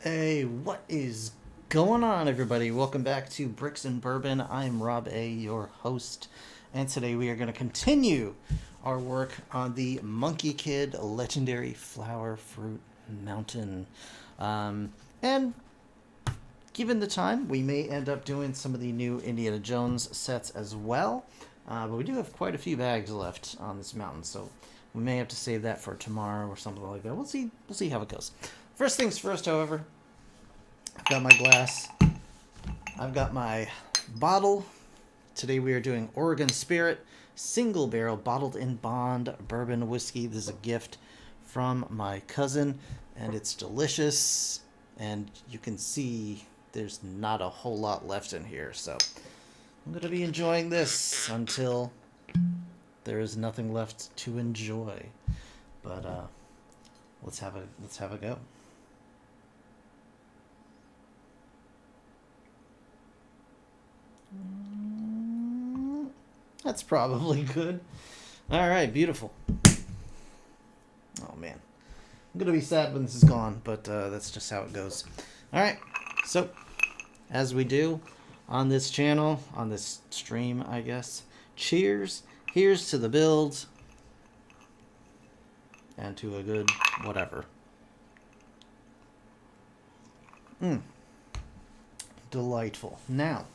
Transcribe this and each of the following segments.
Hey, what is going on, everybody? Welcome back to Bricks and Bourbon. I'm Rob A., your host, and today we are going to continue our work on the Monkie Kid Legendary Flower Fruit Mountain. And given the time, we may end up doing some of the new Indiana Jones sets as well. But we do have quite a few bags left on this mountain, so we may have to save that for tomorrow or something like that. We'll see how it goes. First things first, however, I've got my glass. I've got my bottle. Today we are doing Oregon Spirit single barrel bottled in bond bourbon whiskey. This is a gift from my cousin, and it's delicious. And you can see there's not a whole lot left in here, so I'm going to be enjoying this until there is nothing left to enjoy. But let's have a go. That's probably good. All right, beautiful. Oh man, I'm gonna be sad when this is gone, but that's just how it goes. All right, so as we do on this channel, on this stream, I guess. Cheers. Here's to the build and to a good whatever. Delightful. Now,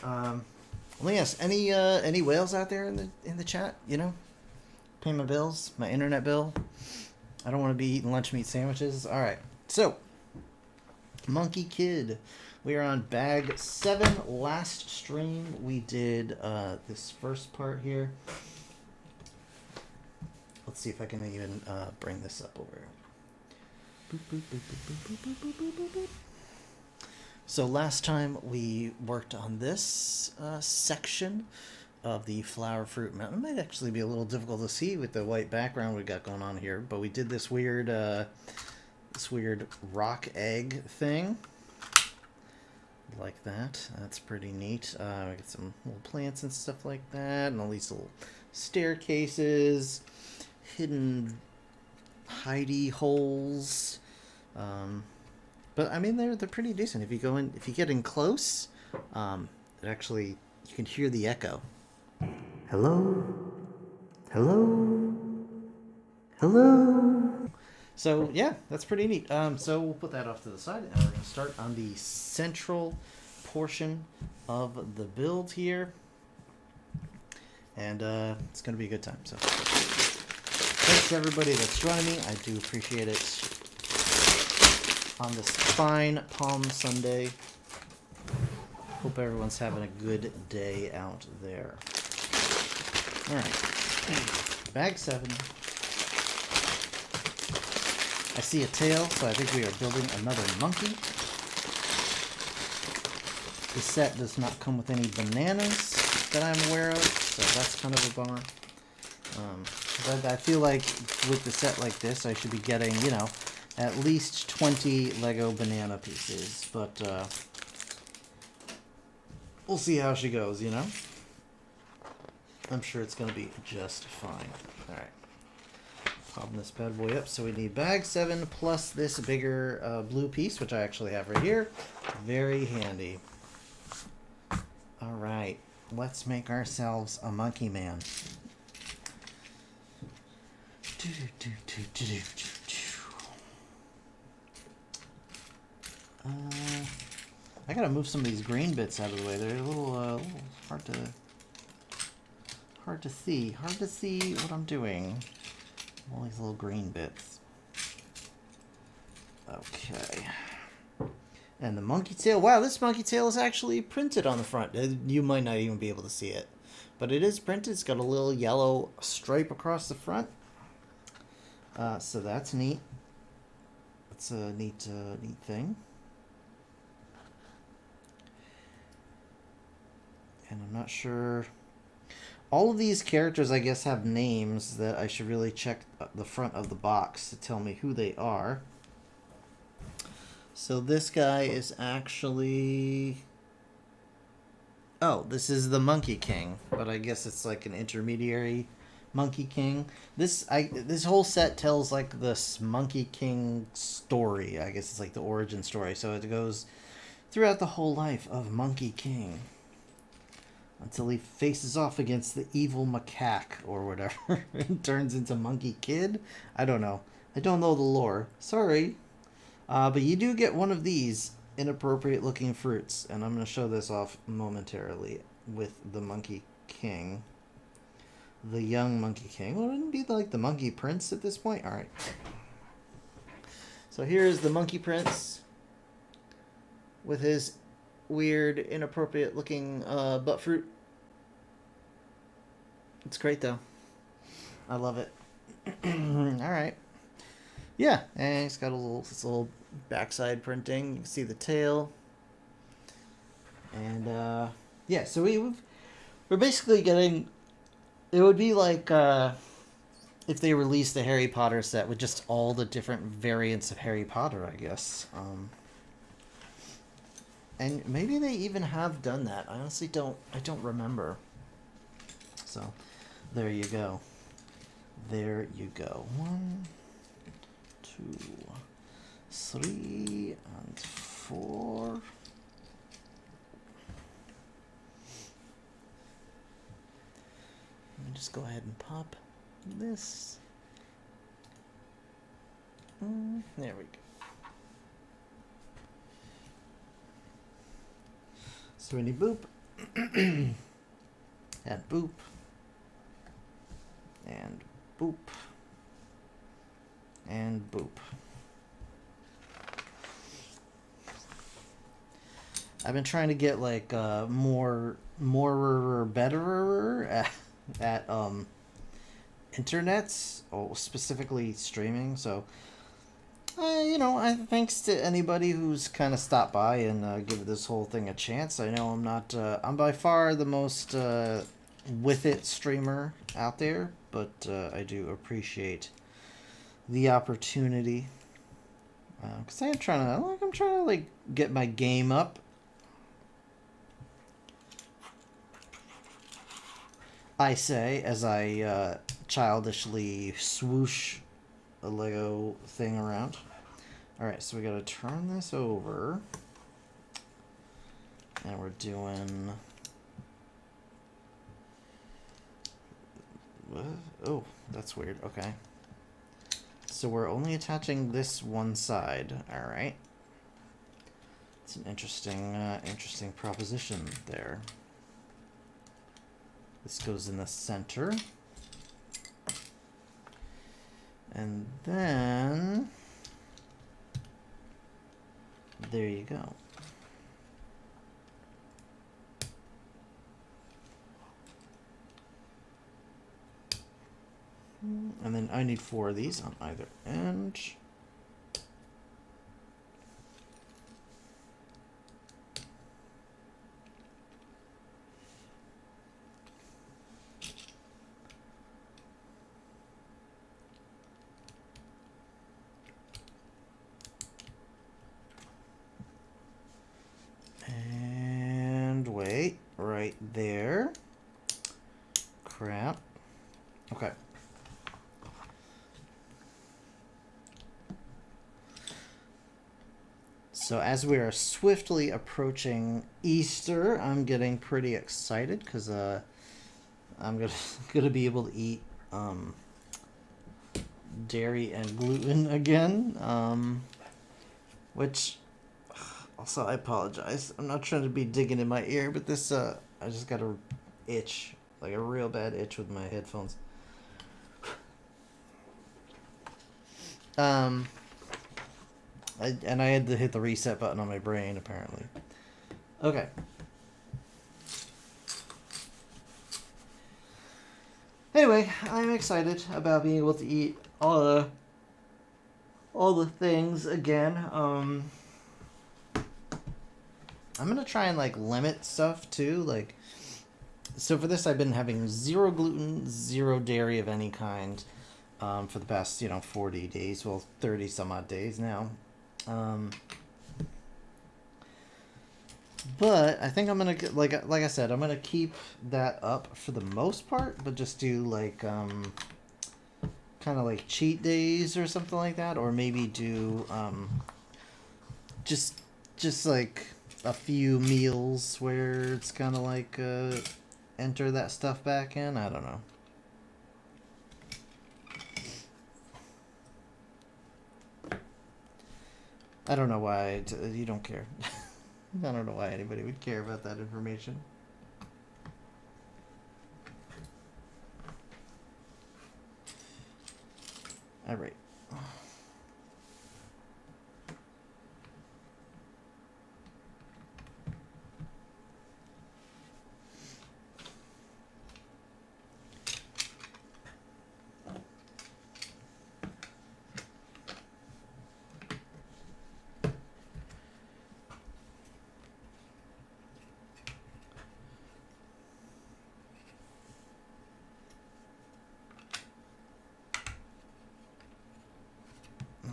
let me ask, any whales out there in the chat? You know, pay my bills, my internet bill. I don't want to be eating lunch meat sandwiches. All right, so Monkie Kid, we are on bag 7. Last stream we did this first part here. Let's see if I can even bring this up over here. Boop, boop, boop, boop, boop, boop, boop, boop, boop. So last time we worked on this section of the Flower Fruit Mountain. It might actually be a little difficult to see with the white background we got going on here, but we did this weird rock egg thing. Like that. That's pretty neat. We got some little plants and stuff like that, and all these little staircases, hidden hidey holes. But I mean, they're pretty decent. If you get in close, it actually, you can hear the echo. Hello, hello, hello. So yeah, that's pretty neat. So we'll put that off to the side, and we're going to start on the central portion of the build here, and it's going to be a good time. So thanks to everybody that's joining me. I do appreciate it on this fine Palm Sunday. Hope everyone's having a good day out there. All right, bag 7. I see a tail, so I think we are building another monkey. The set does not come with any bananas that I'm aware of, so that's kind of a bummer. But I feel like with the set like this, I should be getting, you know, at least 20 Lego banana pieces. But we'll see how she goes, you know? I'm sure it's going to be just fine. All right. Popping this bad boy up. So we need bag 7 plus this bigger blue piece, which I actually have right here. Very handy. All right, let's make ourselves a monkey man. I gotta move some of these green bits out of the way. They're a little hard to see. Hard to see what I'm doing. All these little green bits. Okay. And the monkey tail. Wow, this monkey tail is actually printed on the front. You might not even be able to see it, but it is printed. It's got a little yellow stripe across the front. So that's neat. That's a neat thing. And I'm not sure. All of these characters, I guess, have names that I should really check the front of the box to tell me who they are. So this guy is actually... Oh, this is the Monkey King, but I guess it's like an intermediary Monkey King. This whole set tells like this Monkey King story. I guess it's like the origin story. So it goes throughout the whole life of Monkey King until he faces off against the evil macaque or whatever and turns into Monkey Kid. I don't know. I don't know the lore. Sorry. But you do get one of these inappropriate looking fruits, and I'm going to show this off momentarily with the Monkey King. The young Monkey King. Well, wouldn't it be like the Monkey Prince at this point? Alright. So here's the Monkey Prince with his weird, inappropriate looking butt fruit. It's great though. I love it. Alright. Yeah, and it's got this little backside printing. You can see the tail. And yeah, so we're basically getting... It would be like if they released the Harry Potter set with just all the different variants of Harry Potter, I guess. And maybe they even have done that. I honestly don't remember. So, there you go. There you go. 1, 2, 3, and 4. Let me just go ahead and pop this. There we go. So we need boop. And boop. And boop. And boop. I've been trying to get like more betterer at internets, or specifically streaming. So thanks to anybody who's kind of stopped by and give this whole thing a chance. I know I'm not I'm by far the most with it streamer out there, but I do appreciate the opportunity, because I'm trying to like get my game up. I say, as I childishly swoosh a Lego thing around. Alright, so we gotta turn this over. And we're doing... What? Oh, that's weird. Okay. So we're only attaching this one side. Alright. It's an interesting proposition there. This goes in the center. And then... there you go. And then I need 4 of these on either end. And wait, right there. Crap. Okay. So as we are swiftly approaching Easter, I'm getting pretty excited because I'm gonna be able to eat dairy and gluten again. Which also, I apologize. I'm not trying to be digging in my ear, but this I just got a itch, like a real bad itch with my headphones. And I had to hit the reset button on my brain, apparently. Okay. Anyway, I'm excited about being able to eat all the things again. I'm gonna try and like limit stuff too. Like, so for this, I've been having 0 gluten, 0 dairy of any kind, for the past 40 days. Well, 30 some odd days now. But I think I'm gonna get, like I said, I'm gonna keep that up for the most part, but just do like kind of like cheat days or something like that, or maybe do just like a few meals where it's kind of like enter that stuff back in. I don't know. I don't know why you don't care. I don't know why anybody would care about that information. All right.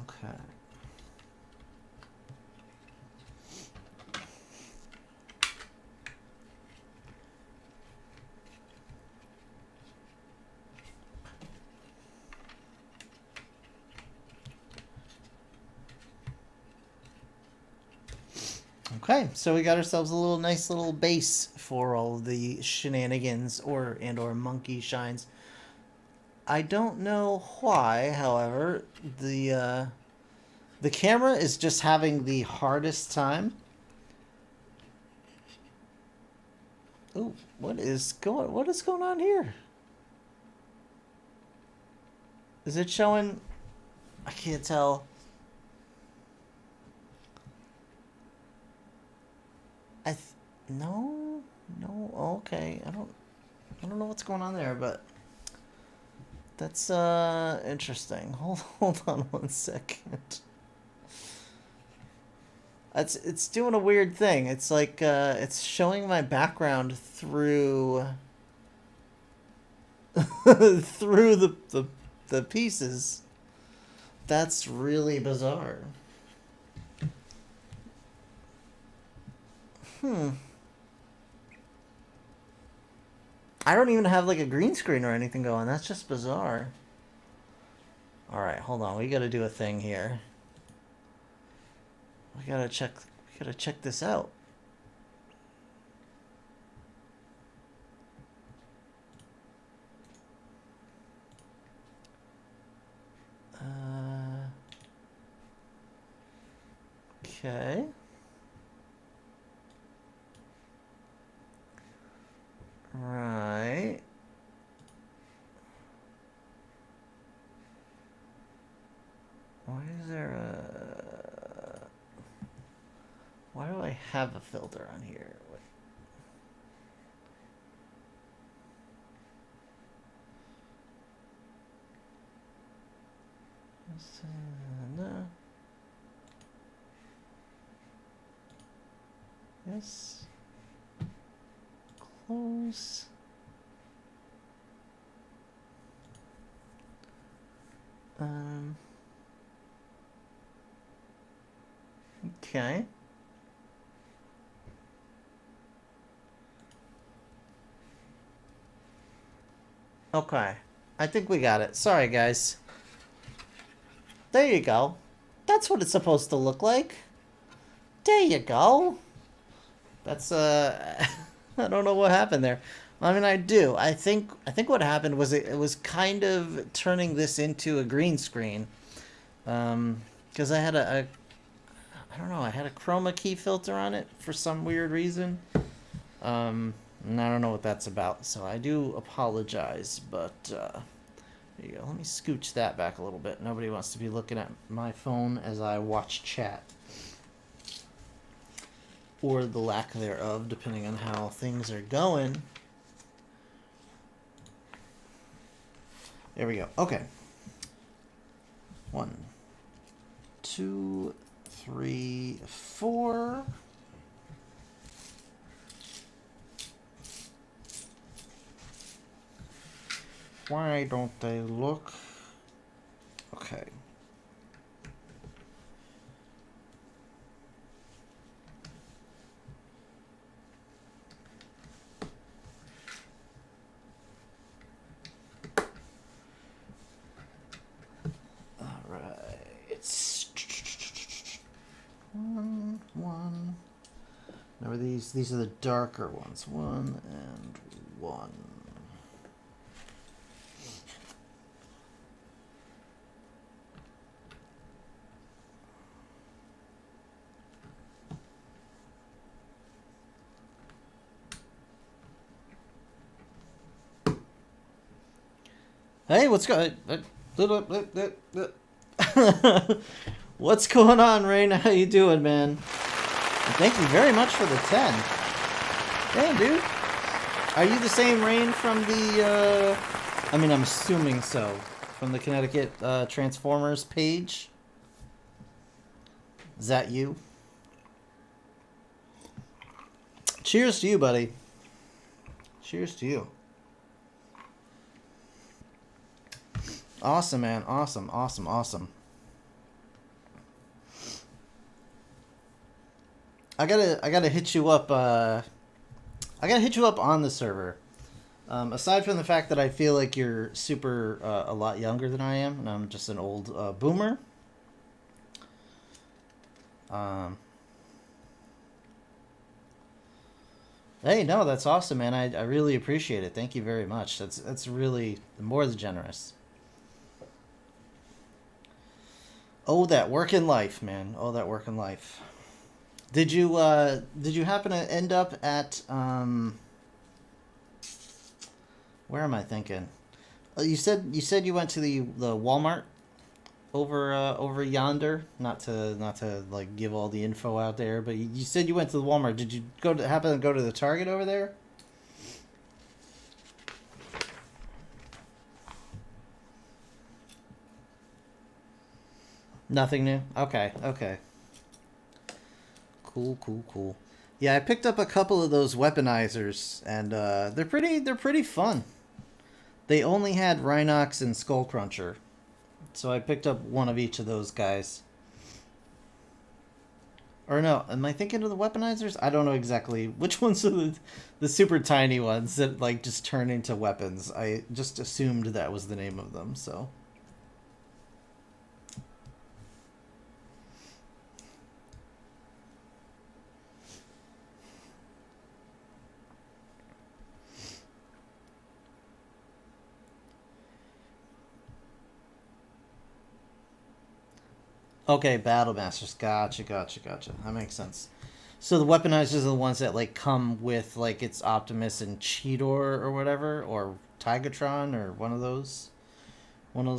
Okay. Okay, so we got ourselves a little nice little base for all of the shenanigans or monkey shines. I don't know why, however, the camera is just having the hardest time. Oh, what is going on here? Is it showing? I can't tell. No, okay. I don't know what's going on there, but that's interesting. Hold on one second. It's doing a weird thing. It's like it's showing my background through through the pieces. That's really bizarre. I don't even have like a green screen or anything going. That's just bizarre. All right, hold on. We got to do a thing here. We got to check this out. Okay. Right. Why is there a... Why do I have a filter on here? What? No. Yes. Close. Okay. Okay. I think we got it. Sorry, guys. There you go. That's what it's supposed to look like. There you go. That's I don't know what happened there. I mean, I do. I think what happened was it was kind of turning this into a green screen. Because I had I don't know, I had a chroma key filter on it for some weird reason. And I don't know what that's about, so I do apologize, but there you go. Let me scooch that back a little bit. Nobody wants to be looking at my phone as I watch chat. Or the lack thereof, depending on how things are going. There we go. Okay. 1, 2, 3, 4. Why don't they look? Okay. these are the darker ones. 1 and 1. Hey, what's going? What's going on, Rain? How you doing, man? And thank you very much for the 10. Damn, dude. Are you the same Rain from the? I mean, I'm assuming so. From the Connecticut Transformers page. Is that you? Cheers to you, buddy. Cheers to you. Awesome, man. Awesome. I gotta hit you up. I gotta hit you up on the server. Aside from the fact that I feel like you're super a lot younger than I am, and I'm just an old boomer. Hey, no, that's awesome, man. I really appreciate it. Thank you very much. That's really more than generous. Oh, that work in life, man. Oh, that work in life. Did you happen to end up at where am I thinking? You said you went to the Walmart over yonder. Not to like give all the info out there, but you said you went to the Walmart. Did you happen to go to the Target over there? Nothing new? Okay. Cool. Yeah, I picked up a couple of those weaponizers, and they're pretty fun. They only had Rhinox and Skullcruncher, so I picked up one of each of those guys. Or no, am I thinking of the weaponizers? I don't know exactly which ones are the super tiny ones that like just turn into weapons. I just assumed that was the name of them, so. Okay, Battle Masters. Gotcha. That makes sense. So the weaponizers are the ones that like come with like it's Optimus and Cheetor or whatever, or Tigatron or one of those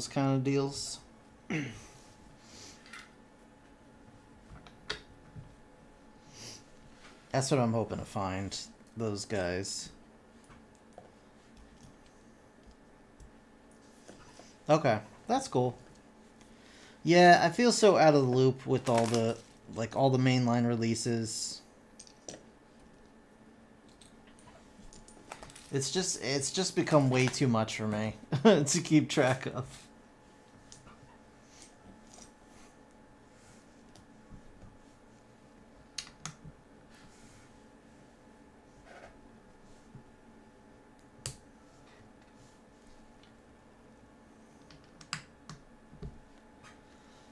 kind of deals. That's what I'm hoping to find. Those guys. Okay, that's cool. Yeah, I feel so out of the loop with all the mainline releases. It's just become way too much for me to keep track of.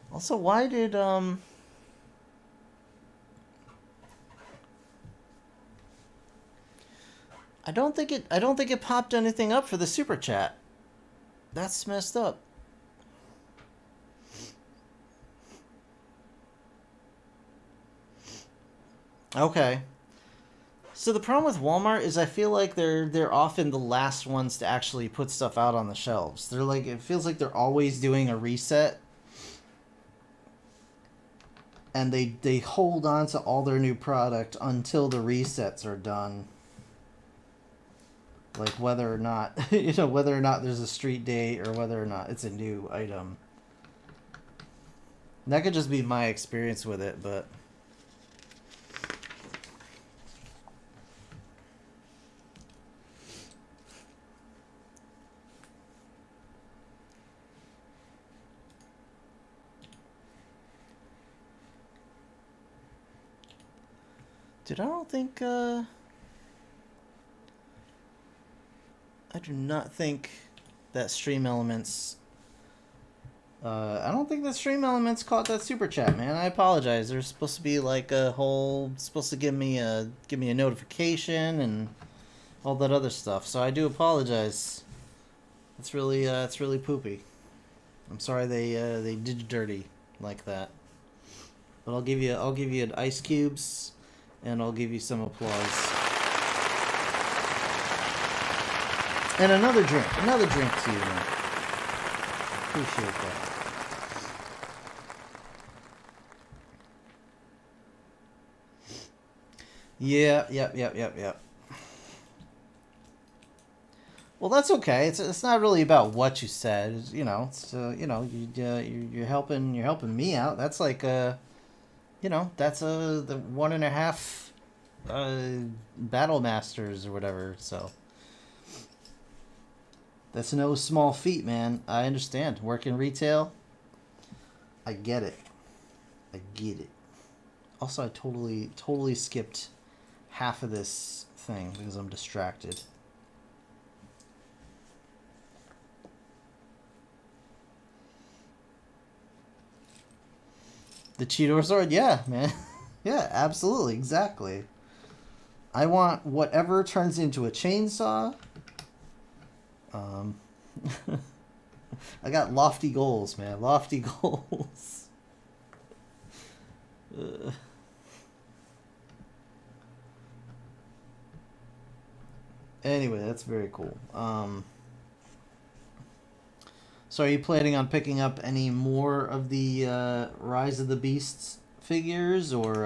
Also, why did I don't think it popped anything up for the super chat. That's messed up. Okay. So the problem with Walmart is I feel like they're often the last ones to actually put stuff out on the shelves. They're like, it feels like they're always doing a reset. And they hold on to all their new product until the resets are done. Like whether or not whether or not there's a street date or whether or not it's a new item. And that could just be my experience with it, but dude, I don't think I do not think that Stream Elements I don't think the stream elements caught that super chat, man. I apologize. There's supposed to be like a whole supposed to give me a notification and all that other stuff. So I do apologize. It's really poopy. I'm sorry they did you dirty like that. But I'll give you ice cubes, and I'll give you some applause. And another drink to you, man. Appreciate that. Yep. Well, that's okay. It's not really about what you said. It's, it's you're helping me out. That's like that's the 1.5 battle masters or whatever. So that's no small feat, man. I understand. Working retail, I get it. Also, I totally skipped half of this thing because I'm distracted. The Cheetor sword? Yeah, man. Yeah, absolutely. Exactly. I want whatever turns into a chainsaw. I got lofty goals, man. Lofty goals. Anyway, that's very cool. So are you planning on picking up any more of the Rise of the Beasts figures, or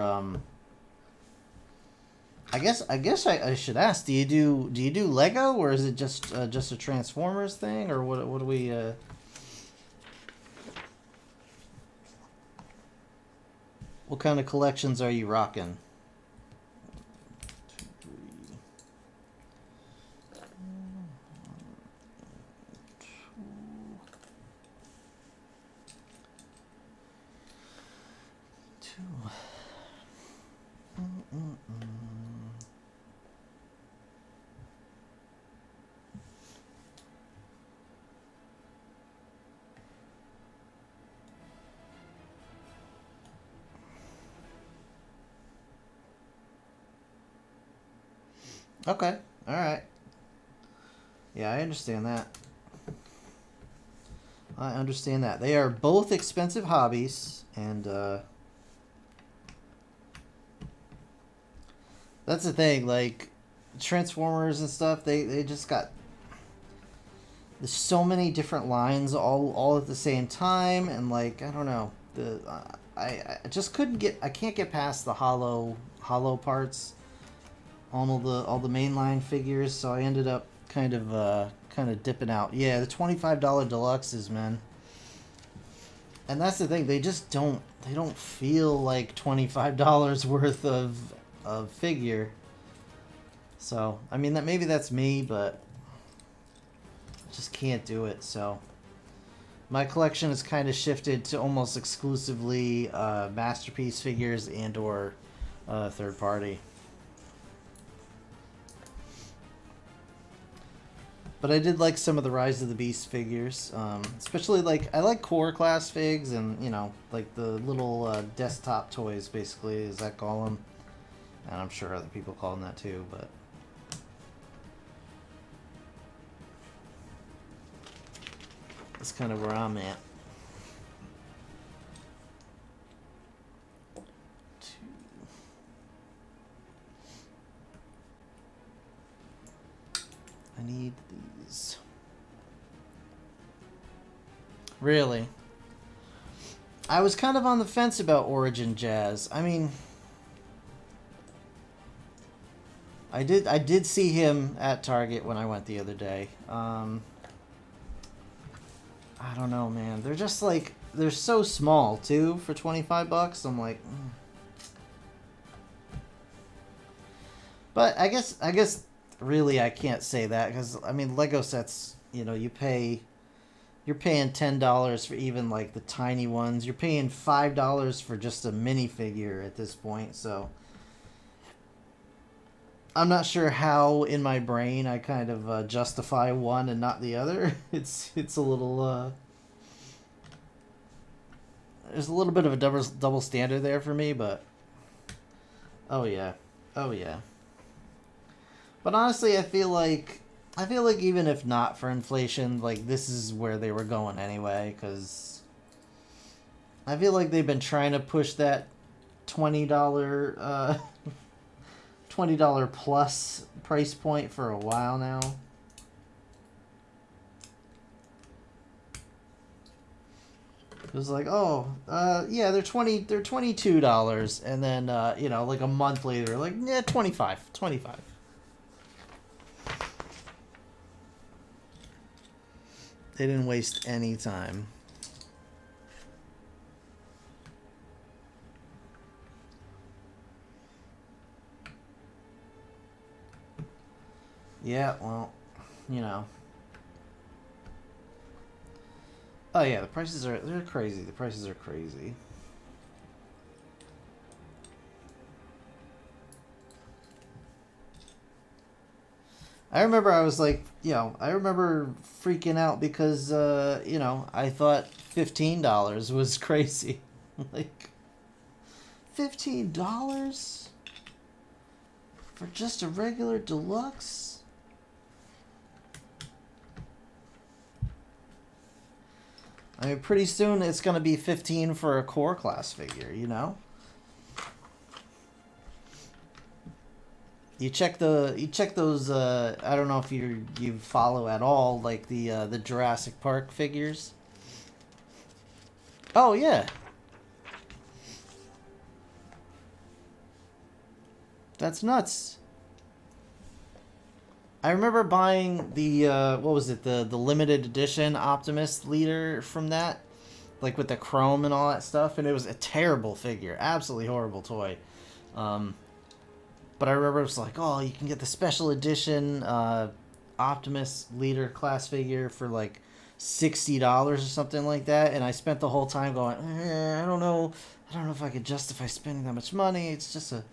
I guess I should ask, do you do Lego, or is it just a Transformers thing, or what do we what kind of collections are you rocking? Okay, all right. Yeah, I understand that. They are both expensive hobbies, and that's the thing. Like Transformers and stuff, they just got there's so many different lines all at the same time, and like I don't know, I just I can't get past the hollow parts on all the mainline figures, so I ended up kind of dipping out. Yeah, the $25 deluxes, man. And that's the thing, they don't feel like $25 worth of figure. So, I mean, maybe that's me, but I just can't do it. So my collection has kind of shifted to almost exclusively masterpiece figures and or third party. But I did like some of the Rise of the Beast figures, especially I like core class figs, and like the little desktop toys, basically, as I call them, and I'm sure other people call them that too. But that's kind of where I'm at. I need these. Really? I was kind of on the fence about Origin Jazz. I mean, I did see him at Target when I went the other day. I don't know, man. They're just like, they're so small too for $25. I'm like, But I guess really I can't say that, because I mean Lego sets, you're paying $10 for even like the tiny ones. You're paying $5 for just a minifigure at this point. So I'm not sure how in my brain I kind of justify one and not the other. It's a little there's a little bit of a double standard there for me, but oh yeah, oh yeah. But honestly, I feel like even if not for inflation, like this is where they were going anyway, because I feel like they've been trying to push that $20 $20 plus price point for a while now. It was like, oh, yeah, they're $22, and then you know, like a month later, like, yeah, 25. They didn't waste any time. Yeah, well, you know. Oh yeah, they're crazy. The prices are crazy. I remember I was like, you know, I remember freaking out because you know, I thought $15 was crazy. Like $15 for just a regular deluxe? I mean, pretty soon it's going to be 15 for a core class figure, you know? You check those I don't know if you follow at all, like the Jurassic Park figures. Oh yeah. That's nuts. I remember buying the what was it, the limited edition Optimus leader from that, like with the chrome and all that stuff, and it was a terrible figure, absolutely horrible toy. But I remember it was like, oh, you can get the special edition Optimus leader class figure for like $60 or something like that, and I spent the whole time going, I don't know if I could justify spending that much money. It's just a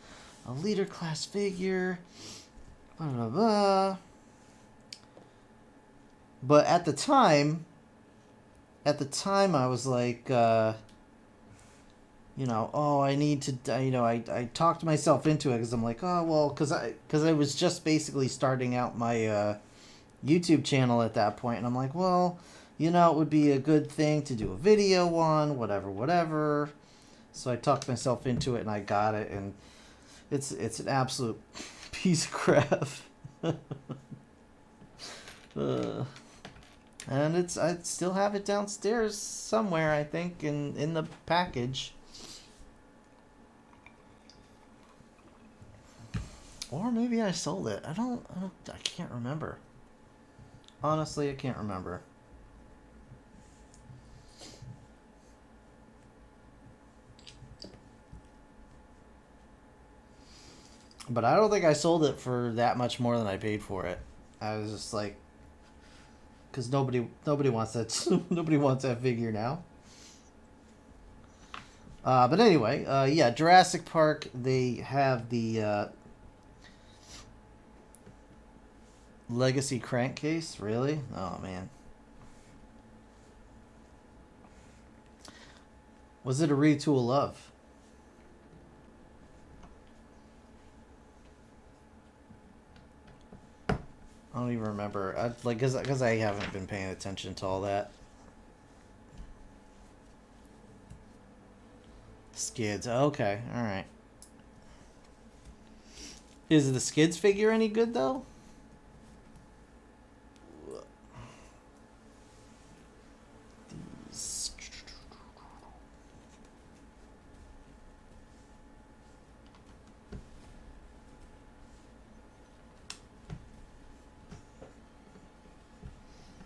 leader class figure. Blah, blah, blah. But at the time I was like, you know, oh, I need to, you know, I talked myself into it because I'm like, oh, well, because I was just basically starting out my YouTube channel at that point, and I'm like, well, you know, it would be a good thing to do a video on, whatever. So I talked myself into it, and I got it, and it's an absolute piece of crap. And I still have it downstairs somewhere, I think, in the package. Or maybe I sold it. I can't remember. Honestly, I can't remember. But I don't think I sold it for that much more than I paid for it. I was just like, because nobody wants that nobody wants that figure now. But anyway, yeah, Jurassic Park. They have the Legacy crankcase. Really? Oh man. Was it a retool of? I don't even remember. Because I haven't been paying attention to all that. Skids. Okay, all right. Is the Skids figure any good though?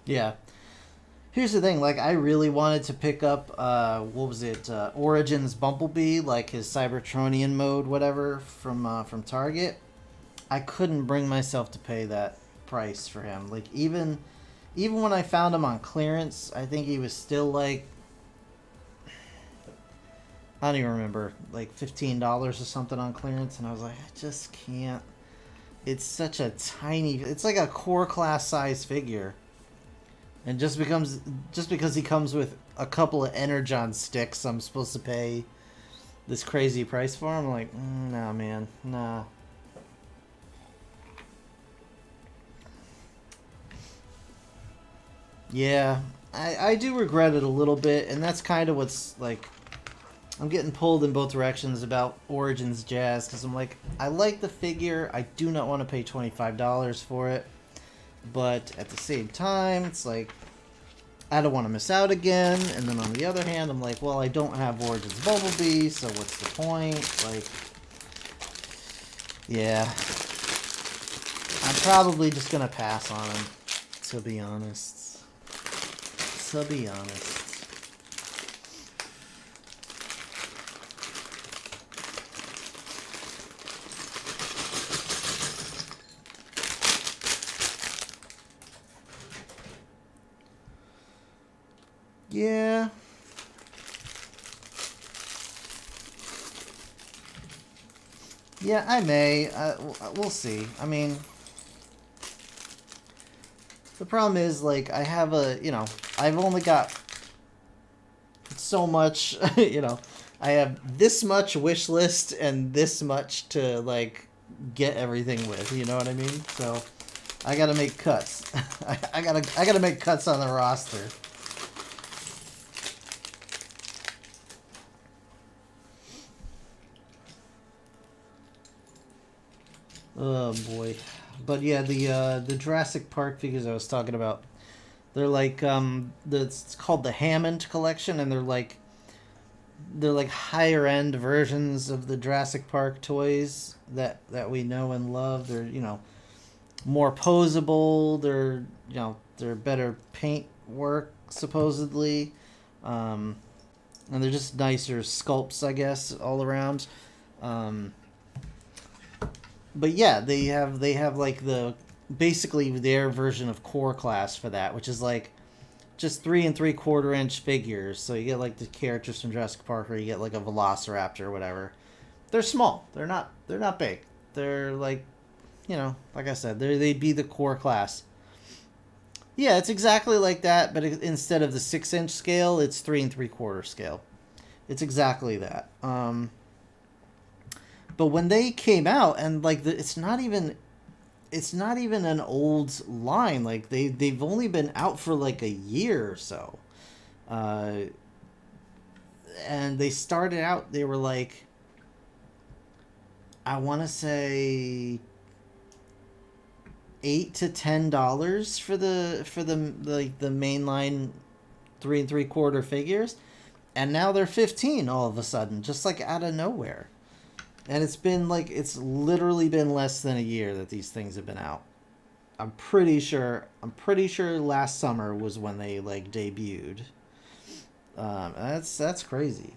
Yeah. Here's the thing, like, I really wanted to pick up, what was it, Origins Bumblebee, like his Cybertronian mode, whatever, from Target. I couldn't bring myself to pay that price for him. Like, even when I found him on clearance, I think he was still, like, I don't even remember, like $15 or something on clearance, and I was like, I just can't. It's such a tiny, it's like a core class size figure. And just because he comes with a couple of Energon sticks, I'm supposed to pay this crazy price for him? I'm like, nah, man, nah. Yeah, I do regret it a little bit, and that's kind of what's, like, I'm getting pulled in both directions about Origins Jazz, because I'm like, I like the figure, I do not want to pay $25 for it, but at the same time, it's like, I don't want to miss out again, and then on the other hand, I'm like, well, I don't have Origins Bumblebee, so what's the point? Like, yeah. I'm probably just gonna pass on him, to be honest. To be honest. Yeah. Yeah, I may. We'll see. I mean, the problem is, like, I have I've only got so much, I have this much wish list and this much to, like, get everything with, you know what I mean? So, I gotta make cuts. I gotta make cuts on the roster. Oh boy. But yeah, the Jurassic Park figures I was talking about, they're like it's called the Hammond collection, and they're like higher end versions of the Jurassic Park toys that we know and love. They're, more posable, they're better paint work supposedly. And they're just nicer sculpts, I guess, all around. But yeah, they have like basically their version of core class for that, which is like just 3 3/4 inch figures. So you get like the characters from Jurassic Park, or you get like a Velociraptor or whatever. They're small. They're not big. They're like, like I said, they'd be the core class. Yeah, it's exactly like that, but instead of the 6-inch scale, it's 3 3/4 scale. It's exactly that. But when they came out, and like it's not even an old line. Like they've only been out for like a year or so, and they started out. They were like, I want to say $8 to $10 for the mainline 3 3/4 figures, and now they're 15 all of a sudden, just like out of nowhere. And it's literally been less than a year that these things have been out. I'm pretty sure last summer was when they like debuted. That's crazy.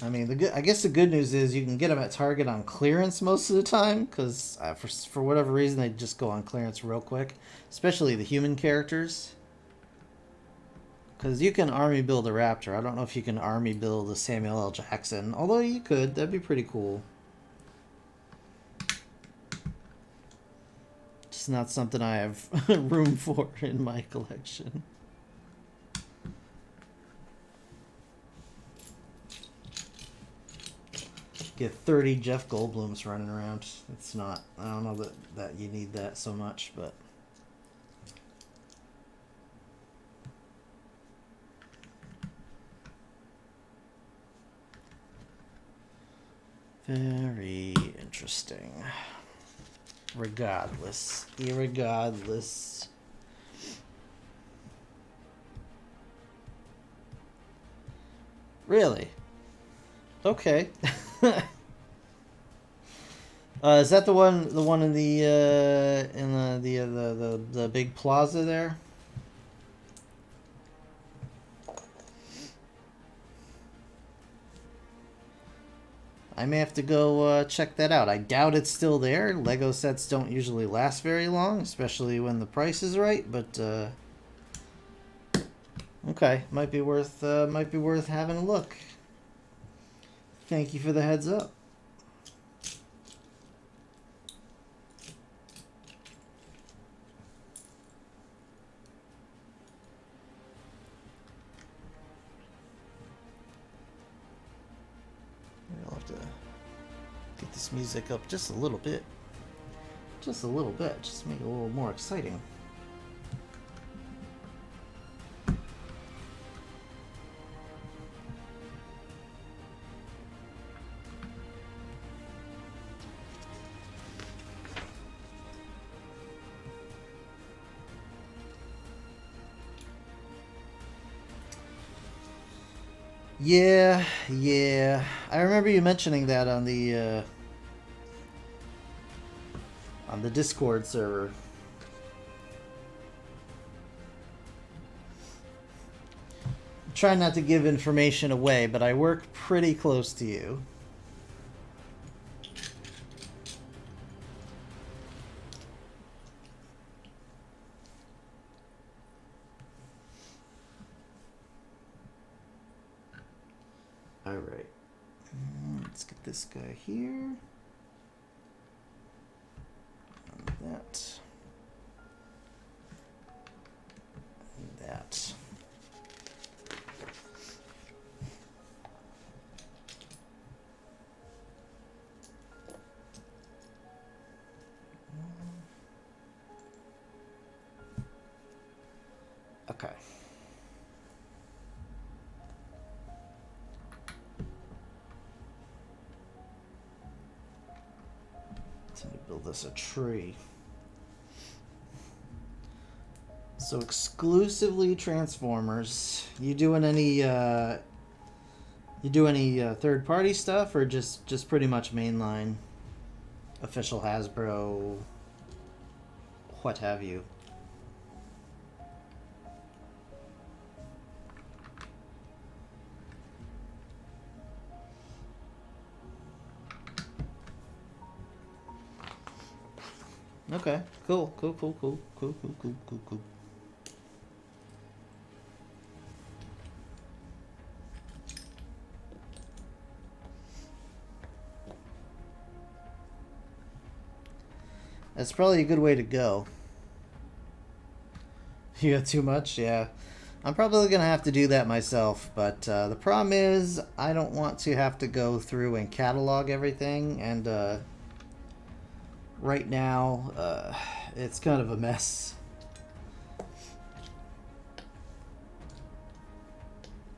I mean, I guess the good news is you can get them at Target on clearance most of the time, because for whatever reason they just go on clearance real quick, especially the human characters. Because you can army build a Raptor. I don't know if you can army build a Samuel L. Jackson, although you could. That'd be pretty cool. Just not something I have room for in my collection. Get 30 Jeff Goldblums running around. It's not. I don't know that you need that so much, but. Very interesting. Irregardless. Really? Okay. Is that the one in the big plaza there? I may have to go check that out. I doubt it's still there. Lego sets don't usually last very long, especially when the price is right, but Okay, might be worth having a look. Thank you for the heads up. I'll have to get this music up just a little bit. Just a little bit, just to make it a little more exciting. Yeah. I remember you mentioning that on the Discord server. Try not to give information away, but I work pretty close to you. Alright. Let's get this guy here. And that. And that. Okay. Time to build us a tree. So exclusively Transformers. You doing any third-party stuff, or just pretty much mainline, official Hasbro, what have you? Okay, cool. That's probably a good way to go. You got too much? Yeah. I'm probably going to have to do that myself, but the problem is I don't want to have to go through and catalog everything, and right now it's kind of a mess.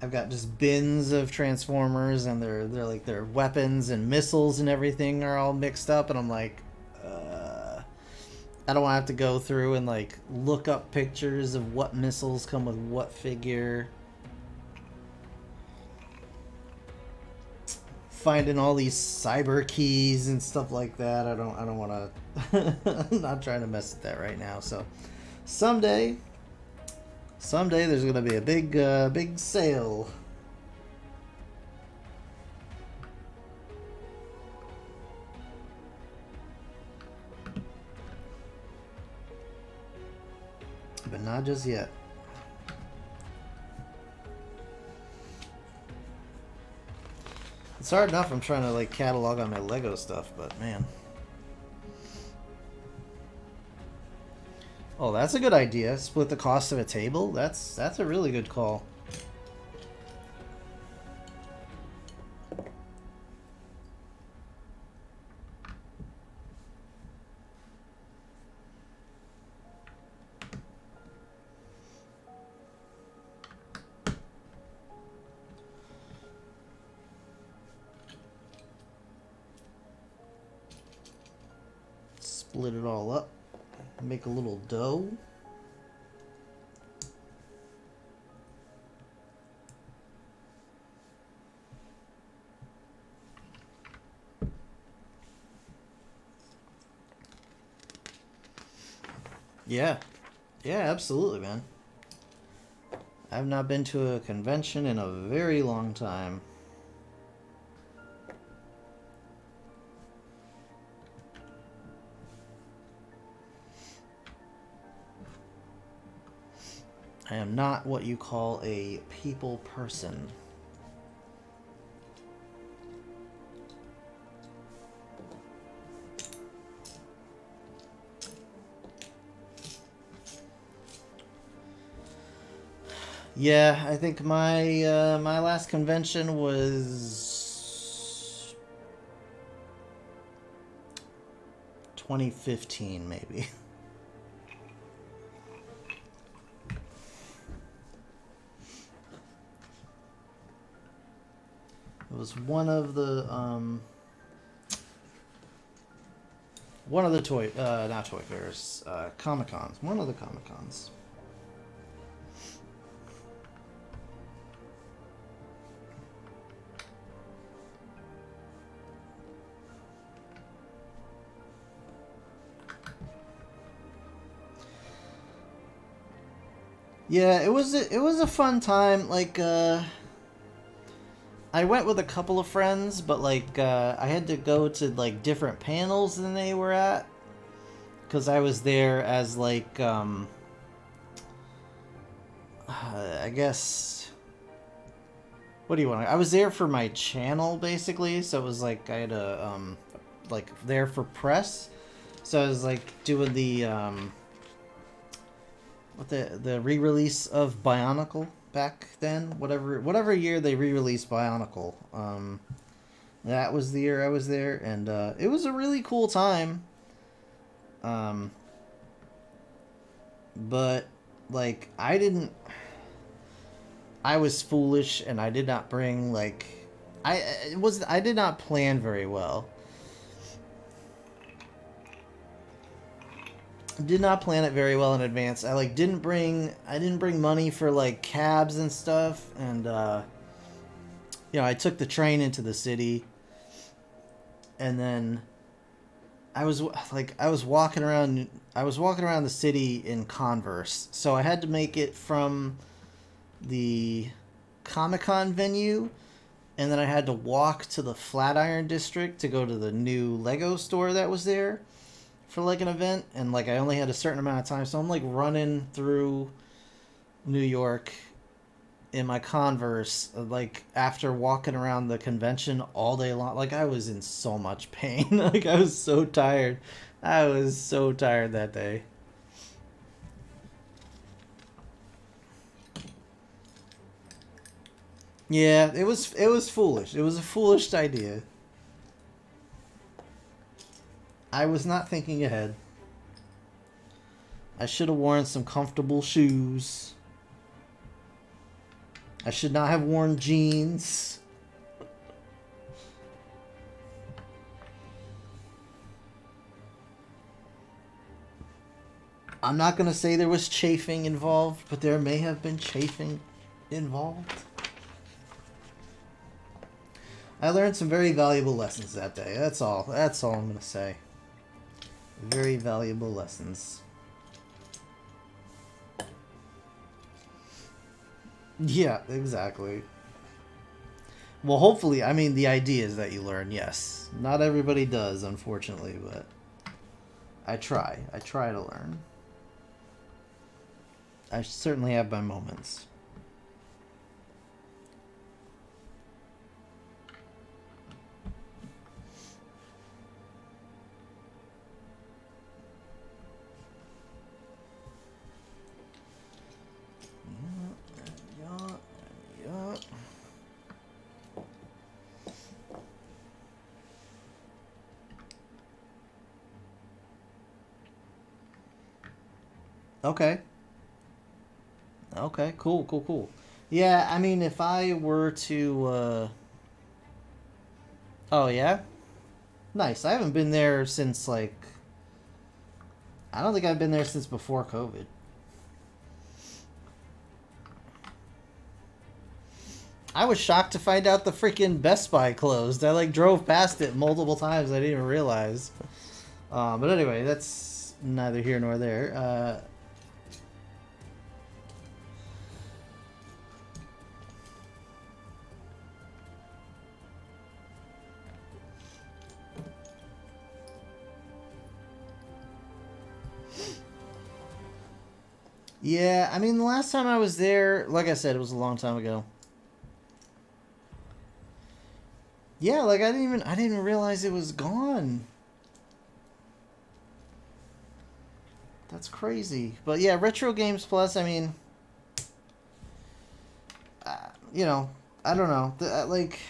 I've got just bins of Transformers, and their weapons and missiles and everything are all mixed up, and I'm like, I don't want to have to go through and like look up pictures of what missiles come with what figure. Finding all these cyber keys and stuff like that. I don't want to. I'm not trying to mess with that right now. So someday there's gonna be a big sale. But not just yet. It's hard enough I'm trying to like catalog on my Lego stuff, but man. Oh, that's a good idea. Split the cost of a table? That's a really good call. Split it all up. Make a little dough. Yeah. Yeah, absolutely, man. I've not been to a convention in a very long time. I am not what you call a people person. Yeah, I think my my last convention was 2015, maybe. It was one of the toy not toy fairs, Comic Cons. One of the Comic Cons. Yeah, it was a fun time. Like I went with a couple of friends, but like I had to go to like different panels than they were at because I was there as like I guess, what do you want? I was there for my channel basically, so it was like I had a like there for press. So I was like doing the what the re-release of Bionicle back then, whatever year they re-released Bionicle. That was the year I was there, and it was a really cool time. But like I was foolish, and I did not bring like I did not plan very well. Did not plan it very well in advance. I like didn't bring money for like cabs and stuff, and you know, I took the train into the city, and then I was walking around the city in Converse. So I had to make it from the Comic-Con venue, and then I had to walk to the Flatiron District to go to the new Lego store that was there for like an event, and like I only had a certain amount of time, so I'm like running through New York in my Converse, like after walking around the convention all day long. Like I was in so much pain. Like I was so tired. I was so tired that day. Yeah, it was foolish. It was a foolish idea. I was not thinking ahead. I should have worn some comfortable shoes. I should not have worn jeans. I'm not going to say there was chafing involved, but there may have been chafing involved. I learned some very valuable lessons that day. That's all. That's all I'm going to say. Very valuable lessons. Yeah, exactly. Well, hopefully, I mean, the idea is that you learn, yes. Not everybody does, unfortunately, but I try. I try to learn. I certainly have my moments. Okay. Okay, cool, cool, cool. Yeah, I mean, if I were to, oh, yeah? Nice. I haven't been there since, like, I don't think I've been there since before COVID. I was shocked to find out the freaking Best Buy closed. I, like, drove past it multiple times. I didn't even realize. But anyway, that's neither here nor there. Yeah, I mean, the last time I was there, like I said, it was a long time ago. Yeah, like I didn't even realize it was gone. That's crazy. But yeah, Retro Games Plus, I mean, you know, I don't know. Like,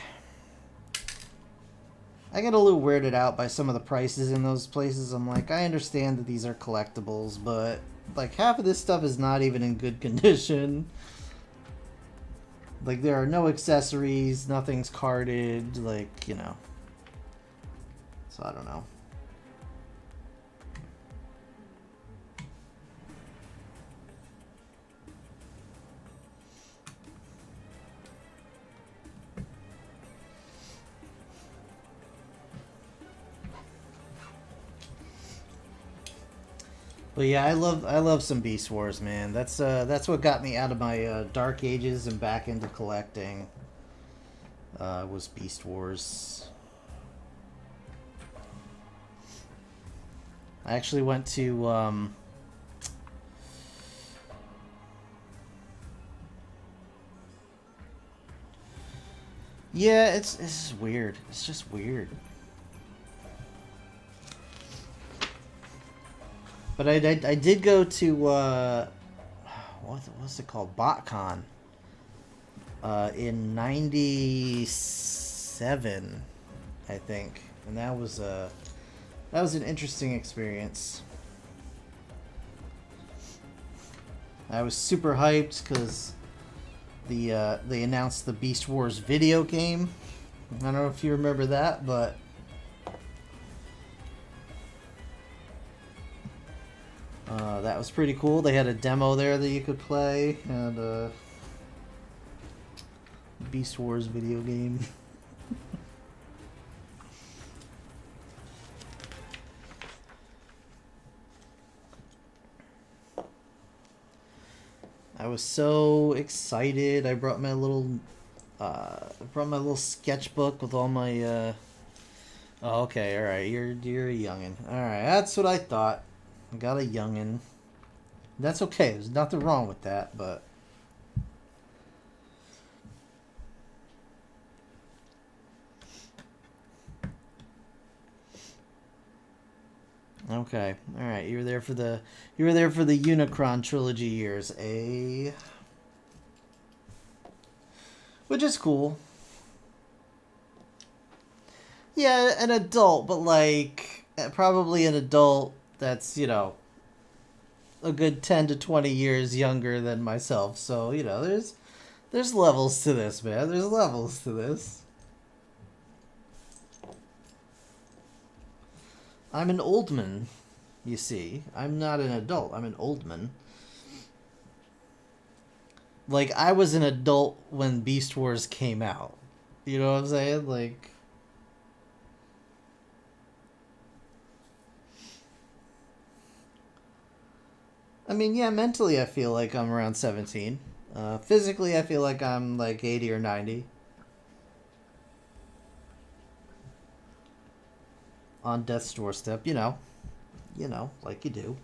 I get a little weirded out by some of the prices in those places. I'm like, I understand that these are collectibles, but like half of this stuff is not even in good condition. Like, there are no accessories, nothing's carded, like, you know. So I don't know. But yeah, I love some Beast Wars, man. That's what got me out of my Dark Ages and back into collecting. Was Beast Wars. I actually went to yeah, it's just weird. It's just weird. But I did go to what was it called? BotCon in '97, I think, and that was an interesting experience. I was super hyped because they announced the Beast Wars video game. I don't know if you remember that, but that was pretty cool. They had a demo there that you could play, and Beast Wars video game. I was so excited. I brought my little sketchbook with all my oh, okay, all right. You're a youngin. All right, that's what I thought. I got a youngin. That's okay. There's nothing wrong with that, but okay. All right. You were there for the Unicron trilogy years, eh? Which is cool. Yeah, an adult, but like probably an adult that's, you know, a good 10 to 20 years younger than myself. So, you know, there's levels to this, man. There's levels to this. I'm an old man, you see. I'm not an adult. I'm an old man. Like, I was an adult when Beast Wars came out. You know what I'm saying? Like, I mean, yeah, mentally I feel like I'm around 17. Physically I feel like I'm like 80 or 90. On death's doorstep, you know. You know, like you do.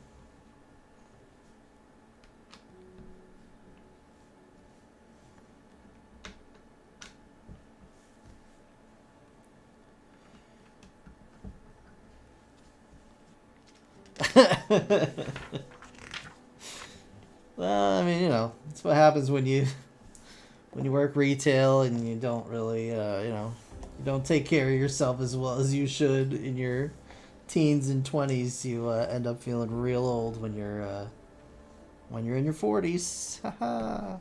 Well, I mean, you know, that's what happens when you work retail and you don't really, you know, you don't take care of yourself as well as you should in your teens and 20s. You end up feeling real old when you're in your 40s. Haha.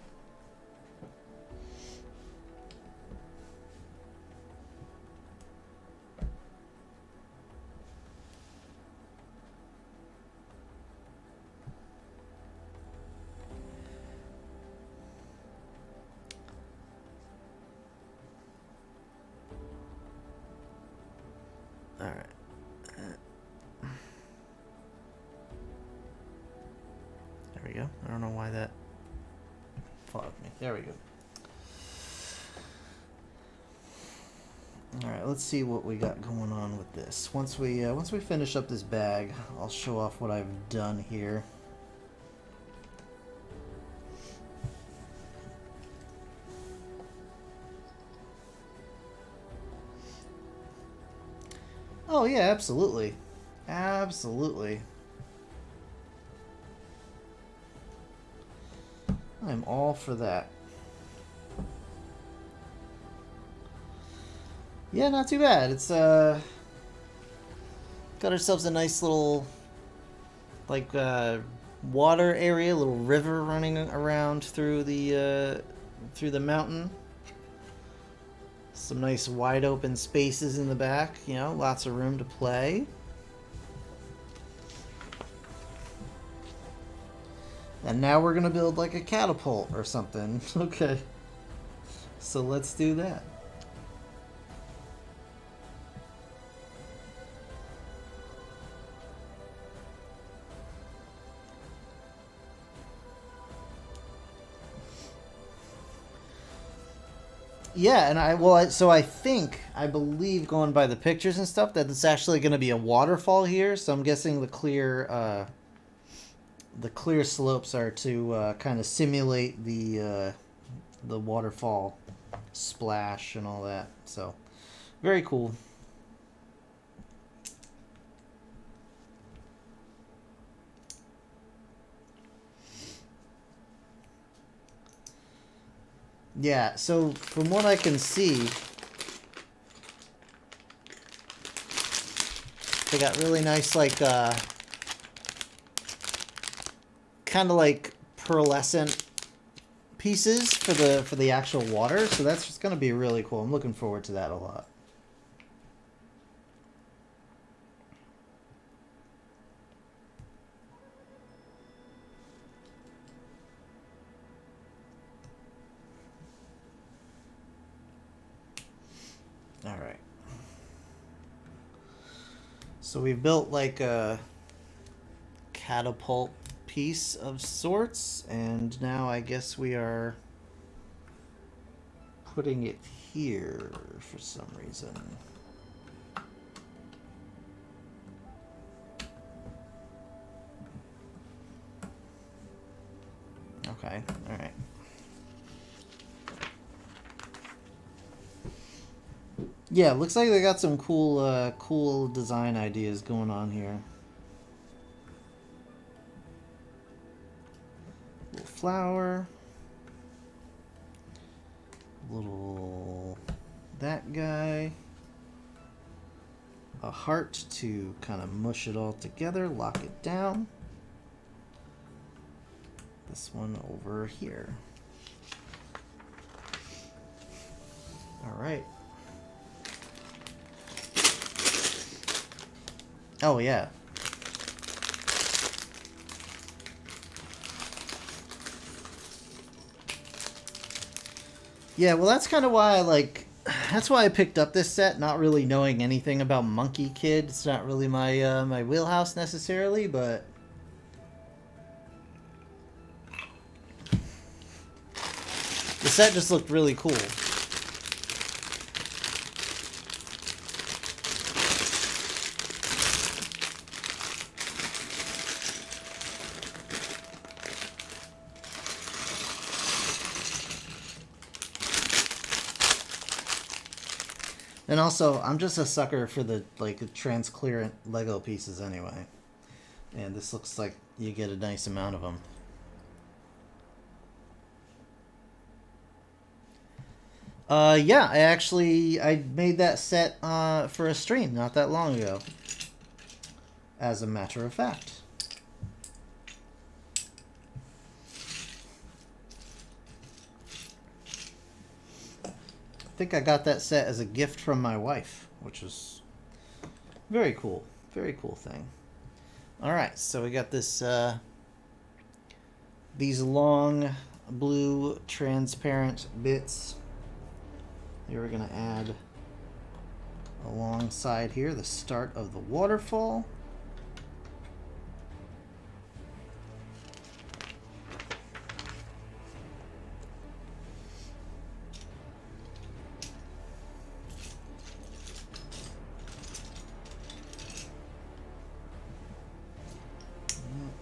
All right. There we go. I don't know why that fogged me. There we go. All right, let's see what we got going on with this. Once we finish up this bag, I'll show off what I've done here. Oh yeah, absolutely. Absolutely. I'm all for that. Yeah, not too bad. It's got ourselves a nice little like water area, little river running around through the mountain. Some nice wide open spaces in the back, you know, lots of room to play. And now we're gonna build like a catapult or something. Okay. So let's do that. Yeah, and so I believe going by the pictures and stuff that it's actually going to be a waterfall here. So I'm guessing the clear slopes are to kind of simulate the waterfall splash and all that. So very cool. Yeah, so from what I can see, they got really nice like kind of like pearlescent pieces for the actual water, so that's just going to be really cool. I'm looking forward to that a lot. All right. So we've built like a catapult piece of sorts, and now I guess we are putting it here for some reason. Okay, all right. Yeah, looks like they got some cool design ideas going on here. Little flower. Little that guy. A heart to kind of mush it all together, lock it down. This one over here. All right. Oh, yeah. Yeah, well, that's kind of why that's why I picked up this set, not really knowing anything about Monkie Kid. It's not really my my wheelhouse necessarily, but the set just looked really cool. And also, I'm just a sucker for the transparent Lego pieces anyway. And this looks like you get a nice amount of them. Yeah, I made that set for a stream not that long ago. As a matter of fact. I think I got that set as a gift from my wife, which was very cool. Very cool thing. Alright, so we got this these long blue transparent bits. Here we're going to add alongside here the start of the waterfall.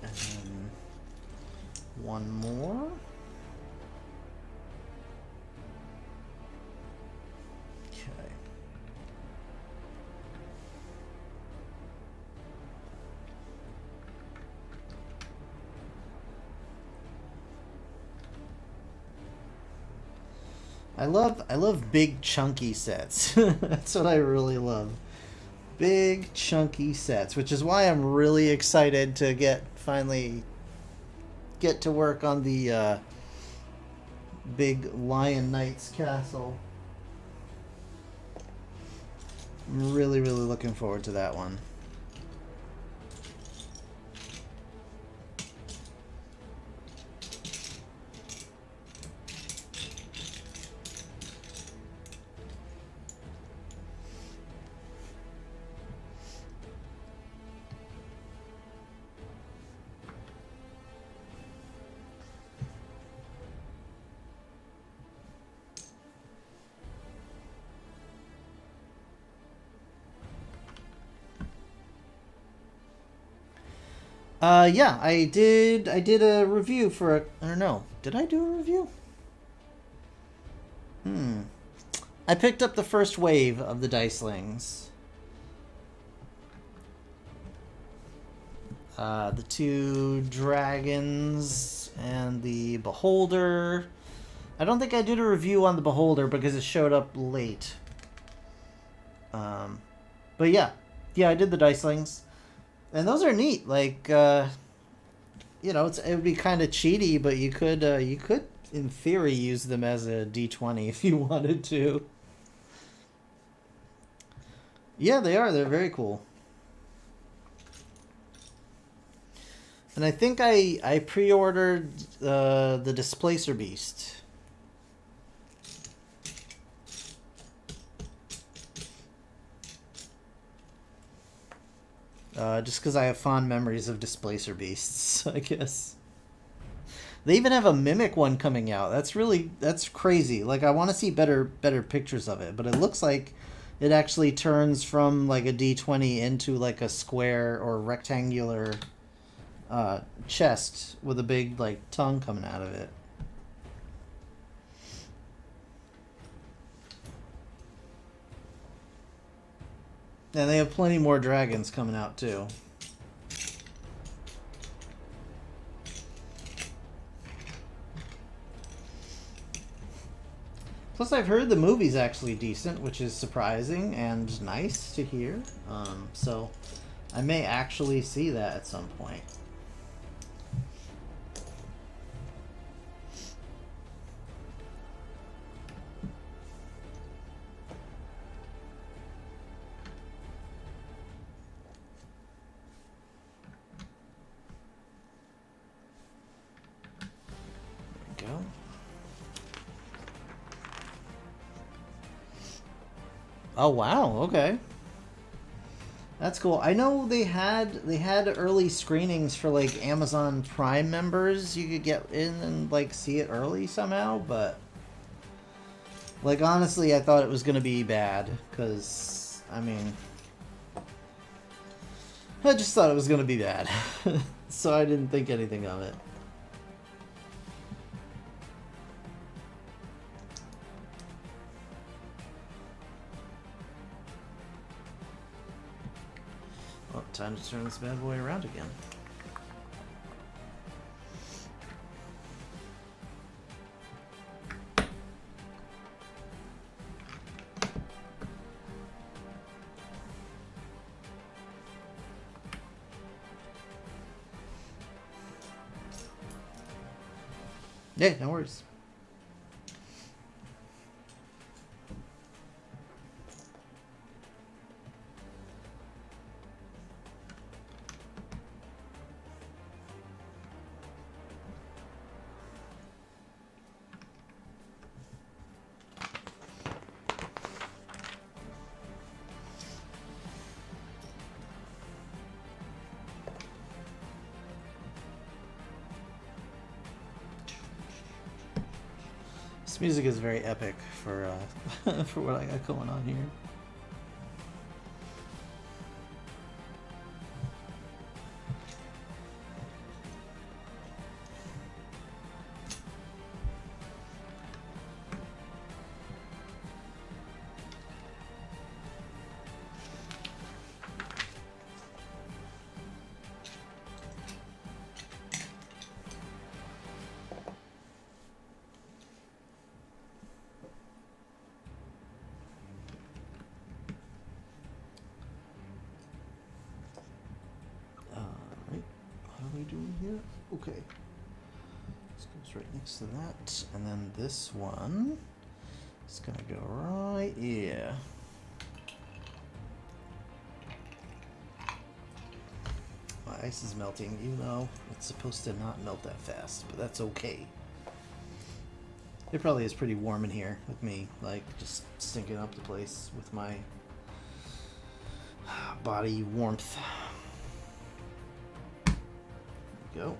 And then one more. I love big chunky sets. That's what I really love. Big chunky sets, which is why I'm really excited to finally get to work on the big Lion Knight's castle. I'm really looking forward to that one. Yeah, I did a review for a, I don't know. Did I do a review? I picked up the first wave of the Dicelings. The two dragons and the Beholder. I don't think I did a review on the Beholder because it showed up late. But yeah, I did the Dicelings. And those are neat. Like, you know, it would be kind of cheaty, but you could, in theory, use them as a D20 if you wanted to. Yeah, they are. They're very cool. And I think I pre-ordered the Displacer Beast. Just because I have fond memories of Displacer Beasts, I guess. They even have a Mimic one coming out. That's crazy. Like, I want to see better pictures of it, but it looks like it actually turns from like a D20 into like a square or rectangular chest with a big like tongue coming out of it. And they have plenty more dragons coming out too. Plus, I've heard the movie's actually decent, which is surprising and nice to hear. So I may actually see that at some point. Go. Oh wow, okay. That's cool. I know they had early screenings for like Amazon Prime members. You could get in and like see it early somehow, but like honestly, I thought it was gonna be bad because I mean, I just thought it was gonna be bad, so I didn't think anything of it. Well, time to turn this bad boy around again. Yeah, no worries. This music is very epic for for what I got going on here. Goes right next to that. And then this one is going to go right here. My ice is melting, even though it's supposed to not melt that fast, but that's okay. It probably is pretty warm in here with me, like, just stinking up the place with my body warmth. There we go.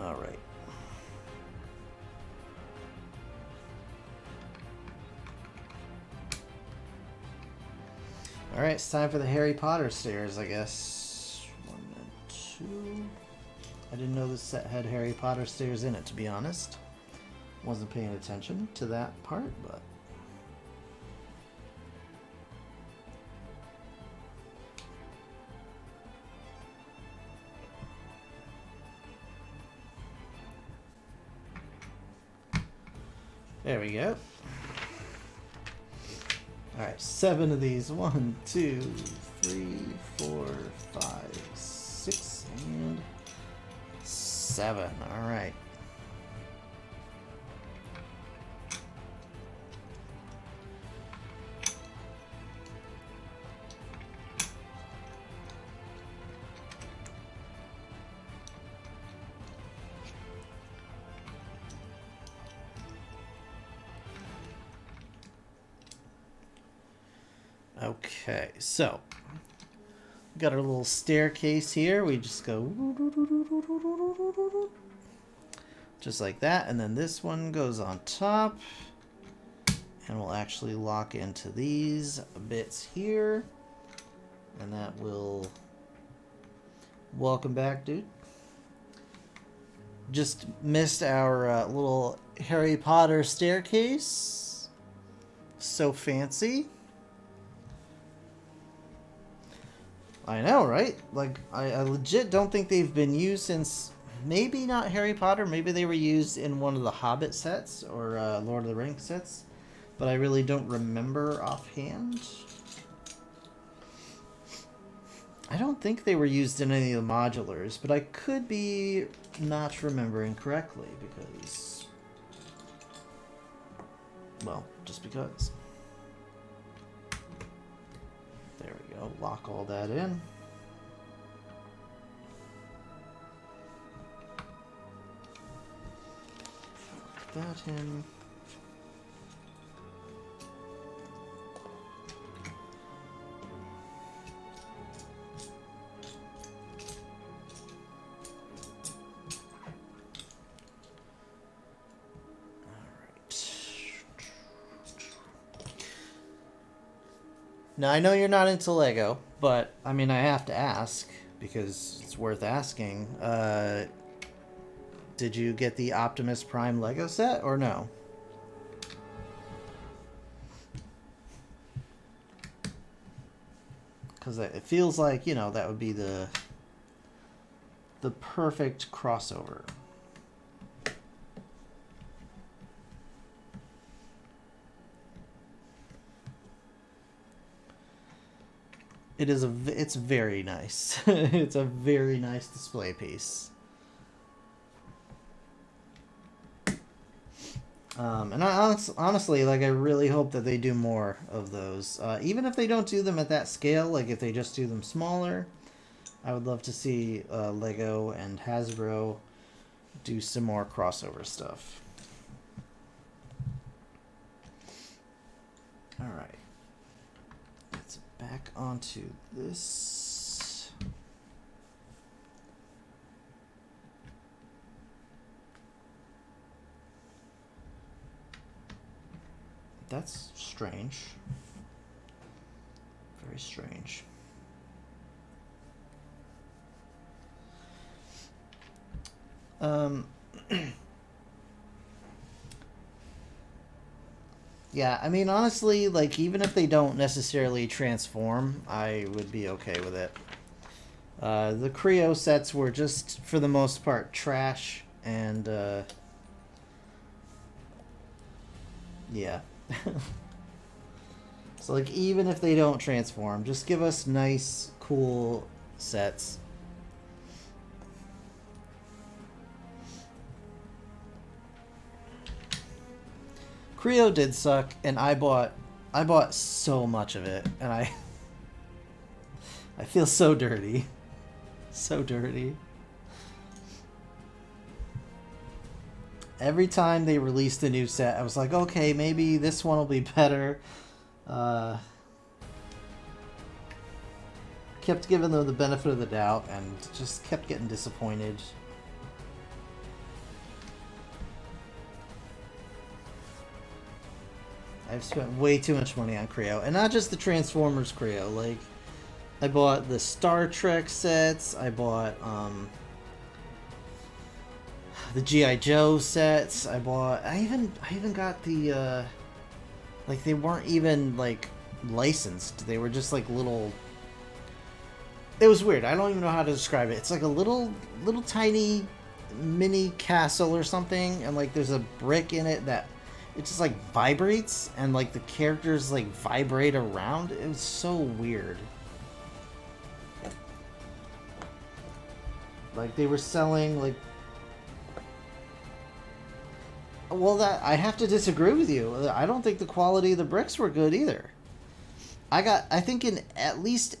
All right. All right, it's time for the Harry Potter stairs, I guess. 1 and 2. I didn't know this set had Harry Potter stairs in it, to be honest. Wasn't paying attention to that part, but... There we go. Alright, 7 of these. 1, 2, 3, 4, 5, 6, and 7. Alright. Okay, so we got our little staircase here. We just go just like that, and then this one goes on top, and we'll actually lock into these bits here, and that will... Welcome back, dude. Just missed our little Harry Potter staircase. So fancy. I know, right? Like, I legit don't think they've been used since... Maybe not Harry Potter. Maybe they were used in one of the Hobbit sets or Lord of the Rings sets. But I really don't remember offhand. I don't think they were used in any of the modulars, but I could be not remembering correctly because... Well, just because. There we go. Lock all that in. Lock that in. Now, I know you're not into Lego, but, I mean, I have to ask, because it's worth asking. Did you get the Optimus Prime Lego set, or no? Because it feels like, you know, that would be the perfect crossover. It's very nice. It's a very nice display piece. And I honestly, like, I really hope that they do more of those. Even if they don't do them at that scale, like if they just do them smaller, I would love to see Lego and Hasbro do some more crossover stuff. All right. Back onto this. That's strange. Very strange. Yeah, I mean, honestly, like, even if they don't necessarily transform, I would be okay with it. The Creo sets were just, for the most part, trash, and, yeah. So, like, even if they don't transform, just give us nice, cool sets. Creo did suck, and I bought so much of it, and I feel so dirty. So dirty. Every time they released a new set, I was like, okay, maybe this one will be better. Kept giving them the benefit of the doubt, and just kept getting disappointed. I've spent way too much money on Creo, and not just the Transformers Creo. Like, I bought the Star Trek sets. I bought the G.I. Joe sets. I even got the like, they weren't even like licensed. They were just like little. It was weird. I don't even know how to describe it. It's like a little tiny mini castle or something, and like there's a brick in it that it just like vibrates, and like the characters like vibrate around. It was so weird. Like, they were selling like, well, that I have to disagree with you. I don't think the quality of the bricks were good either. I think in at least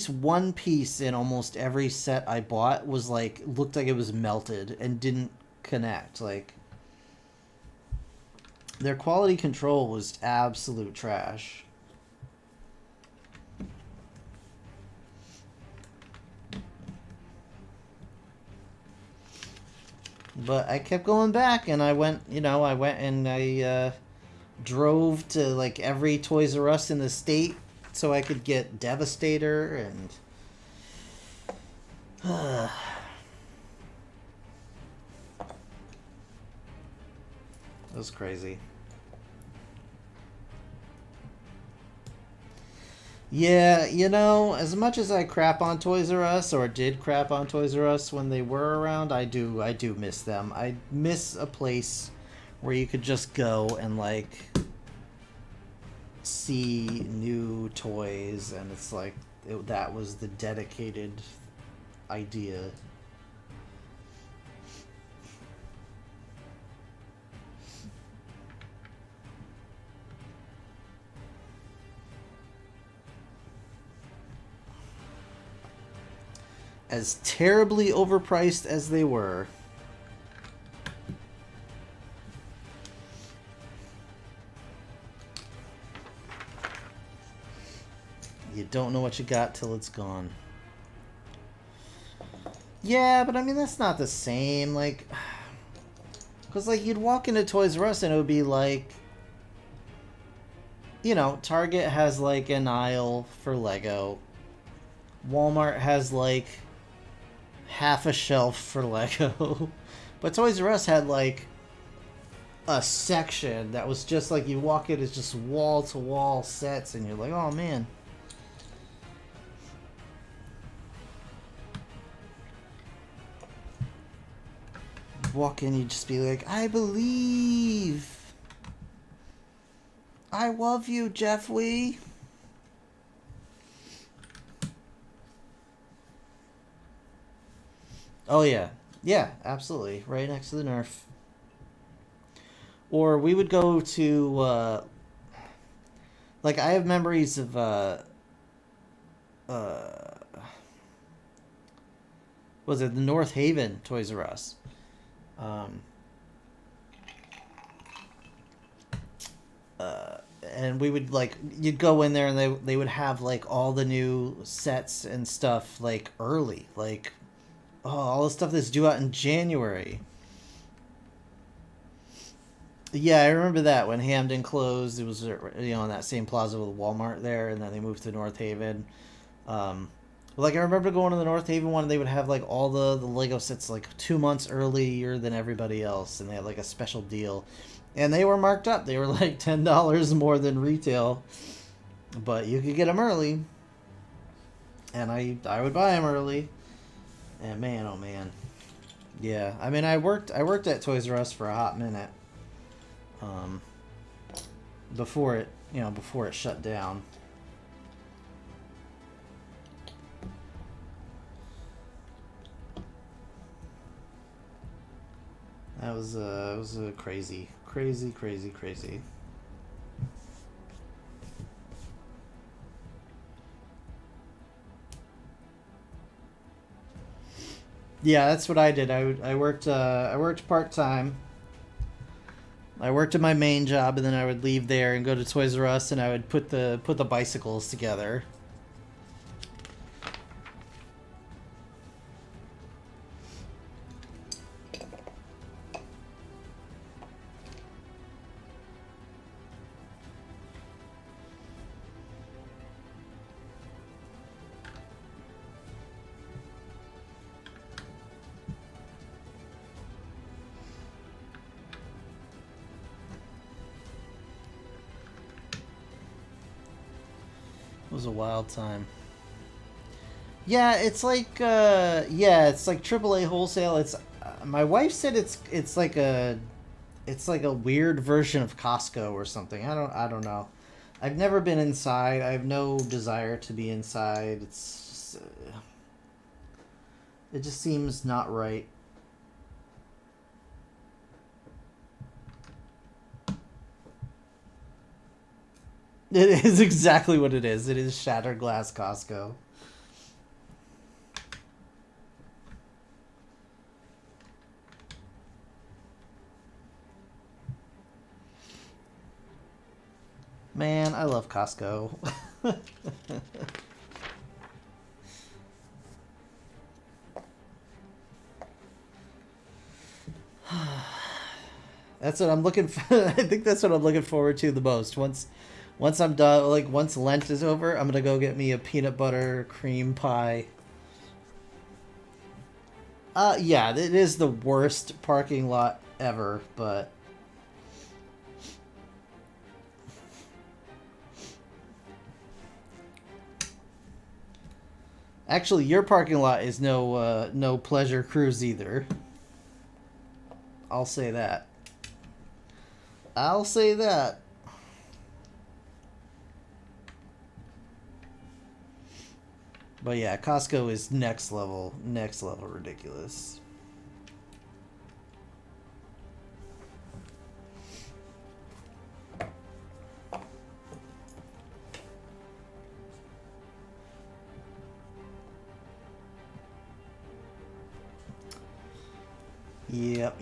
one piece in almost every set I bought was like, looked like it was melted and didn't connect. Like, their quality control was absolute trash. But I kept going back, and I went and I drove to like every Toys R Us in the state so I could get Devastator, and it was crazy. Yeah, as much as I crap on Toys R Us, or did crap on Toys R Us when they were around, I do miss them. I miss a place where you could just go and like see new toys, and it's like that was the dedicated idea. As terribly overpriced as they were. You don't know what you got till it's gone. Yeah, but I mean, that's not the same. Like, because like, you'd walk into Toys R Us and it would be like, Target has like an aisle for Lego. Walmart has like half a shelf for Lego. But Toys R Us had like a section that was just like, you walk in, it's just wall to wall sets, and you're like, oh man. Walk in, you just be like, I believe. I love you, Jeff Wee. Oh yeah. Yeah, absolutely. Right next to the Nerf. Or we would go to like, I have memories of was it the North Haven Toys R Us? And we would like, you'd go in there and they would have like all the new sets and stuff like early, like, oh, all the stuff that's due out in January. Yeah, I remember that when Hamden closed. It was in that same plaza with Walmart there, and then they moved to North Haven. Like, I remember going to the North Haven one, and they would have like all the Lego sets like 2 months earlier than everybody else, and they had like a special deal, and they were marked up. They were like $10 more than retail, but you could get them early, and I would buy them early. And man, oh man, yeah. I mean, I worked at Toys R Us for a hot minute, before it you know, before it shut down. That was a crazy. Yeah, that's what I did. I worked part-time. I worked at my main job, and then I would leave there and go to Toys R Us, and I would put the bicycles together. It was a wild time. Yeah, it's like it's like AAA wholesale. It's my wife said it's like a weird version of Costco or something. I don't know. I've never been inside. I have no desire to be inside. It just seems not right. It is exactly what it is. It is shattered glass Costco. Man, I love Costco. That's what I'm looking for. I think that's what I'm looking forward to the most. Once I'm done, like once Lent is over, I'm gonna go get me a peanut butter cream pie. Yeah, it is the worst parking lot ever, but actually, your parking lot is no pleasure cruise either. I'll say that. I'll say that. But yeah, Costco is next level ridiculous. Yep.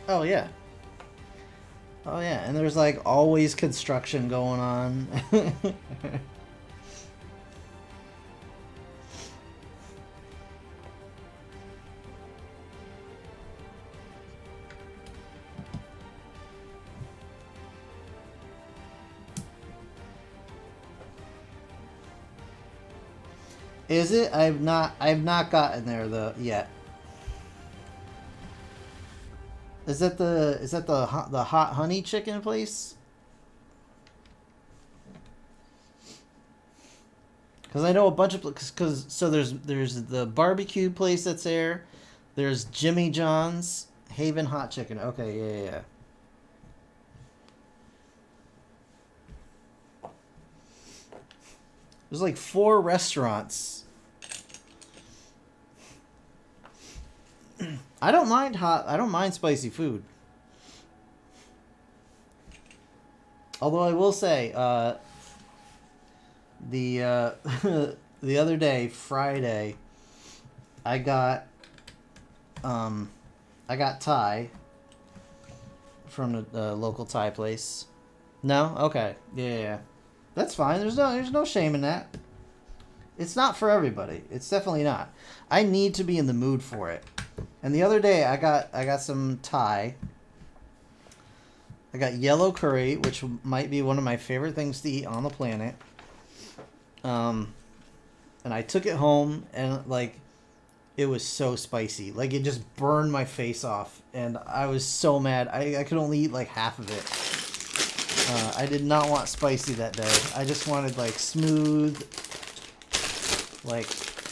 Oh yeah. Oh yeah, and there's like always construction going on. Is it? I've not gotten there though yet. Is that the hot honey chicken place? Because I know a bunch of because so there's the barbecue place that's there. There's Jimmy John's, Haven Hot Chicken. Okay, yeah. There's like 4 restaurants. I don't mind spicy food. Although I will say, the the other day, Friday, I got Thai from the local Thai place. No? Okay. Yeah. That's fine. There's no shame in that. It's not for everybody. It's definitely not. I need to be in the mood for it. And the other day I got some Thai. I got yellow curry, which might be one of my favorite things to eat on the planet. And I took it home, and like It was so spicy. Like, it just burned my face off. And I was so mad. I could only eat like half of it. I did not want spicy that day. I just wanted like smooth, like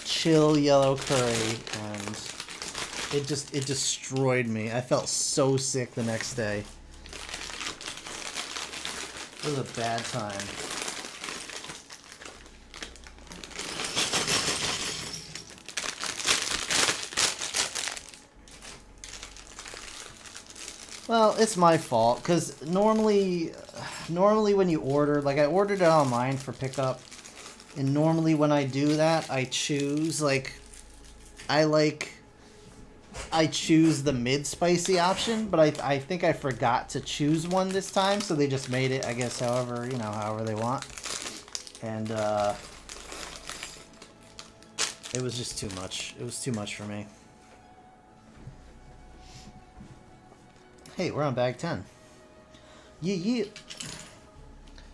chill yellow curry. And it destroyed me. I felt so sick the next day. It was a bad time. Well, it's my fault, because normally when you order, like I ordered it online for pickup, and normally when I do that, I choose, like, I choose the mid-spicy option, but I think I forgot to choose one this time, so they just made it, I guess, however they want. And, it was just too much. It was too much for me. Hey, we're on bag 10. Yeah.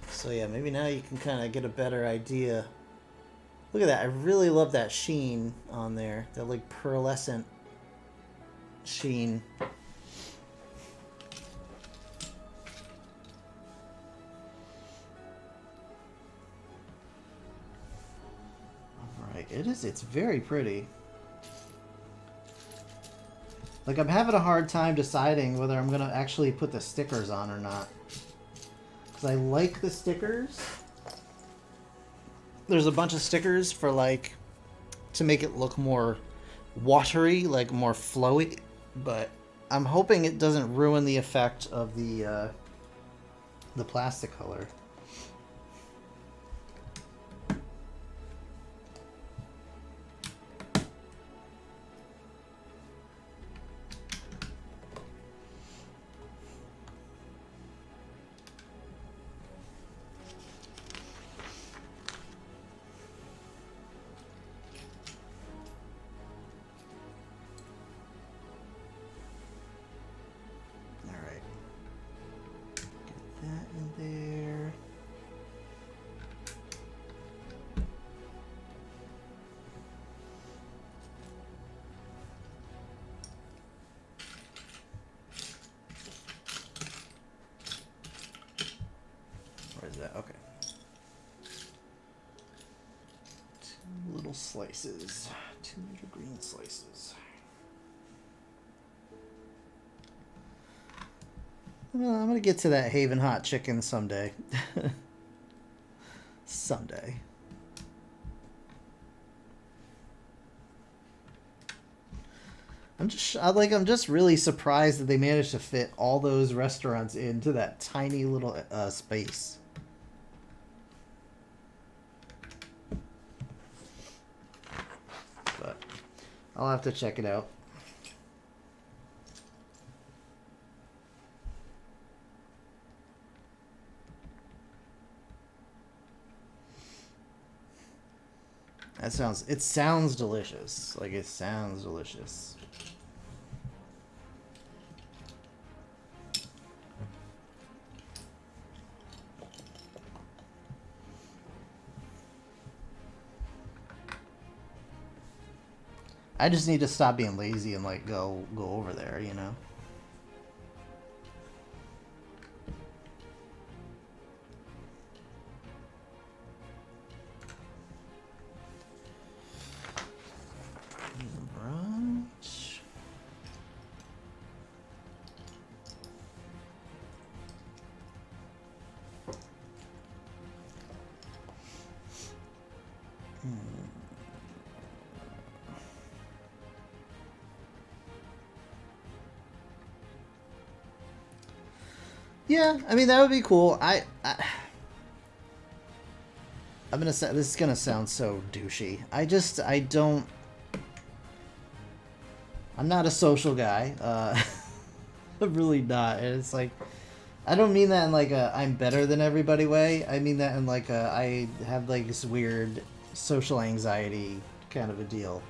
So yeah, maybe now you can kind of get a better idea. Look at that. I really love that sheen on there. That like pearlescent sheen. Alright, it's very pretty. Like, I'm having a hard time deciding whether I'm going to actually put the stickers on or not. Because I like the stickers. There's a bunch of stickers for, like, to make it look more watery, like, more flowy. But I'm hoping it doesn't ruin the effect of the plastic color. Okay. 2 little slices. 2 little green slices. Well, I'm gonna get to that Haven hot chicken someday. Someday. I'm just really surprised that they managed to fit all those restaurants into that tiny little space. But I'll have to check it out. It sounds delicious. Like, it sounds delicious. I just need to stop being lazy and like go over there, you know. Brunch. Yeah, I mean that would be cool. I'm gonna say this is gonna sound so douchey. I'm not a social guy. I'm really not. And it's like, I don't mean that in like a I'm better than everybody way. I mean that in like a I have like this weird social anxiety kind of a deal.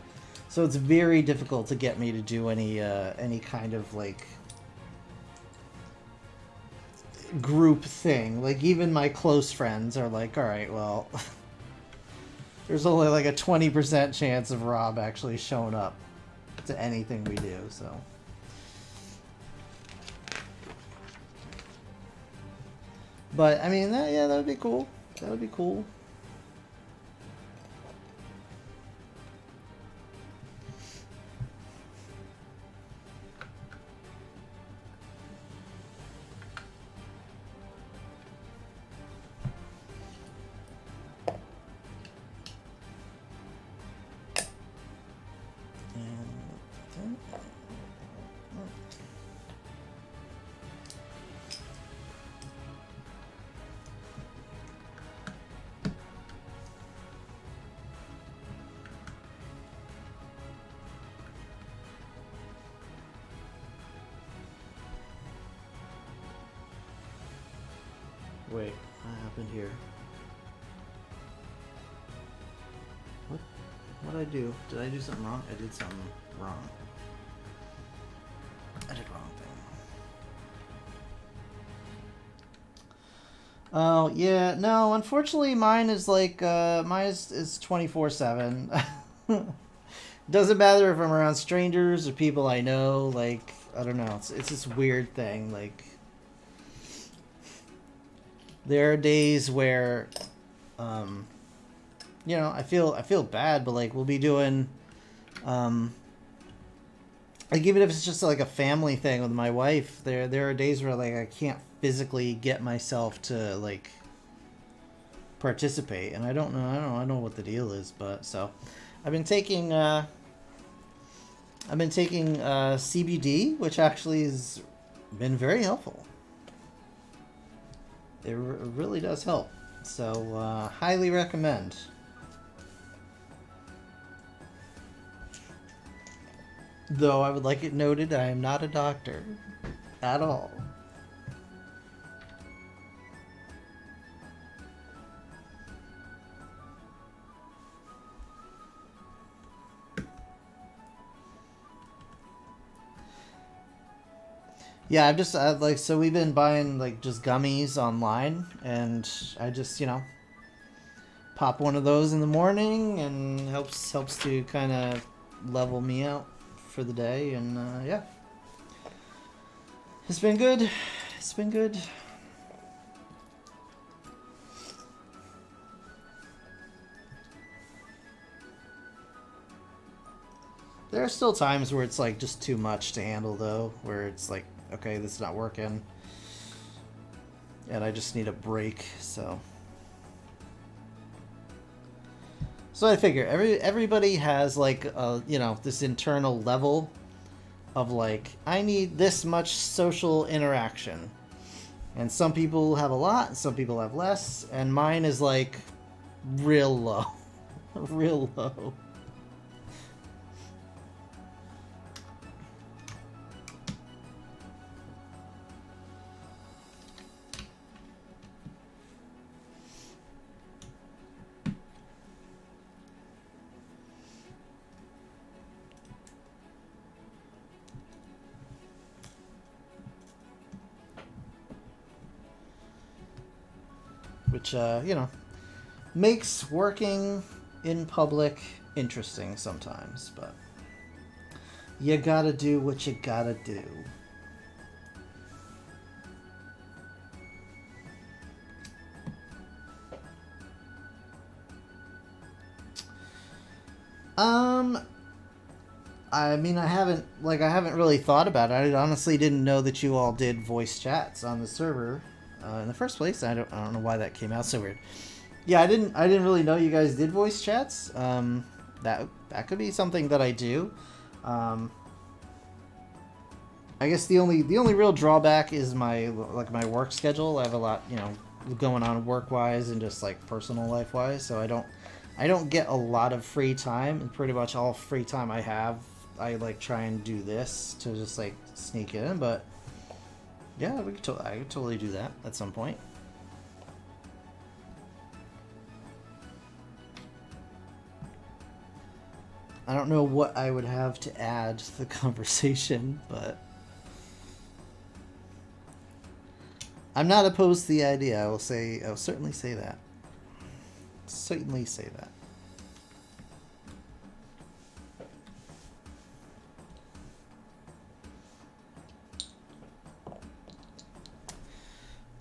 So it's very difficult to get me to do any kind of like group thing. Like even my close friends are like, all right, well, there's only like a 20% chance of Rob actually showing up to anything we do, so. But, I mean, yeah, that would be cool. That would be cool. Wait, what happened here? What did I do? Did I do something wrong? I did something wrong. I did wrong thing. Oh, yeah, no, unfortunately mine is like, mine is 24/7. Doesn't matter if I'm around strangers or people I know, like, I don't know, it's this weird thing, like, there are days where, you know, I feel bad, but like we'll be doing, like even if it's just like a family thing with my wife, there are days where like I can't physically get myself to like participate, and I don't know what the deal is, but so I've been taking CBD, which actually has been very helpful. It really does help. So, highly recommend. Though I would like it noted, I am not a doctor. At all. Yeah, I've just like, so we've been buying like just gummies online, and I just, you know, pop one of those in the morning, and helps to kind of level me out for the day, and yeah, it's been good. It's been good. There are still times where it's like just too much to handle, though, where it's like, okay, this is not working, and I just need a break. So I figure everybody has like you know, this internal level of like, I need this much social interaction, and some people have a lot, and some people have less, and mine is like real low, real low. Which, you know, makes working in public interesting sometimes, but you gotta do what you gotta do. I mean, I haven't really thought about it. I honestly didn't know that you all did voice chats on the server in the first place. I don't know why that came out so weird. Yeah, I didn't really know you guys did voice chats. That could be something that I do. I guess the only real drawback is my work schedule. I have a lot, you know, going on work wise and just like personal life wise, so I don't get a lot of free time, and pretty much all free time I have, I like try and do this to just like sneak it in. But yeah, I could totally do that at some point. I don't know what I would have to add to the conversation, but I'm not opposed to the idea. I'll certainly say that. Certainly say that.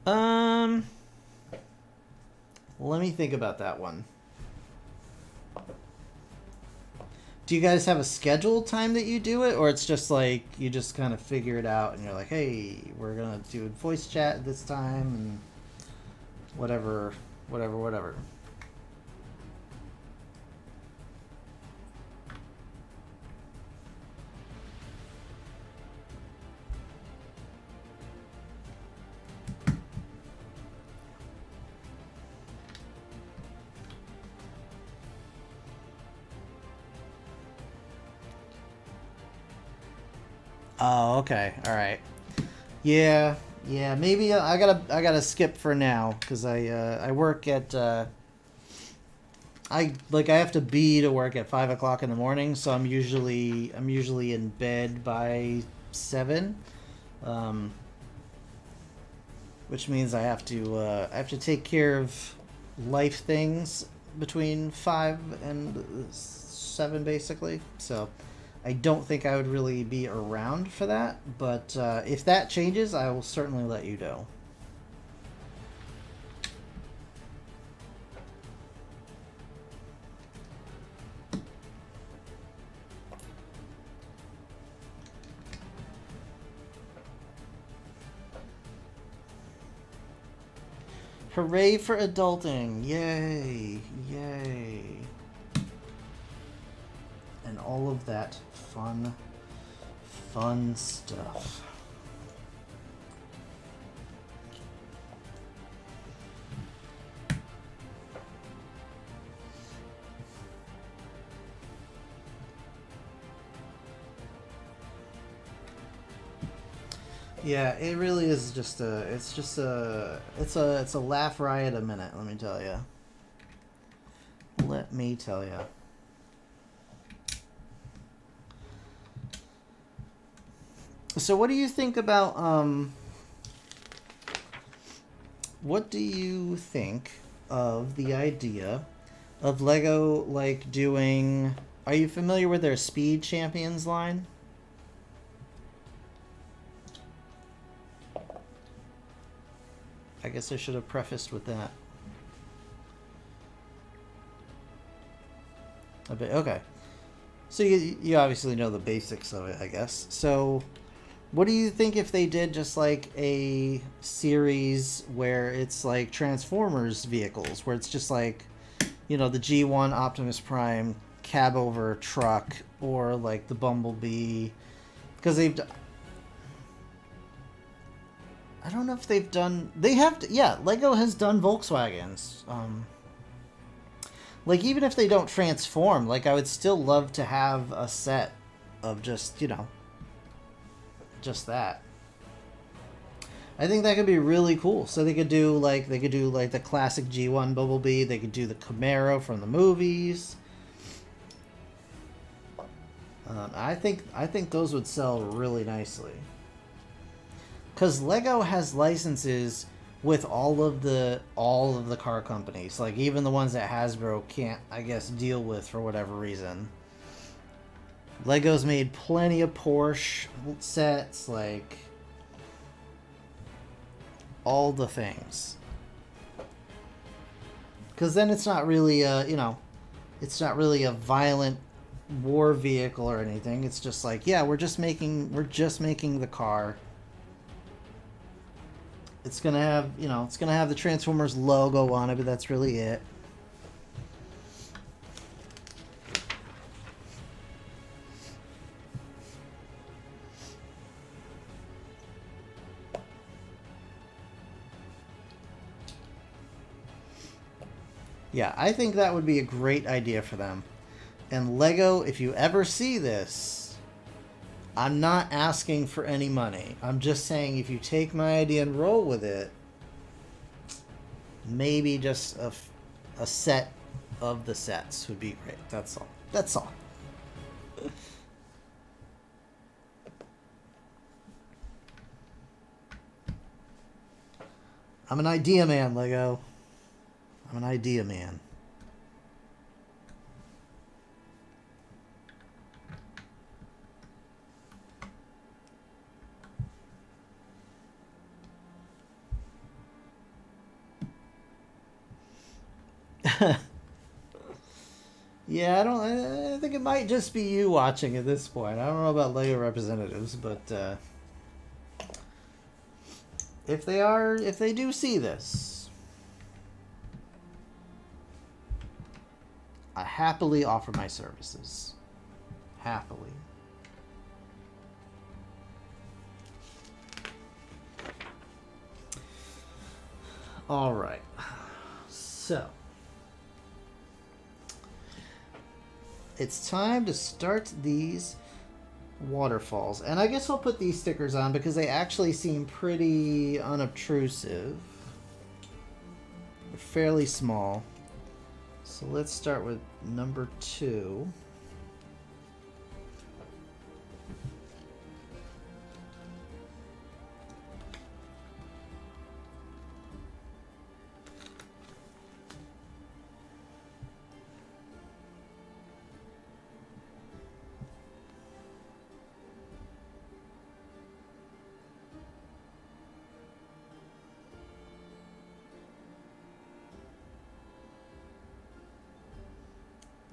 Um, let me think about that one. Do you guys have a scheduled time that you do it, or it's just like you just kind of figure it out and you're like, hey, we're gonna do voice chat this time and whatever. Oh, okay, all right. Yeah, maybe I gotta skip for now because I work at I have to be to work at 5 o'clock in the morning, so I'm usually in bed by 7, um, which means I have to take care of life things between 5 and 7 basically. So I don't think I would really be around for that, but if that changes, I will certainly let you know. Hooray for adulting! Yay! Yay! And all of that fun stuff. Yeah, it really is just it's a laugh riot a minute, let me tell you. Let me tell you. So what do you think about what do you think of the idea of Lego like doing, are you familiar with their Speed Champions line? I guess I should have prefaced with that. A bit, okay. So you obviously know the basics of it, I guess. So what do you think if they did just like a series where it's like Transformers vehicles, where it's just like, you know, the G1 Optimus Prime cab over truck, or like the Bumblebee, because I don't know if they've done. They have to. Yeah, Lego has done Volkswagens. Like even if they don't transform, like I would still love to have a set of just, you know, just that. I think that could be really cool. So they could do like the classic G1 Bumblebee. They could do the Camaro from the movies. I think those would sell really nicely. Because Lego has licenses with all of the car companies, like even the ones that Hasbro can't, I guess, deal with for whatever reason. Lego's made plenty of Porsche sets, like all the things. Because then it's not really it's not really a violent war vehicle or anything. It's just like, yeah, we're just making the car. It's gonna have, it's gonna have the Transformers logo on it, but that's really it. Yeah, I think that would be a great idea for them. And Lego, if you ever see this, I'm not asking for any money. I'm just saying if you take my idea and roll with it, maybe just a set of the sets would be great. That's all. That's all. I'm an idea man, Lego. I'm an idea man. Yeah, I think it might just be you watching at this point. I don't know about Lego representatives, but if they do see this, I happily offer my services. Happily. All right. So, it's time to start these waterfalls. And I guess I'll put these stickers on because they actually seem pretty unobtrusive. They're fairly small. So let's start with number 2.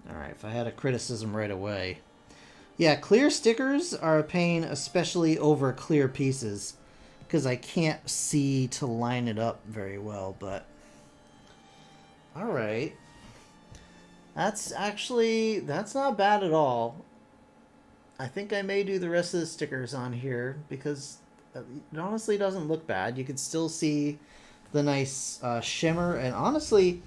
Alright, if I had a criticism right away. Yeah, clear stickers are a pain, especially over clear pieces, because I can't see to line it up very well, but... Alright. That's not bad at all. I think I may do the rest of the stickers on here, because it honestly doesn't look bad. You can still see the nice shimmer, and honestly...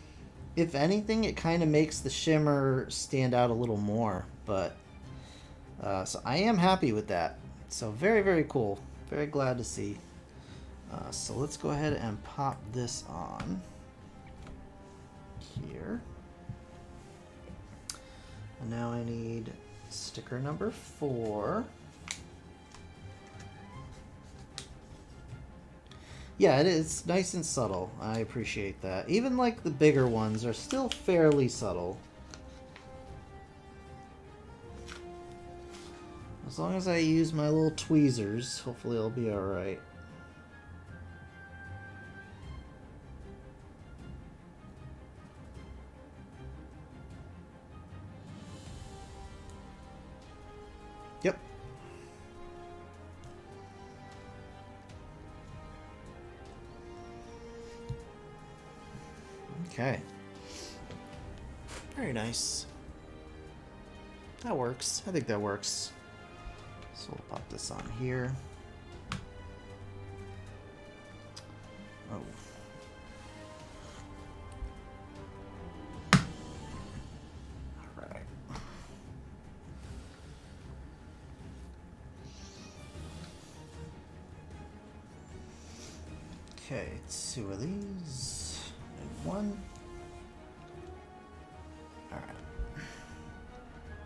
If anything, it kind of makes the shimmer stand out a little more, but so I am happy with that. So very, very cool. Very glad to see. So let's go ahead and pop this on here. And now I need sticker number 4. Yeah, it is nice and subtle. I appreciate that. Even like the bigger ones are still fairly subtle. As long as I use my little tweezers, hopefully it'll be alright. Yep. Okay. Very nice. That works. I think that works. So we'll pop this on here. Oh. Alright. Okay, 2 of these. And 1. Alright.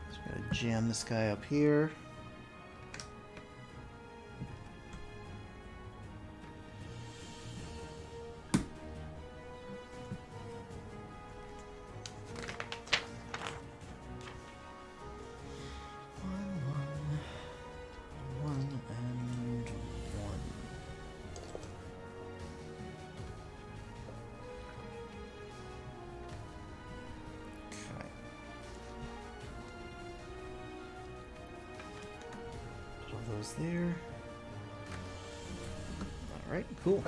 Just gotta jam this guy up here. There. All right, cool.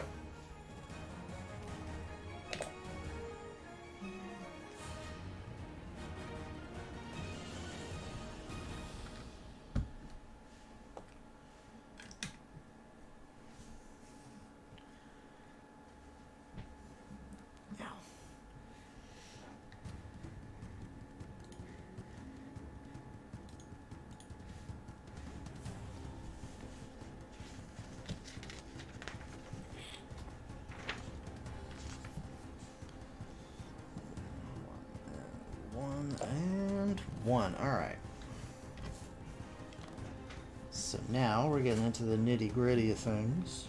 And 1. All right. So now we're getting into the nitty-gritty of things.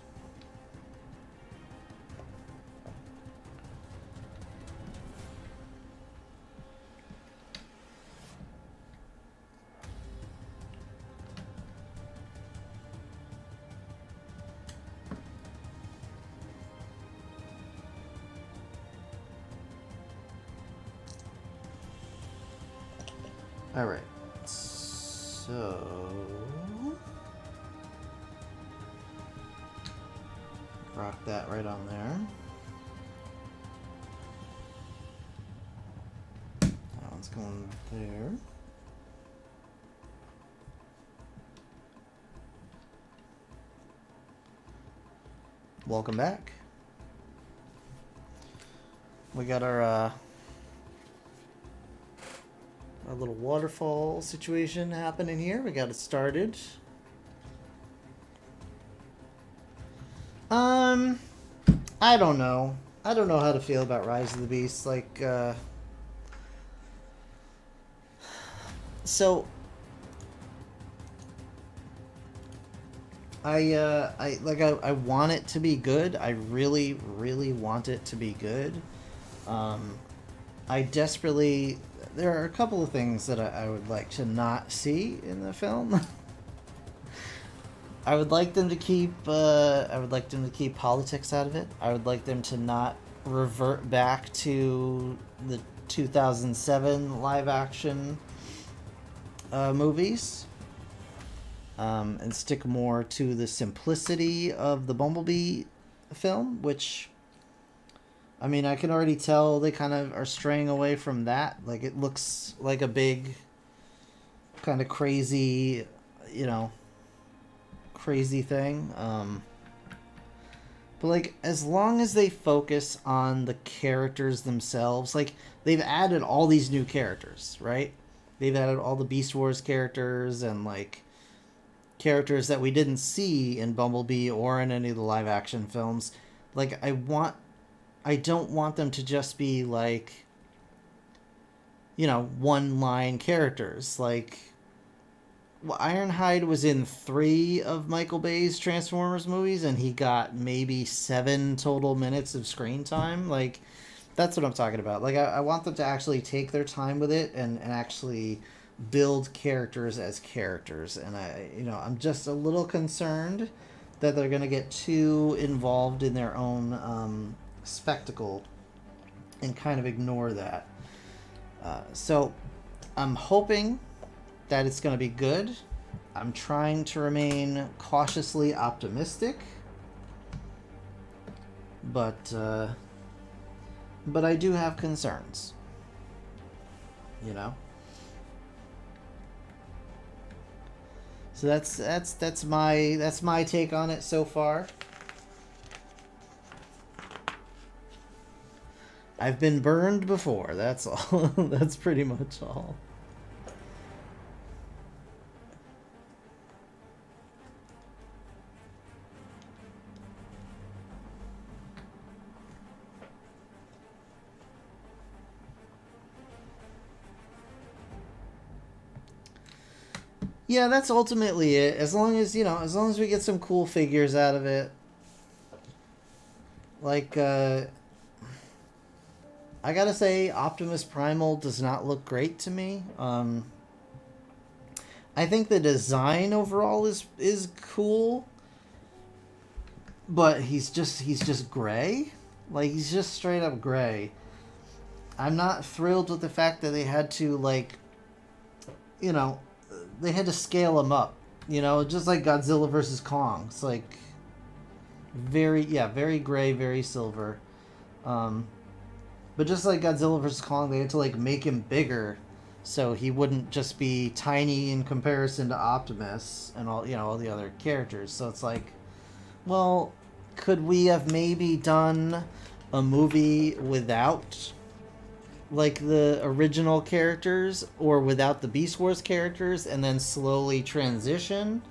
Alright. So... rock that right on there. That one's going there. Welcome back. We got our little waterfall situation happening here. We got it started. I don't know. I don't know how to feel about Rise of the Beast. Like, so I want it to be good. I really, really want it to be good. I desperately... There are a couple of things that I would like to not see in the film. I would like them to keep politics out of it. I would like them to not revert back to the 2007 live action movies. And stick more to the simplicity of the Bumblebee film, which, I mean, I can already tell they kind of are straying away from that. Like, it looks like a big, kind of crazy, crazy thing. But, like, as long as they focus on the characters themselves, like, they've added all these new characters, right? They've added all the Beast Wars characters and, like, characters that we didn't see in Bumblebee or in any of the live action films. Like, I don't want them to just be like, one line characters. Like, Ironhide was in 3 of Michael Bay's Transformers movies and he got maybe 7 total minutes of screen time. Like, that's what I'm talking about. Like, I want them to actually take their time with it and actually build characters as characters. And I'm just a little concerned that they're going to get too involved in their own spectacle and kind of ignore that. So I'm hoping that it's going to be good. I'm trying to remain cautiously optimistic, but I do have concerns, So that's my take on it so far. I've been burned before, that's all. That's pretty much all. Yeah, that's ultimately it. As long as we get some cool figures out of it. Like, I gotta say, Optimus Primal does not look great to me. I think the design overall is cool, but he's just gray. Like, he's just straight up gray. I'm not thrilled with the fact that they had to, like, they had to scale him up, just like Godzilla versus Kong. It's like very gray, very silver. But just like Godzilla vs. Kong, they had to, like, make him bigger so he wouldn't just be tiny in comparison to Optimus and all the other characters. So it's like, well, could we have maybe done a movie without, like, the original characters or without the Beast Wars characters and then slowly transition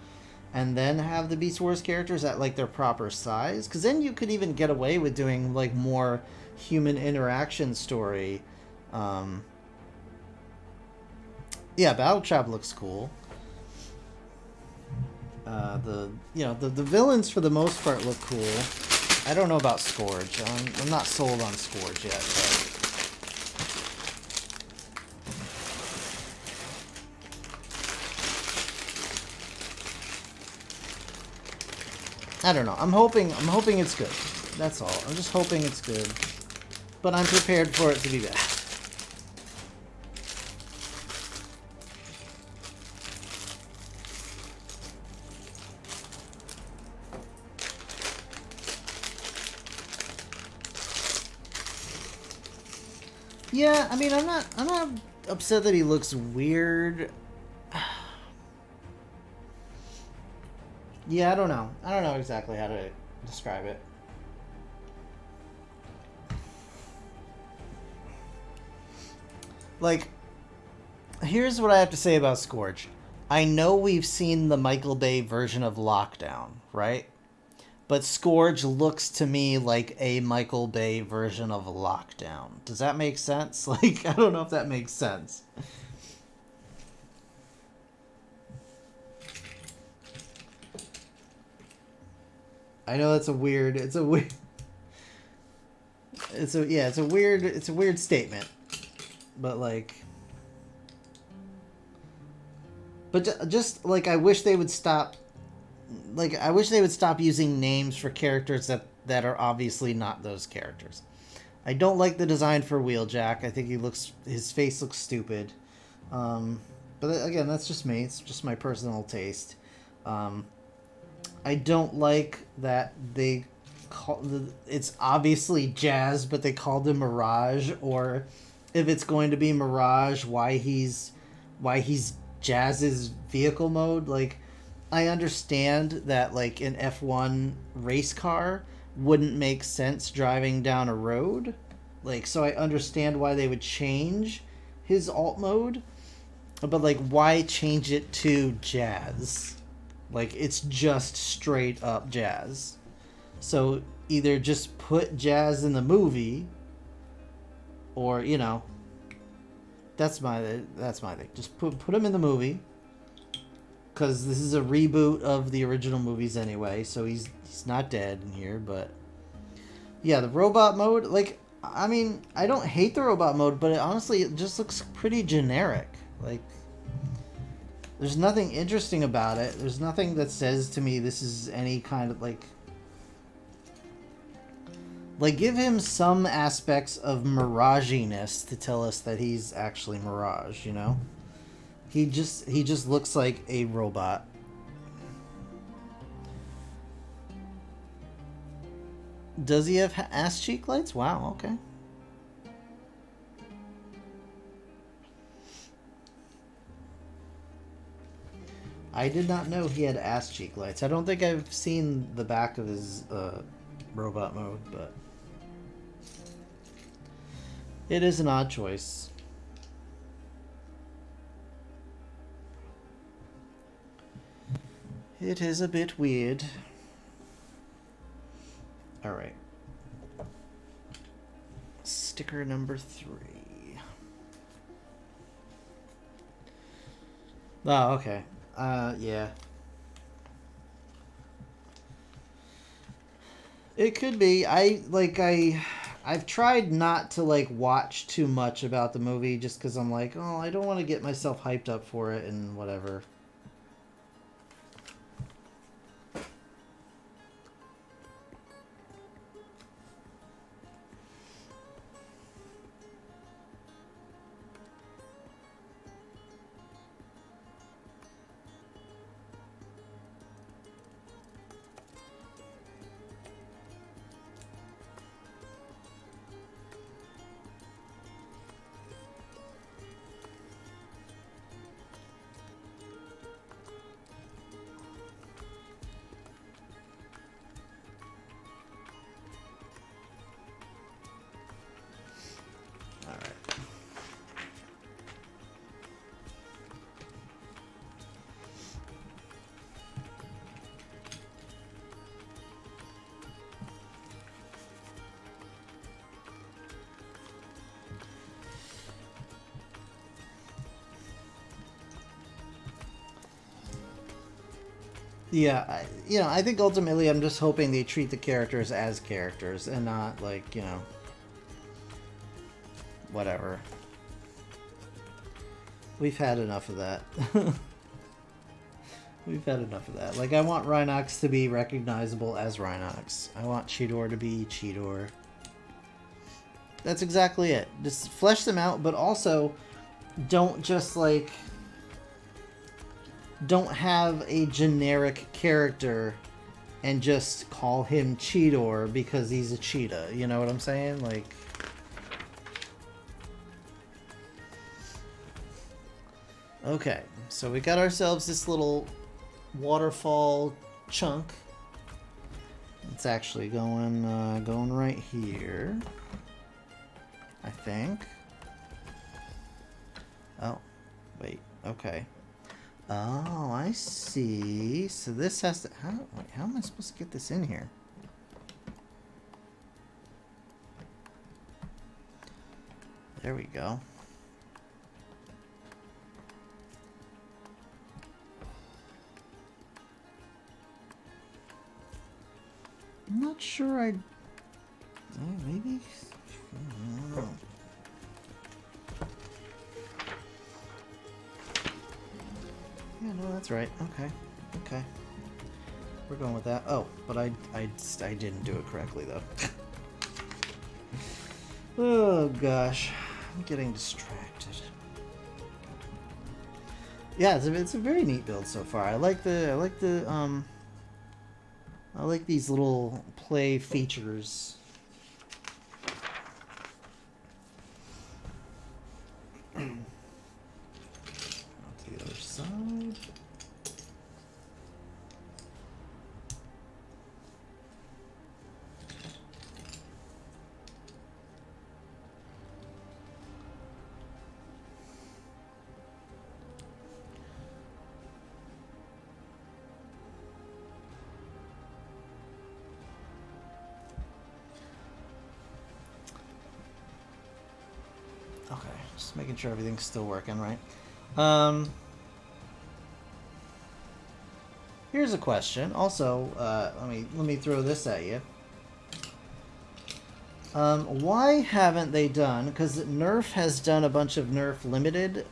and then have the Beast Wars characters at, like, their proper size? Because then you could even get away with doing, like, more human interaction story. Yeah, Battle Trap looks cool. The villains for the most part look cool. I don't know about Scourge. I'm not sold on Scourge yet, but I don't know. I'm hoping it's good. That's all. I'm just hoping it's good. But I'm prepared for it to be bad. Yeah, I mean, I'm not upset that he looks weird. Yeah, I don't know. I don't know exactly how to describe it. Like, here's what I have to say about Scourge. I know we've seen the Michael Bay version of Lockdown, right? But Scourge looks to me like a Michael Bay version of Lockdown. Does that make sense? Like, I don't know if that makes sense. I know it's a weird statement. But like, but just like, I wish they would stop using names for characters that are obviously not those characters. I don't like the design for Wheeljack. I think his face looks stupid. But again, that's just me. It's just my personal taste. I don't like that it's obviously Jazz, but they called him Mirage, or if it's going to be Mirage, why he's Jazz's vehicle mode. Like, I understand that, like, an F1 race car wouldn't make sense driving down a road. Like, so I understand why they would change his alt mode. But, like, why change it to Jazz? Like, it's just straight up Jazz. So either just put Jazz in the movie, or, you know, that's my thing. Just put him in the movie, because this is a reboot of the original movies anyway, so he's not dead in here. But yeah, the robot mode, like, I mean, I don't hate the robot mode, but honestly, it just looks pretty generic. Like, there's nothing interesting about it. There's nothing that says to me this is any kind of, like, give him some aspects of Miraginess to tell us that he's actually Mirage, you know? He just looks like a robot. Does he have ass cheek lights? Wow, okay. I did not know he had ass cheek lights. I don't think I've seen the back of his robot mode, but it is an odd choice. It is a bit weird. Alright. Sticker number 3. Oh, okay. Yeah. It could be. I've tried not to, like, watch too much about the movie, just because I'm like, oh, I don't want to get myself hyped up for it and whatever. Yeah, I think ultimately I'm just hoping they treat the characters as characters and not, like, whatever. We've had enough of that. We've had enough of that. Like, I want Rhinox to be recognizable as Rhinox. I want Cheetor to be Cheetor. That's exactly it. Just flesh them out, but also don't just, like, don't have a generic character and just call him Cheetor because he's a cheetah. You know what I'm saying? Like, Okay, so we got ourselves this little waterfall chunk. It's actually going right here, I think. Oh, wait. Okay. Oh, I see. So this has to. How am I supposed to get this in here? There we go. I'm not sure I... maybe? I don't know. Yeah, no, that's right. Okay. Okay. We're going with that. Oh, but I didn't do it correctly, though. Oh, gosh. I'm getting distracted. Yeah, it's a very neat build so far. I like these little play features. On to the other side. Okay, just making sure everything's still working right. Here's a question. Also, let me throw this at you. Why haven't they done? Because Nerf has done a bunch of Nerf limited,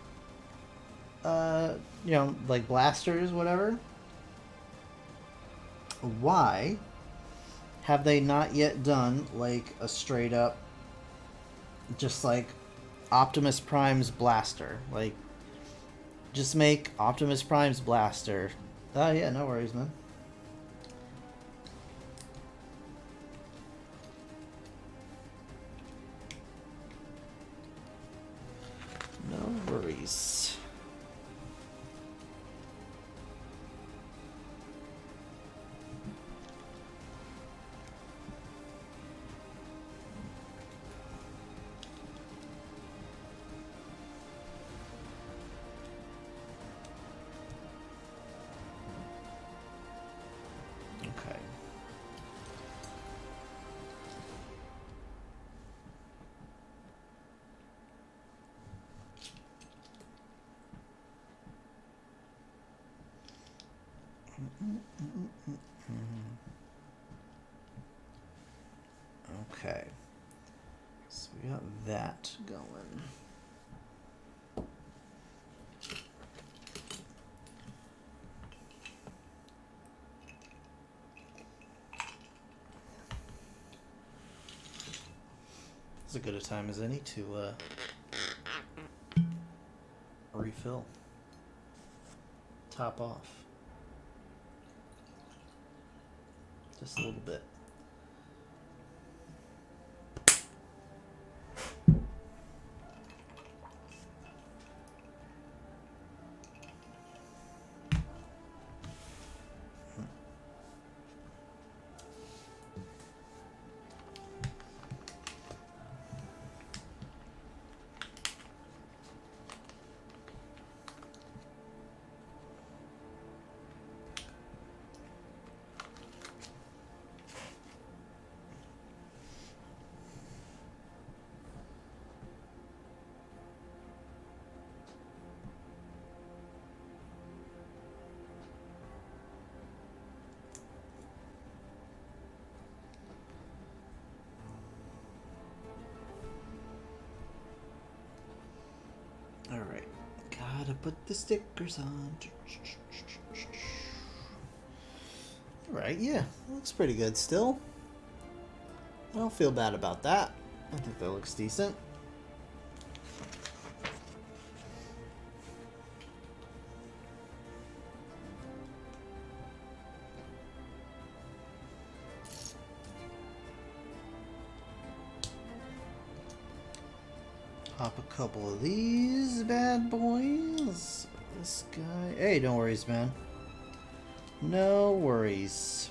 you know, like blasters, whatever. Why have they not yet done like a straight up, just like Optimus Prime's blaster? Like, just make Optimus Prime's blaster. Oh yeah, no worries, man. No worries. Okay. Okay. So we got that going. It's as good a time as any to refill. Top off. Just a little bit. Alright, gotta put the stickers on. Alright, yeah, looks pretty good still. I don't feel bad about that. I think that looks decent. Pop a couple of these bad boys this guy. Hey, no worries, man. No worries.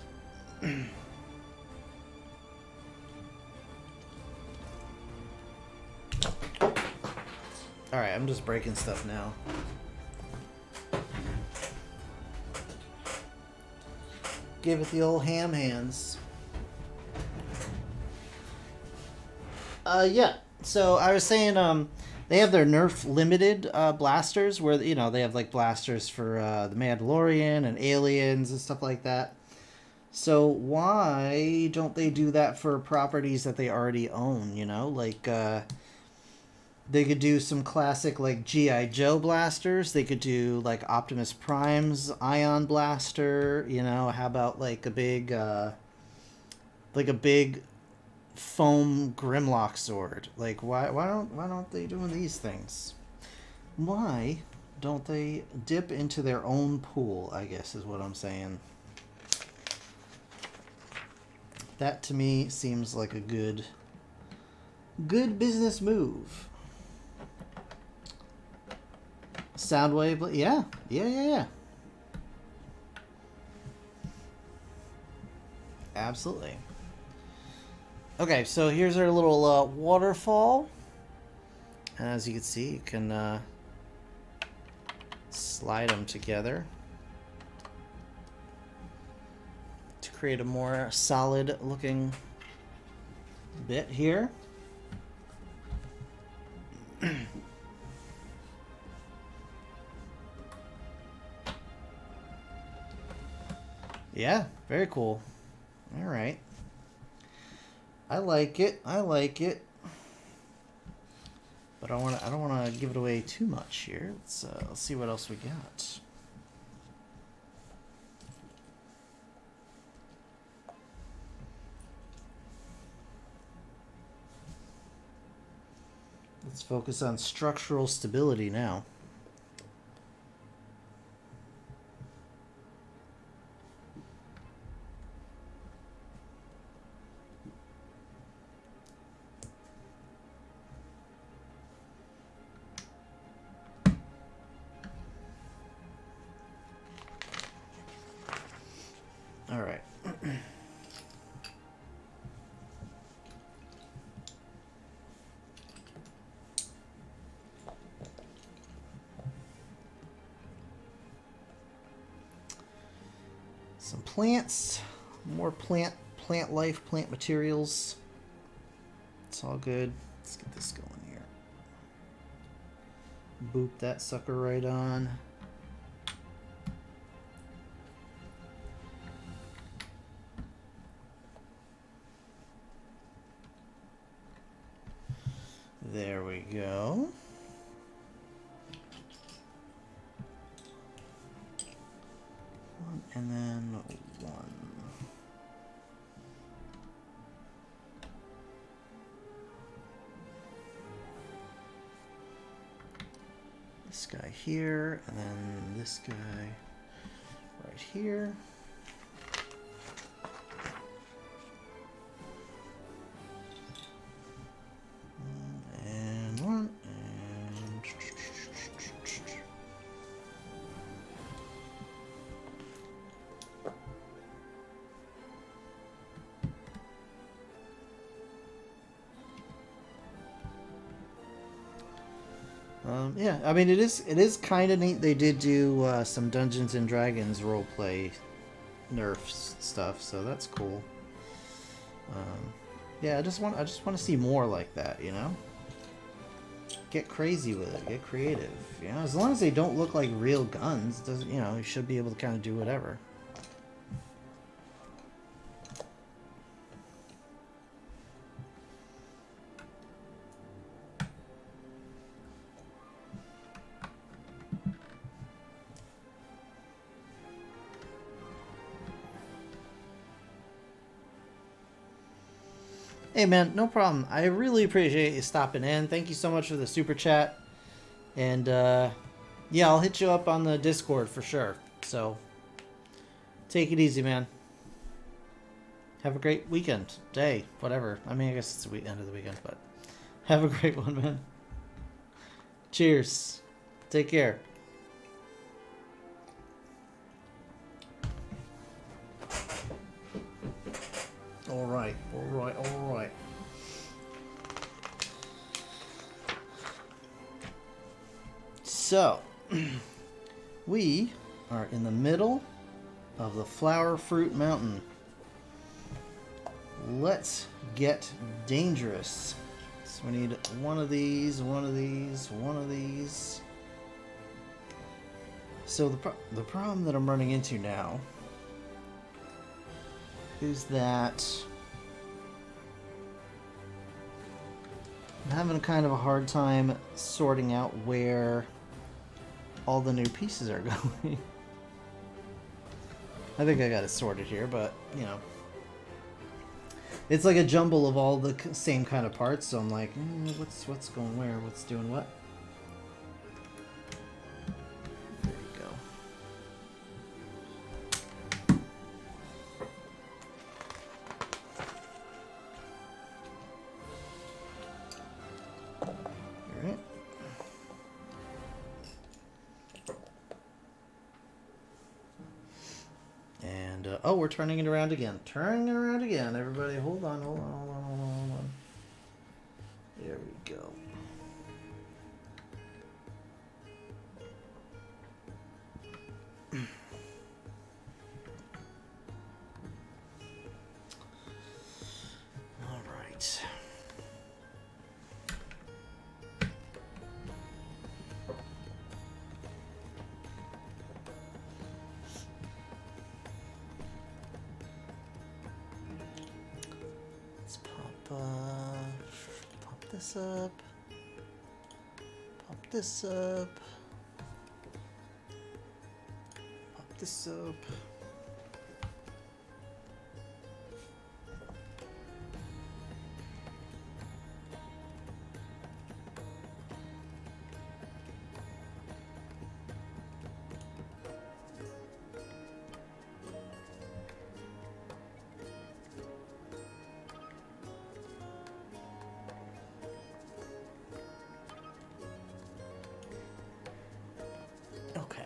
Alright, I'm just breaking stuff now. Give it the old ham hands. Yeah. So I was saying, they have their Nerf limited blasters where, you know, they have like blasters for the Mandalorian and aliens and stuff like that. So why don't they do that for properties that they already own, you know? Like, they could do some classic, like, G.I. Joe blasters. They could do, like, Optimus Prime's Ion Blaster, you know? How about, like, a big foam Grimlock sword? Like, why don't they doing these things? Why don't they dip into their own pool, I guess is what I'm saying. That to me seems like a good business move. Soundwave, yeah. Absolutely. Okay, so here's our little waterfall. As you can see, you can slide them together to create a more solid looking bit here. Yeah, very cool. All right. I like it. But I don't want to give it away too much here. Let's see what else we got. Let's focus on structural stability now. All right. Some plants, more plant life, plant materials. It's all good. Let's get this going here. Boop that sucker right on. There we go. One and then one. This guy here, and then this guy right here. And one, and yeah, I mean it is kind of neat. They did do some Dungeons and Dragons roleplay nerfs stuff, so that's cool. Yeah, I just want to see more like that, you know. Get crazy with it, get creative, you know. As long as they don't look like real guns, doesn't, you know, you should be able to kind of do whatever. Hey man, no problem. I really appreciate you stopping in. Thank you so much for the super chat. And yeah, I'll hit you up on the Discord for sure. So take it easy, man. Have a great weekend, day, whatever. I mean, I guess it's the end of the weekend, but have a great one, man. Cheers. Take care. Alright, alright, alright. So, we are in the middle of the Flower Fruit Mountain. Let's get dangerous. So we need one of these, one of these, one of these. So the problem that I'm running into now is that I'm having kind of a hard time sorting out where all the new pieces are going. I think I got it sorted here, but, you know. It's like a jumble of all the same kind of parts, so I'm like, what's going where? What's doing what? There you go. Alright. And, oh, we're turning it around again. Turning it around again, everybody. Hold on, hold on, hold on, hold on, hold on. There we go. All right. Let's pop this up. Pop this up. Pop this up. Okay.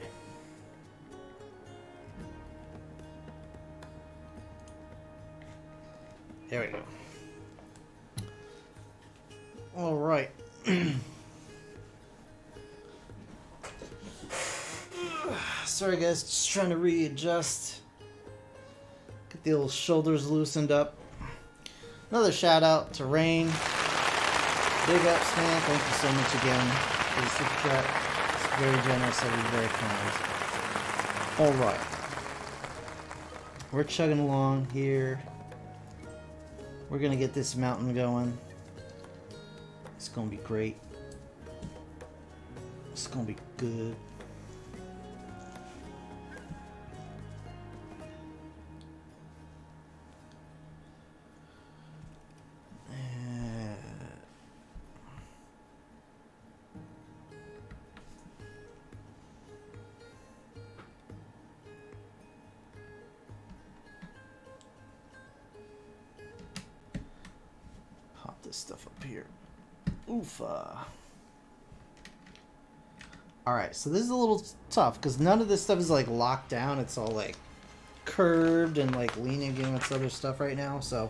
There we go. All right. Sorry guys, just trying to readjust. Get the old shoulders loosened up. Another shout out to Rain. Big ups, man. Thank you so much again for the super chat. It's very generous of you, very kind. Alright. We're chugging along here. We're gonna get this mountain going. It's gonna be great. It's gonna be good. Stuff up here. Oofa. Alright, so this is a little tough because none of this stuff is like locked down. It's all like curved and like leaning against other stuff right now. So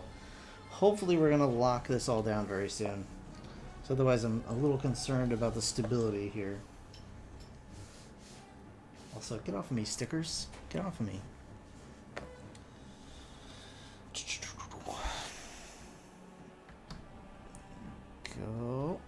hopefully we're gonna lock this all down very soon. So otherwise I'm a little concerned about the stability here. Also, get off of me, stickers. Get off of me. Go.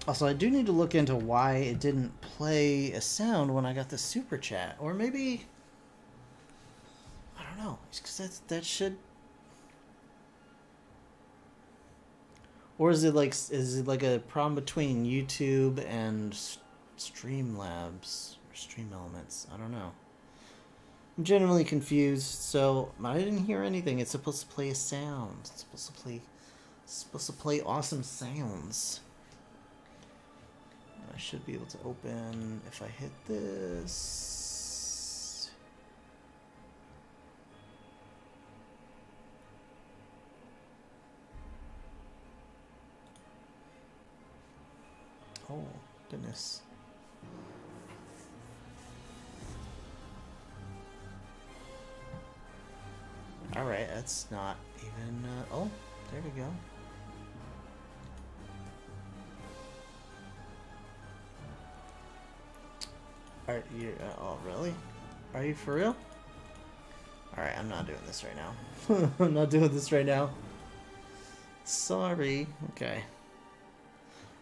Also, I do need to look into why it didn't play a sound when I got the super chat, or maybe I don't know. Because that should. Or is it like a problem between YouTube and Streamlabs or Stream Elements? I don't know. I'm genuinely confused. So I didn't hear anything. It's supposed to play a sound. It's supposed to play awesome sounds. I should be able to open if I hit this. Oh, goodness. Alright, that's not even... oh, there we go. Are you... oh, really? Are you for real? Alright, I'm not doing this right now. I'm not doing this right now. Sorry. Okay.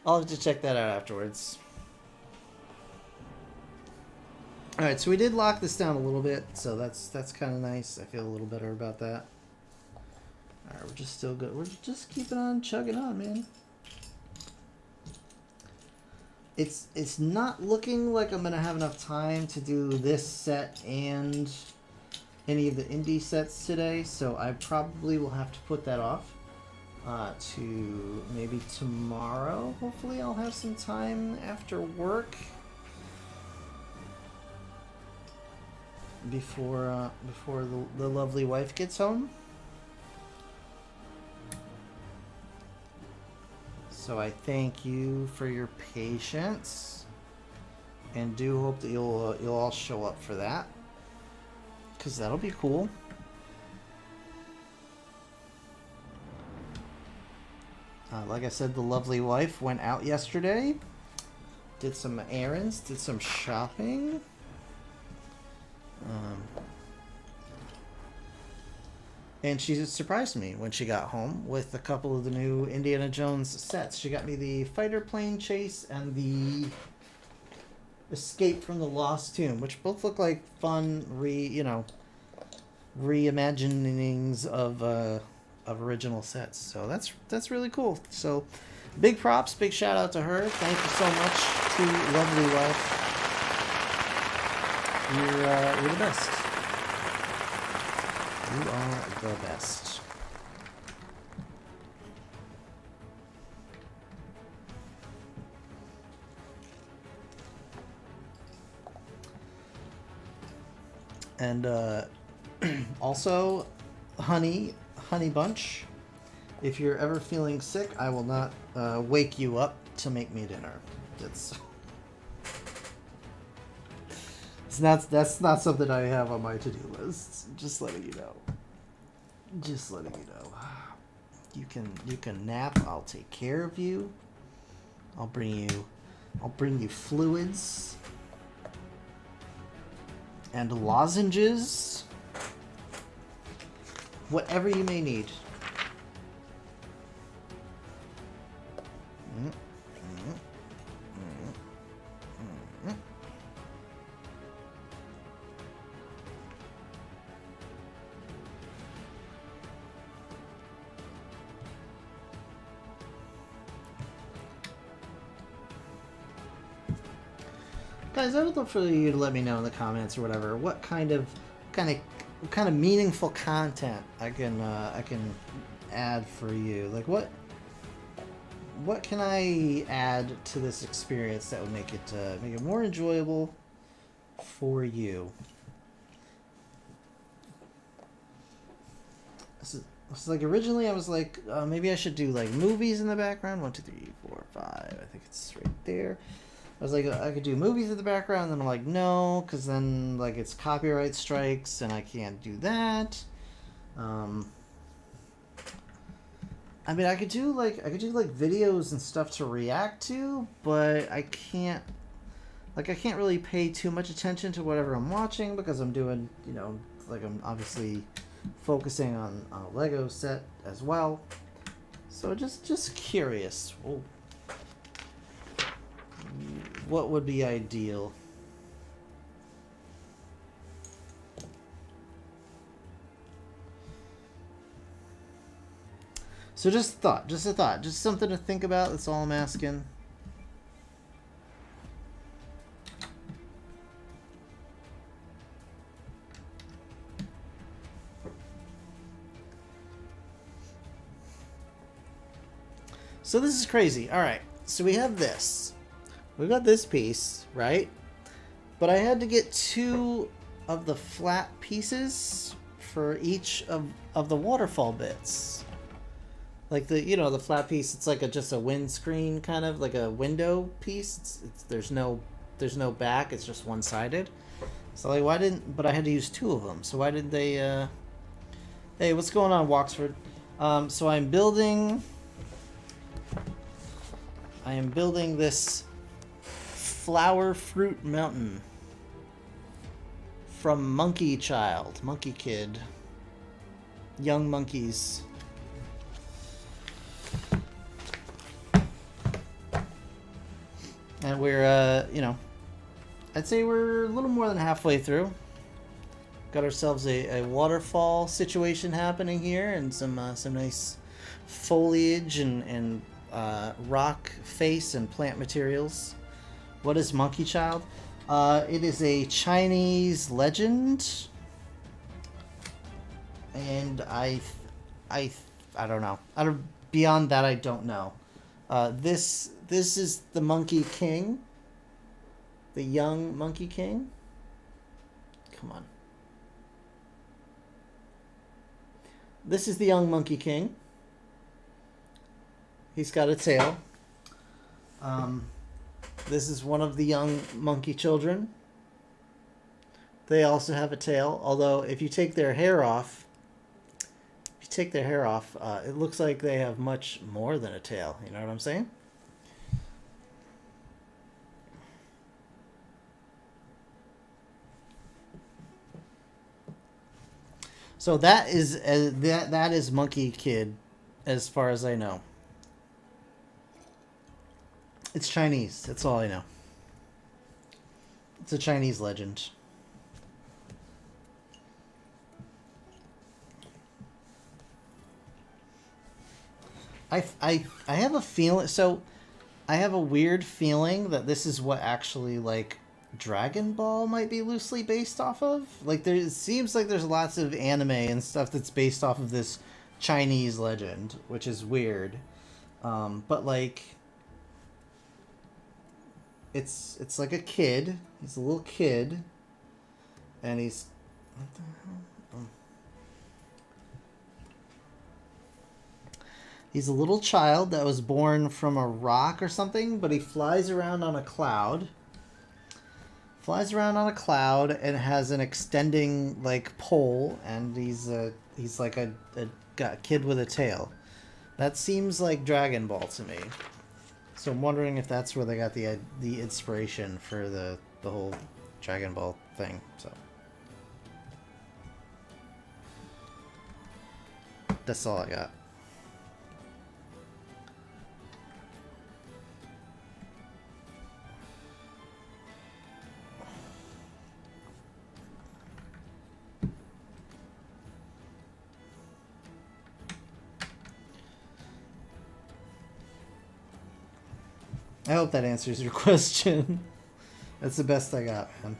I'll have to check that out afterwards. Alright, so we did lock this down a little bit, so that's kind of nice. I feel a little better about that. Alright, we're just still good. We're just keeping on chugging on, man. It's not looking like I'm going to have enough time to do this set and any of the indie sets today, so I probably will have to put that off to maybe tomorrow. Hopefully I'll have some time after work before the lovely wife gets home. So I thank you for your patience, and do hope that you'll all show up for that, because that'll be cool. Like I said, the lovely wife went out yesterday, did some errands, did some shopping. And she surprised me when she got home with a couple of the new Indiana Jones sets. She got me the Fighter Plane Chase and the Escape from the Lost Tomb, which both look like fun reimaginings of original sets. So that's really cool. So big props, big shout out to her. Thank you so much to lovely wife. You're the best. You are the best. And also, Honey Bunch, if you're ever feeling sick, I will not wake you up to make me dinner. That's not something I have on my to-do list. Just letting you know. Just letting you know. You can nap. I'll take care of you. I'll bring you fluids and lozenges. Whatever you may need. Guys, I would love for you to let me know in the comments or whatever what kind of meaningful content I can add for you. Like what can I add to this experience that would make it more enjoyable for you? So like originally I was like maybe I should do like movies in the background. 1, 2, 3, 4, 5. I think it's right there. I was like, I could do movies in the background, and then I'm like, no, because then like it's copyright strikes, and I can't do that. I mean, I could do like videos and stuff to react to, but I can't really pay too much attention to whatever I'm watching because I'm doing, like I'm obviously focusing on a Lego set as well. So just curious. Well, what would be ideal? So just a thought, just something to think about. That's all I'm asking. So this is crazy. All right, so we have this. We got this piece, right? But I had to get 2 of the flat pieces for each of the waterfall bits. Like the flat piece. It's like just a windscreen kind of like a window piece. There's no back. It's just one sided. So like why didn't? But I had to use two of them. So why did they? Hey, what's going on, Walksford? So I am building this flower fruit mountain from Monkey Kid, young monkeys. And we're, I'd say we're a little more than halfway through. Got ourselves a waterfall situation happening here, and some nice foliage and rock face and plant materials. What is Monkey Child? It is a Chinese legend, and I don't know. Beyond that, I don't know. This is the Monkey King, the young Monkey King. Come on. This is the young Monkey King. He's got a tail. This is one of the young monkey children. They also have a tail, although if you take their hair off, it looks like they have much more than a tail. You know what I'm saying? So that is Monkey Kid, as far as I know. It's Chinese. That's all I know. It's a Chinese legend. I have a feeling. So I have a weird feeling that this is what actually like Dragon Ball might be loosely based off of. Like it seems like there's lots of anime and stuff that's based off of this Chinese legend, which is weird. But like it's like a kid. He's a little kid, and he's what the hell? He's a little child that was born from a rock or something, but he flies around on a cloud. And has an extending like pole, and he's like a kid with a tail. That seems like Dragon Ball to me. So I'm wondering if that's where they got the inspiration for the whole Dragon Ball thing. So that's all I got. I hope that answers your question. That's the best I got, man.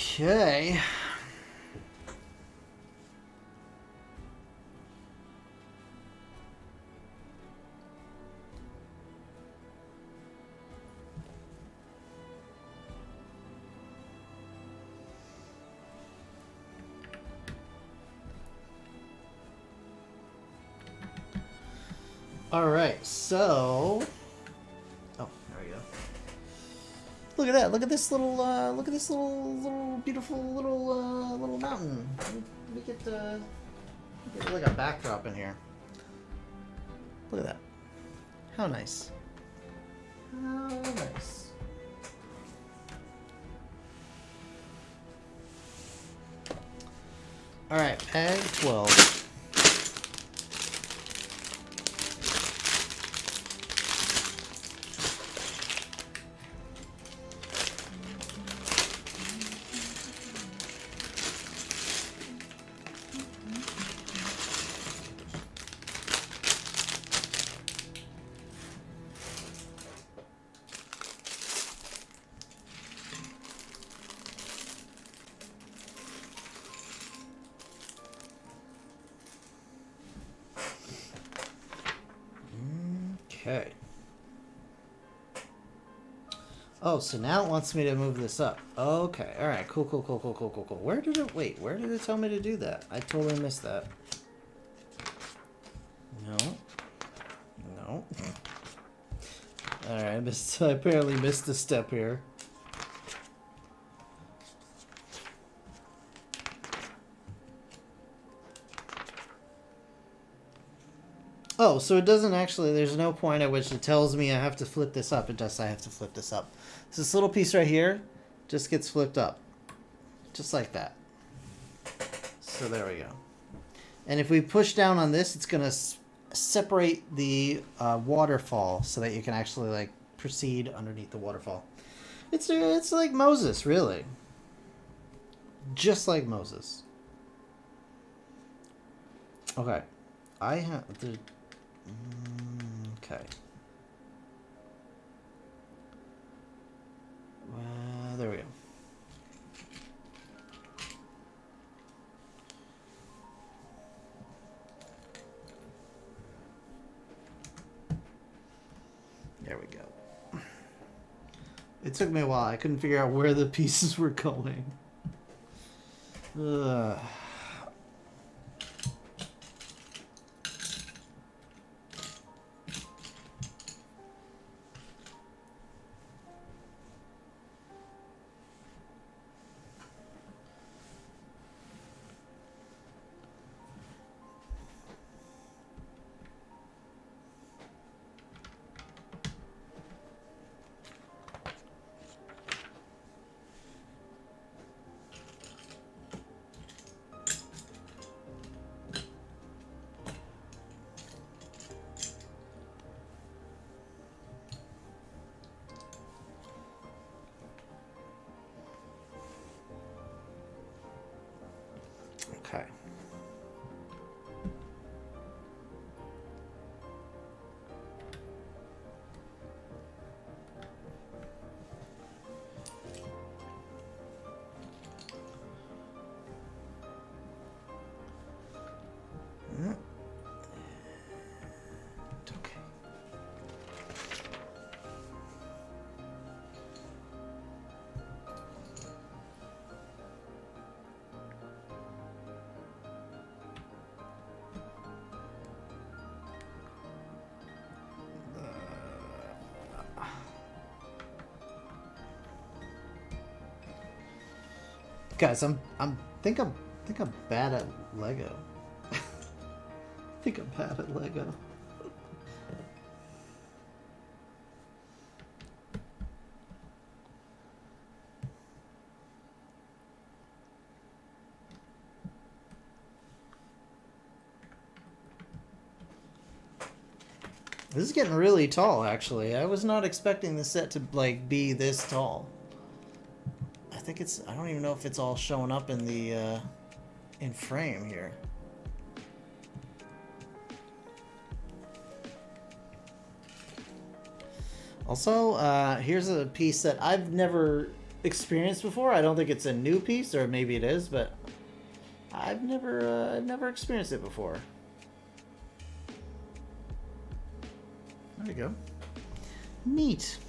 Okay. All right, so. Oh, there we go. Look at that! Look at this little! Look at this little beautiful little mountain. Let me get like a backdrop in here. Look at that! How nice! How nice! All right, peg 12. Okay. Oh, so now it wants me to move this up. Okay. All right. Cool. Where did it tell me to do that? I totally missed that. No. All right. I apparently missed a step here. Oh, so it doesn't actually, there's no point at which it tells me I have to flip this up. It just, I have to flip this up. So this little piece right here just gets flipped up. Just like that. So there we go. And if we push down on this, it's going to separate the waterfall so that you can actually like proceed underneath the waterfall. It's like Moses, really. Just like Moses. Okay. I have the... Okay. There we go. There we go. It took me a while. I couldn't figure out where the pieces were going. Ugh. Okay. Okay. Guys, I think I'm bad at Lego. I think I'm bad at Lego. This is getting really tall, actually. I was not expecting the set to like be this tall. I think it's, I don't even know if it's all showing up in the in frame here. Also, here's a piece that I've never experienced before. I don't think it's a new piece, or maybe it is, but I've never experienced it before. There you go. Neat.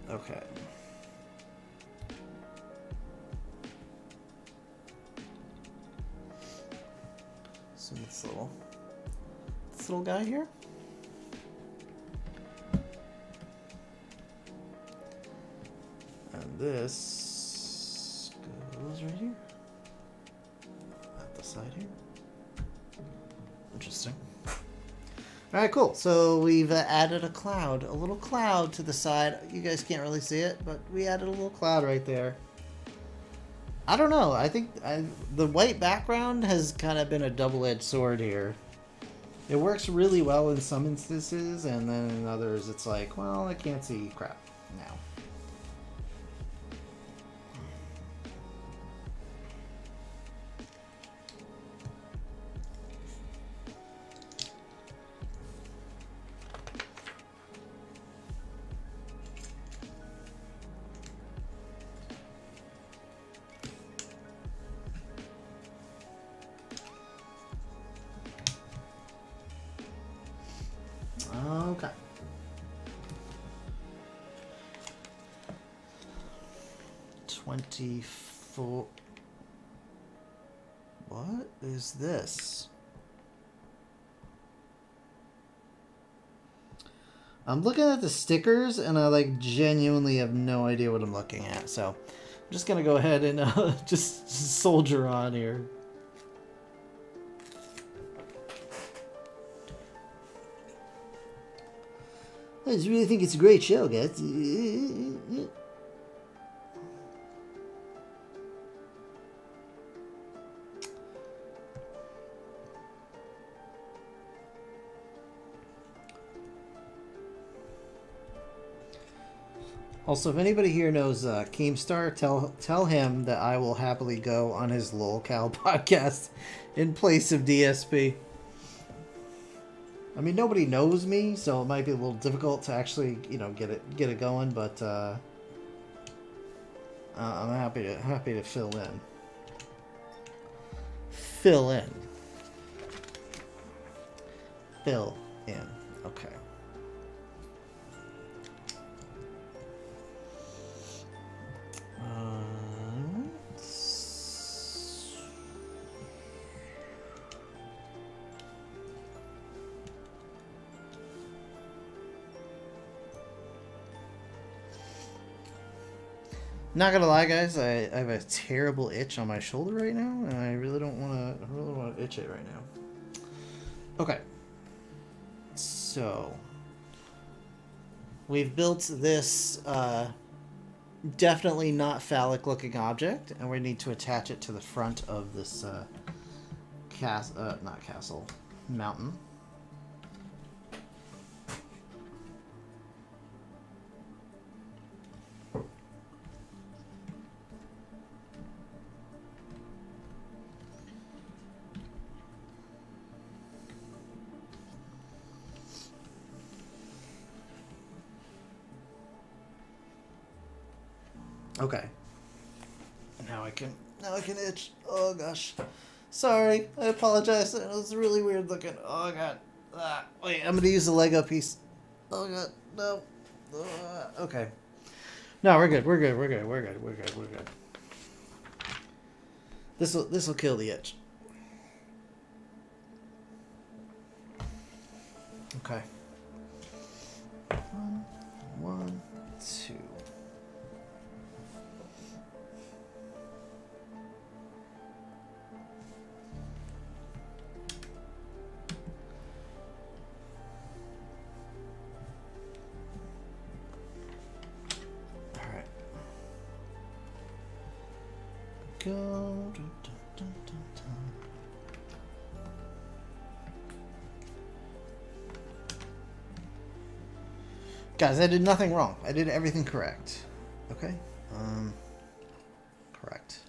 Okay. So this little guy here. And this goes right here. At the side here. Interesting. Alright, cool. So we've added a little cloud to the side. You guys can't really see it, but we added a little cloud right there. I don't know. I think the white background has kind of been a double-edged sword here. It works really well in some instances, and then in others it's like, well, I can't see crap now. Okay. $24. What is this? I'm looking at the stickers and I like genuinely have no idea what I'm looking at. So I'm just gonna go ahead and just soldier on here. I just really think it's a great show, guys. Also, if anybody here knows Keemstar, tell him that I will happily go on his LolCal podcast in place of DSP. I mean, nobody knows me, so it might be a little difficult to actually, you know, get it going. But I'm happy to fill in. Fill in. Okay. Not gonna lie, guys, I have a terrible itch on my shoulder right now, and I really don't want to itch it right now. Okay. So we've built this definitely not phallic looking object, and we need to attach it to the front of this mountain. Okay. Now I can itch. Oh gosh. Sorry. I apologize. It was really weird looking. Oh god. Wait, I'm gonna use the Lego piece. Oh god. No. Okay. No, we're good. We're good. This'll kill the itch. Okay. 1, 2. Go. Guys, I did nothing wrong. I did everything correct. Okay? Correct.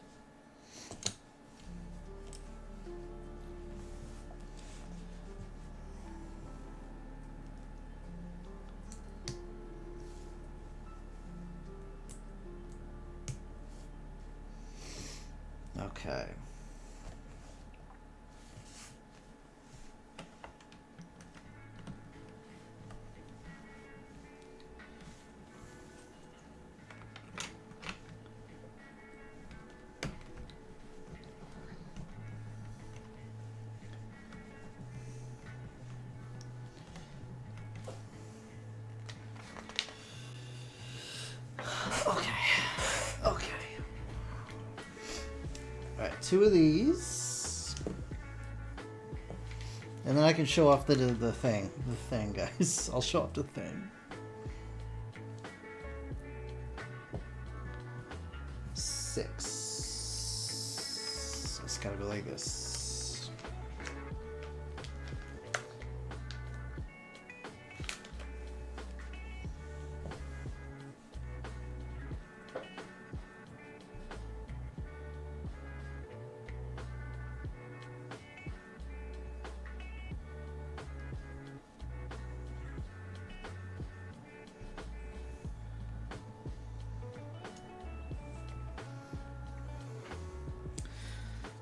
Okay. 2 of these. And then I can show off the thing. The thing, guys. I'll show off the thing. 6. It's gotta be like this.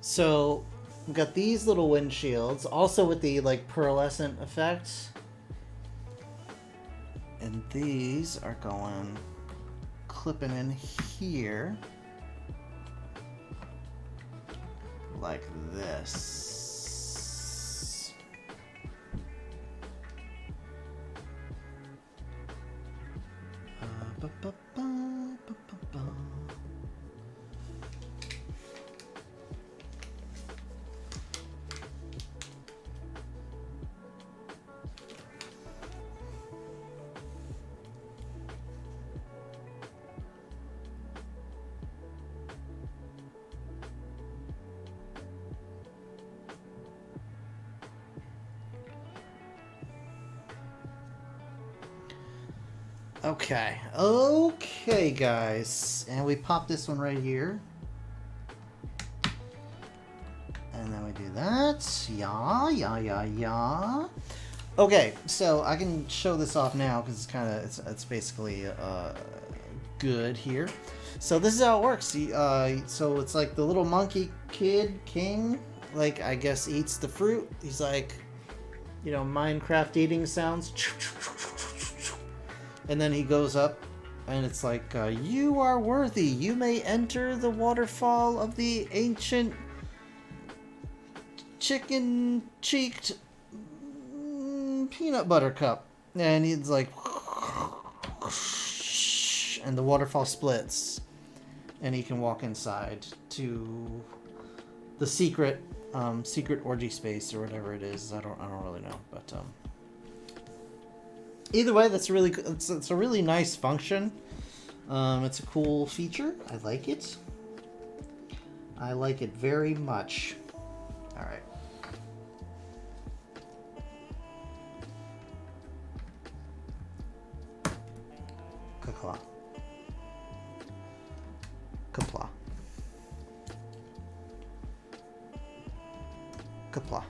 So we've got these little windshields, also with the like pearlescent effect. And these are going clipping in here like this. Okay, guys, and we pop this one right here, and then we do that. Yeah. Okay, so I can show this off now because it's kind of it's basically good here. So this is how it works. So it's like the little monkey kid king, like I guess eats the fruit. He's like, you know, Minecraft eating sounds. And then he goes up, and it's like, you are worthy. You may enter the waterfall of the ancient chicken-cheeked peanut butter cup. And he's like, and the waterfall splits, and he can walk inside to the secret orgy space or whatever it is. I don't really know, but either way, that's really it's a really nice function. It's a cool feature. I like it. I like it very much. All right. Ka-claw. Ka-plaw. Ka-plaw.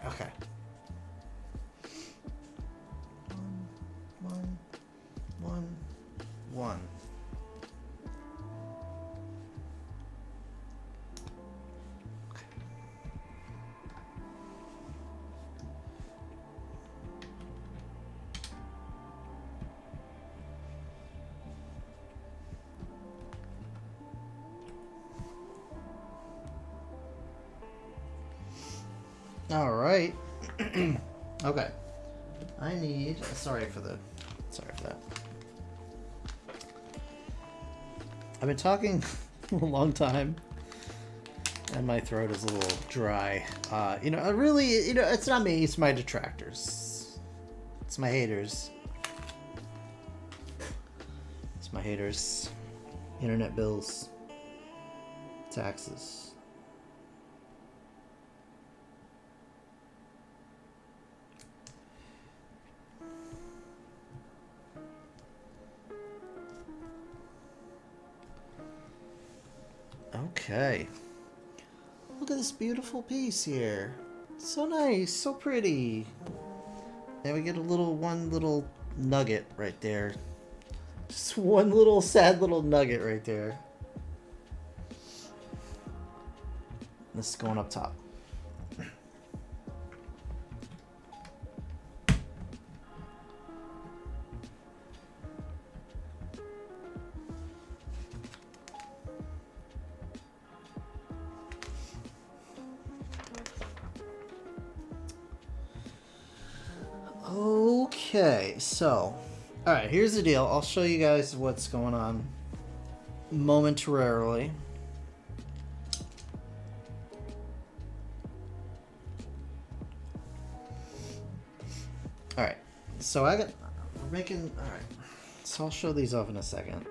Okay. One. Okay. All right. Okay. I need. Sorry for that. I've been talking a long time, and my throat is a little dry. Really, it's not me. It's my detractors. It's my haters. It's my haters. Internet bills. Taxes. Okay. Look at this beautiful piece here. So nice, so pretty. And we get one little nugget right there. Just one little sad little nugget right there. This is going up top. Okay, so, alright, here's the deal. I'll show you guys what's going on momentarily. Alright, so we're making, alright, so I'll show these off in a second.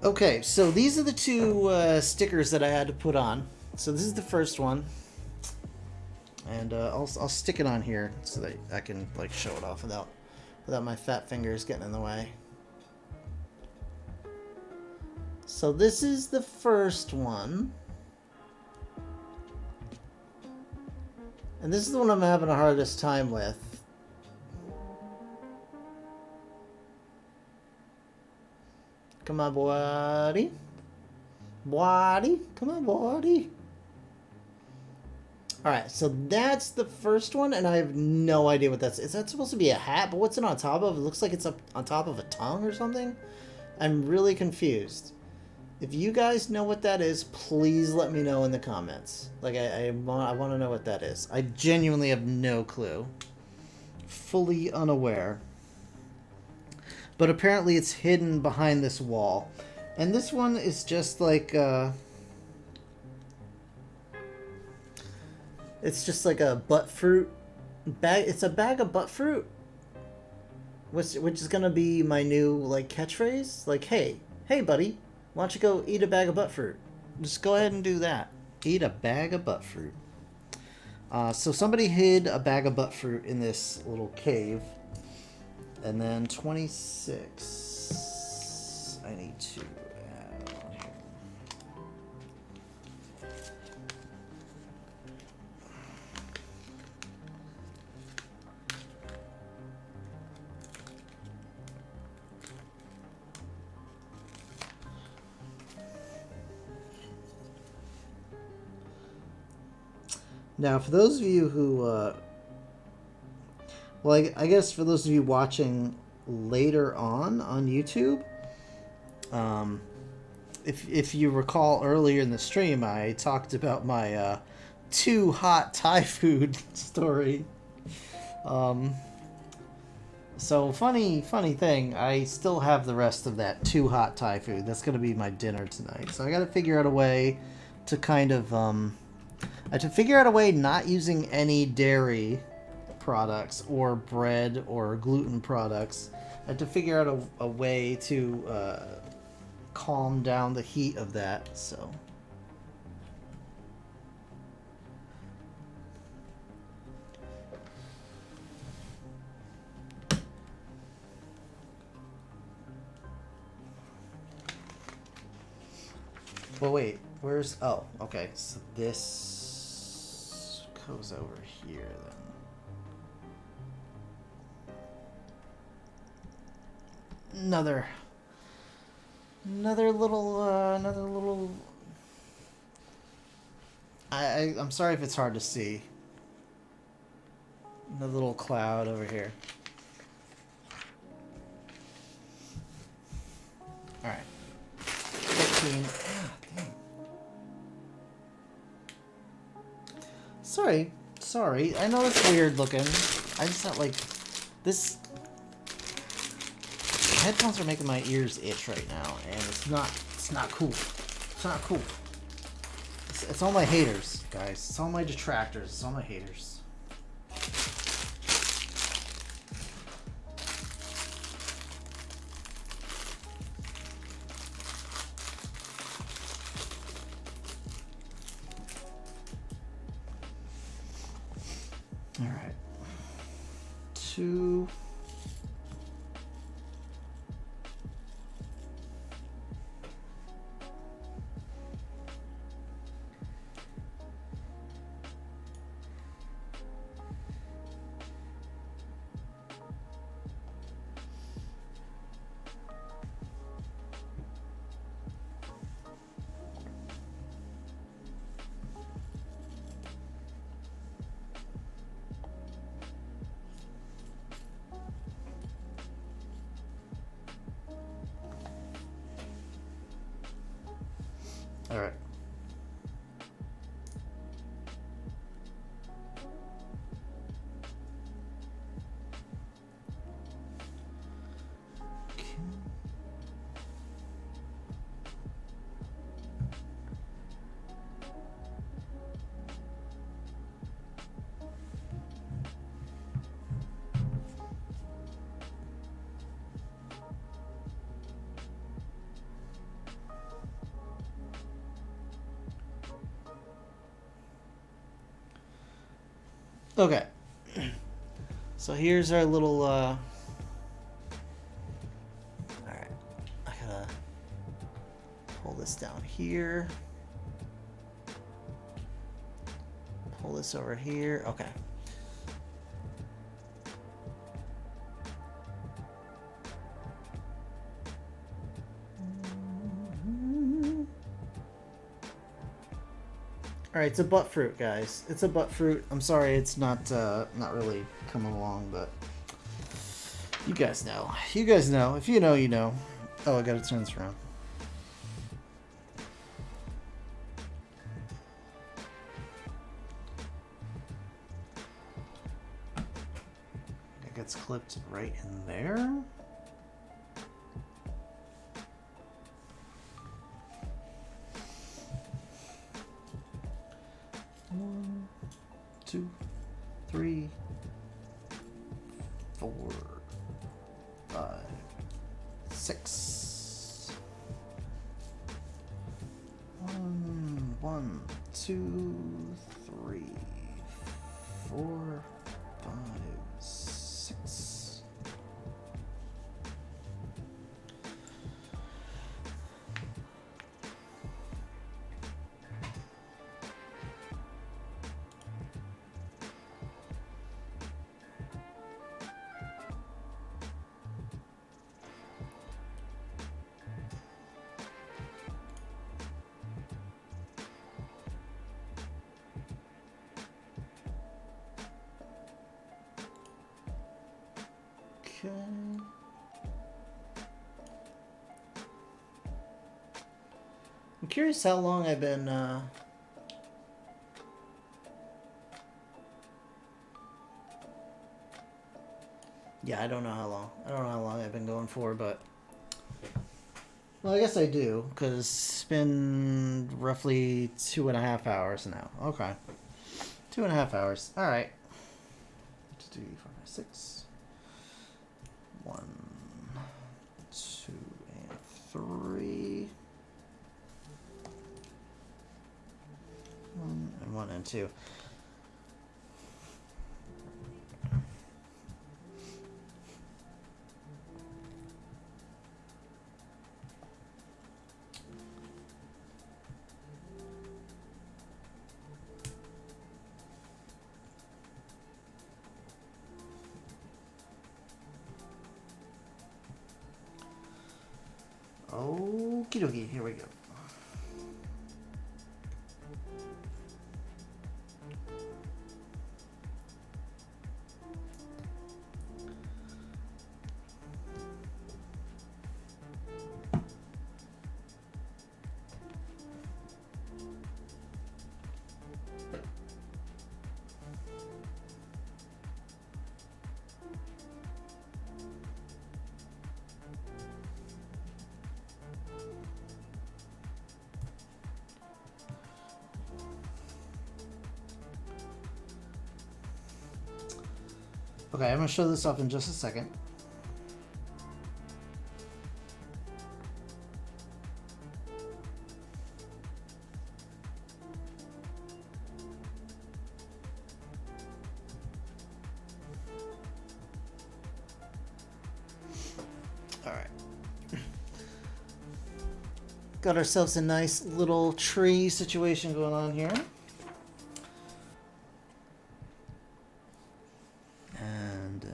Okay, so these are the two stickers that I had to put on. So this is the first one, and I'll stick it on here so that I can like show it off without my fat fingers getting in the way. So this is the first one, and this is the one I'm having the hardest time with. Come on, buddy. Buddy. Come on, buddy. Alright, so that's the first one, and I have no idea what that's... Is that supposed to be a hat? But what's it on top of? It looks like it's up on top of a tongue or something. I'm really confused. If you guys know what that is, please let me know in the comments. Like, I want to know what that is. I genuinely have no clue. Fully unaware. But apparently it's hidden behind this wall. And this one is just like, it's just like a butt fruit bag. It's a bag of butt fruit. Which is going to be my new, like, catchphrase. Like, hey, buddy, why don't you go eat a bag of butt fruit? Just go ahead and do that. Eat a bag of butt fruit. So somebody hid a bag of butt fruit in this little cave. And then 26, I need to add on here. Now, for those of you who, well, I guess for those of you watching later on YouTube, if you recall earlier in the stream, I talked about my too hot Thai food story. So funny thing, I still have the rest of that too hot Thai food. That's gonna be my dinner tonight. So I got to figure out a way to kind of I have to figure out a way not using any dairy products or bread or gluten products. I had to figure out a way to calm down the heat of that. So well, wait, where's... Oh, okay, so this goes over here then. Another little I'm sorry if it's hard to see. Another little cloud over here. All right. 15. Ah, dang. Sorry. I know it's weird looking. I just thought, like, this headphones are making my ears itch right now, and it's not cool. It's not cool. It's all my haters, guys. It's all my detractors. It's all my haters. All right. 2. All right. Okay. So here's our little, alright. I gotta pull this down here. Pull this over here. Okay. Alright, it's a butt fruit, guys. It's a butt fruit. I'm sorry it's not really coming along, but you guys know. You guys know. If you know, you know. Oh, I gotta turn this around. It gets clipped right in there. One, 2, 3, 4, 5, 6. 1, 2, 3, 4, 5, 6. Okay. I'm curious how long I've been yeah, I don't know how long. I don't know how long I've been going for, but well, I guess I do, because it's been roughly 2.5 hours now. Okay. 2.5 hours. Alright. 2, 3, 4, 5, 6. 1, 2, and 3. 1 and 2. Okie dokie, here we go. Okay, I'm going to show this off in just a second. Alright. Got ourselves a nice little tree situation going on here. And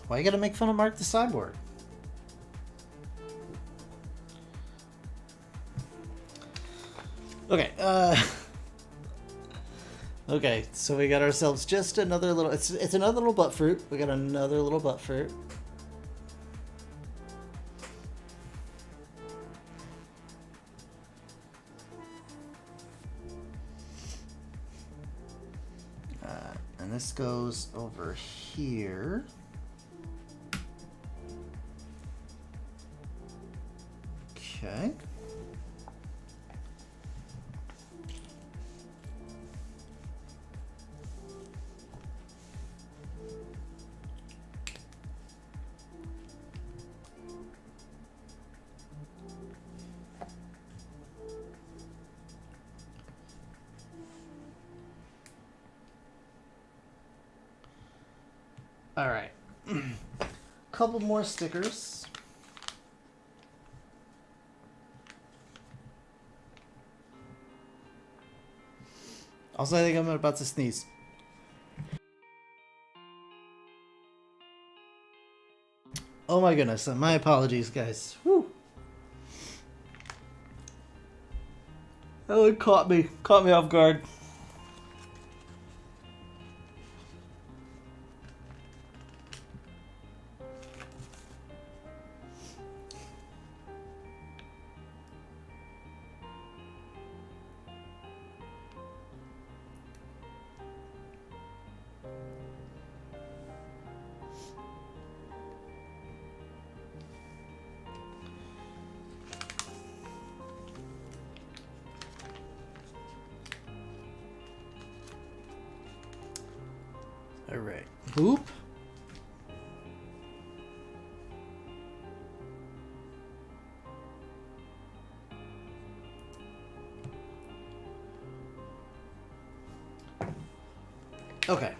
why you gotta make fun of Mark the Cyborg? Okay, okay, so we got ourselves just another little, it's another little butt fruit. We got another little butt fruit. And this goes over here. Okay. All right. Couple more stickers. Also, I think I'm about to sneeze. Oh my goodness, my apologies, guys. Whew. Oh, it caught me off guard. All right, boop. Okay.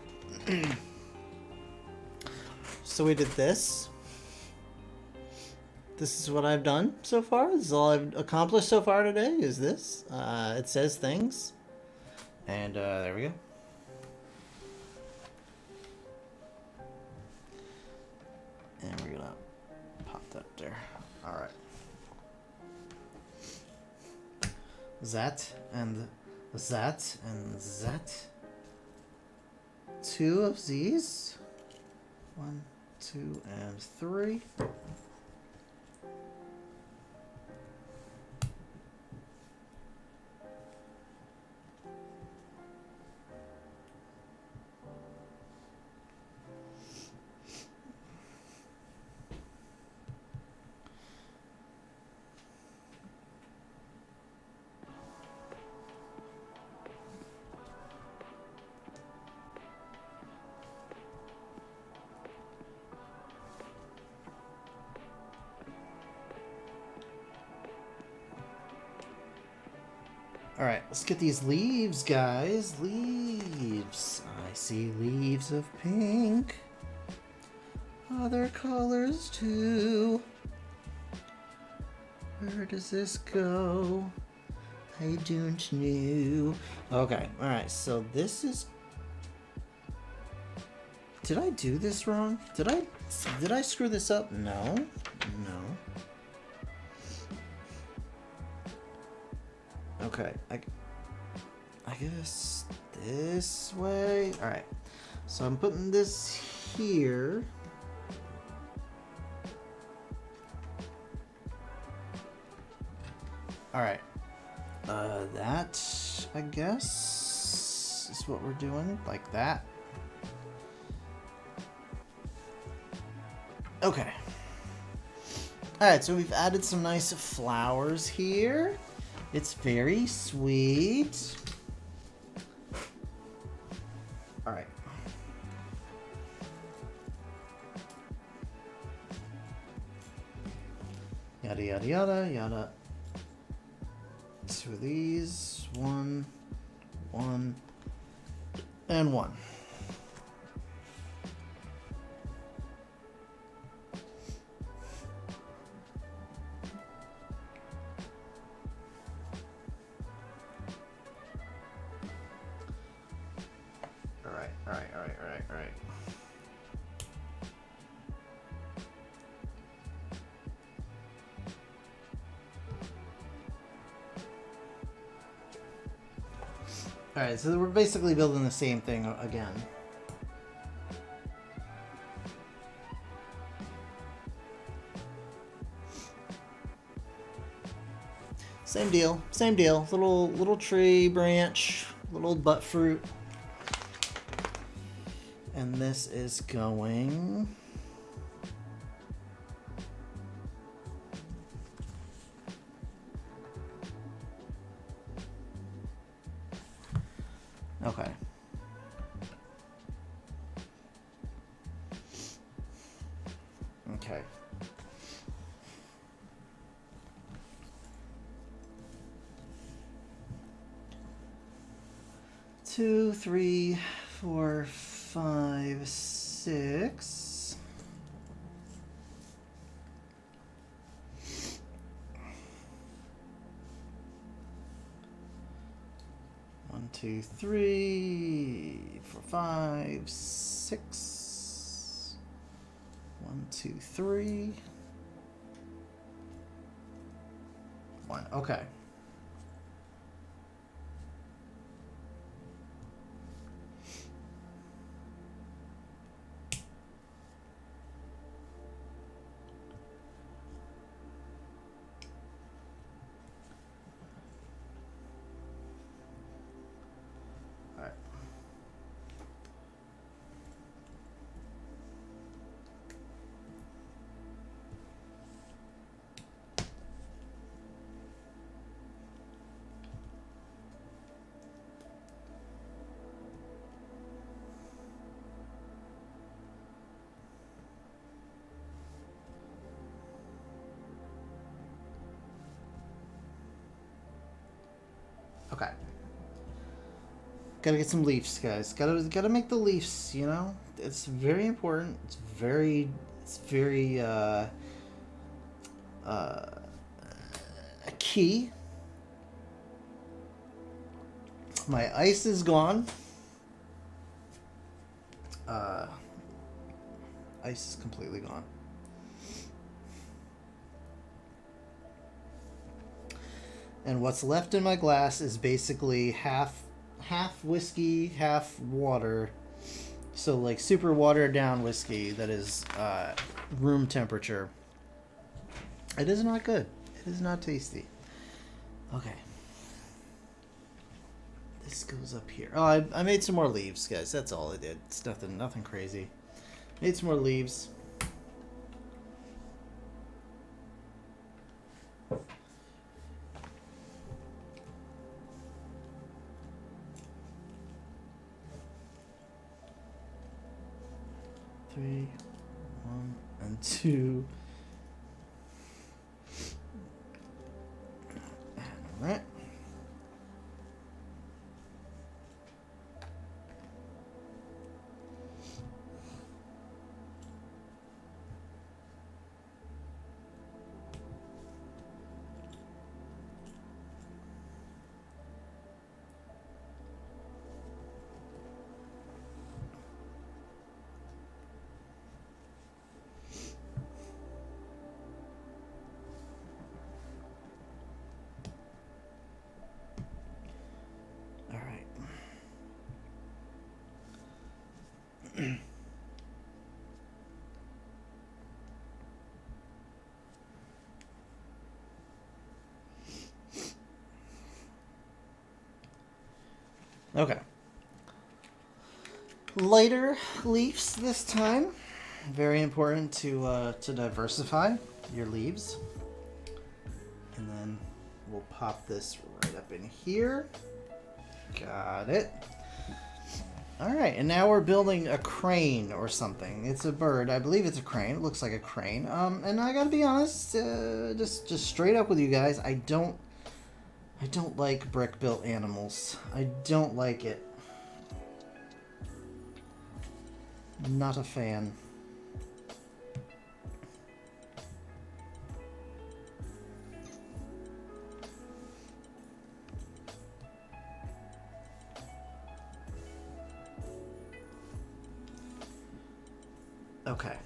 So we did this. This is what I've done so far. This is all I've accomplished so far today, is this. It says things. And there we go. And we're gonna pop that there. Alright. That and that and that. 2 of these. 1, 2, and 3. Alright, let's get these leaves, guys. Leaves. I see leaves of pink. Other colors too. Where does this go? I don't know. Okay, alright, so this is... Did I do this wrong? Did I screw this up? No. No. Okay, I guess this way. Alright, so I'm putting this here. Alright. That, I guess, is what we're doing. Like that. Okay. Alright, so we've added some nice flowers here. It's very sweet. Alright. Yada yada yada yada. Two of these. One, and one. Alright. Alright, so we're basically building the same thing again. Same deal. Little tree branch, little butt fruit. And this is going... Okay. Okay. Two, three, 4, 5, 6. One, 2, 3, 4, 5, 6. 1, 2, 3. 1. Okay. Okay. Gotta get some leaves, guys. Gotta make the leaves, you know? It's very important. It's very key. My ice is gone. Ice is completely gone. And what's left in my glass is basically half whiskey, half water. So like super watered down whiskey that is room temperature. It is not good. It is not tasty. Okay. This goes up here. Oh, I made some more leaves, guys. That's all I did. It's nothing crazy. Made some more leaves. Three, 1, and 2. All right. Okay. Lighter leaves this time. Very important to diversify your leaves. And then we'll pop this right up in here. Got it. Alright, and now we're building a crane or something. It's a bird. I believe it's a crane. It looks like a crane. And I gotta be honest, just straight up with you guys, I don't like brick-built animals. I don't like it. Not a fan. Okay.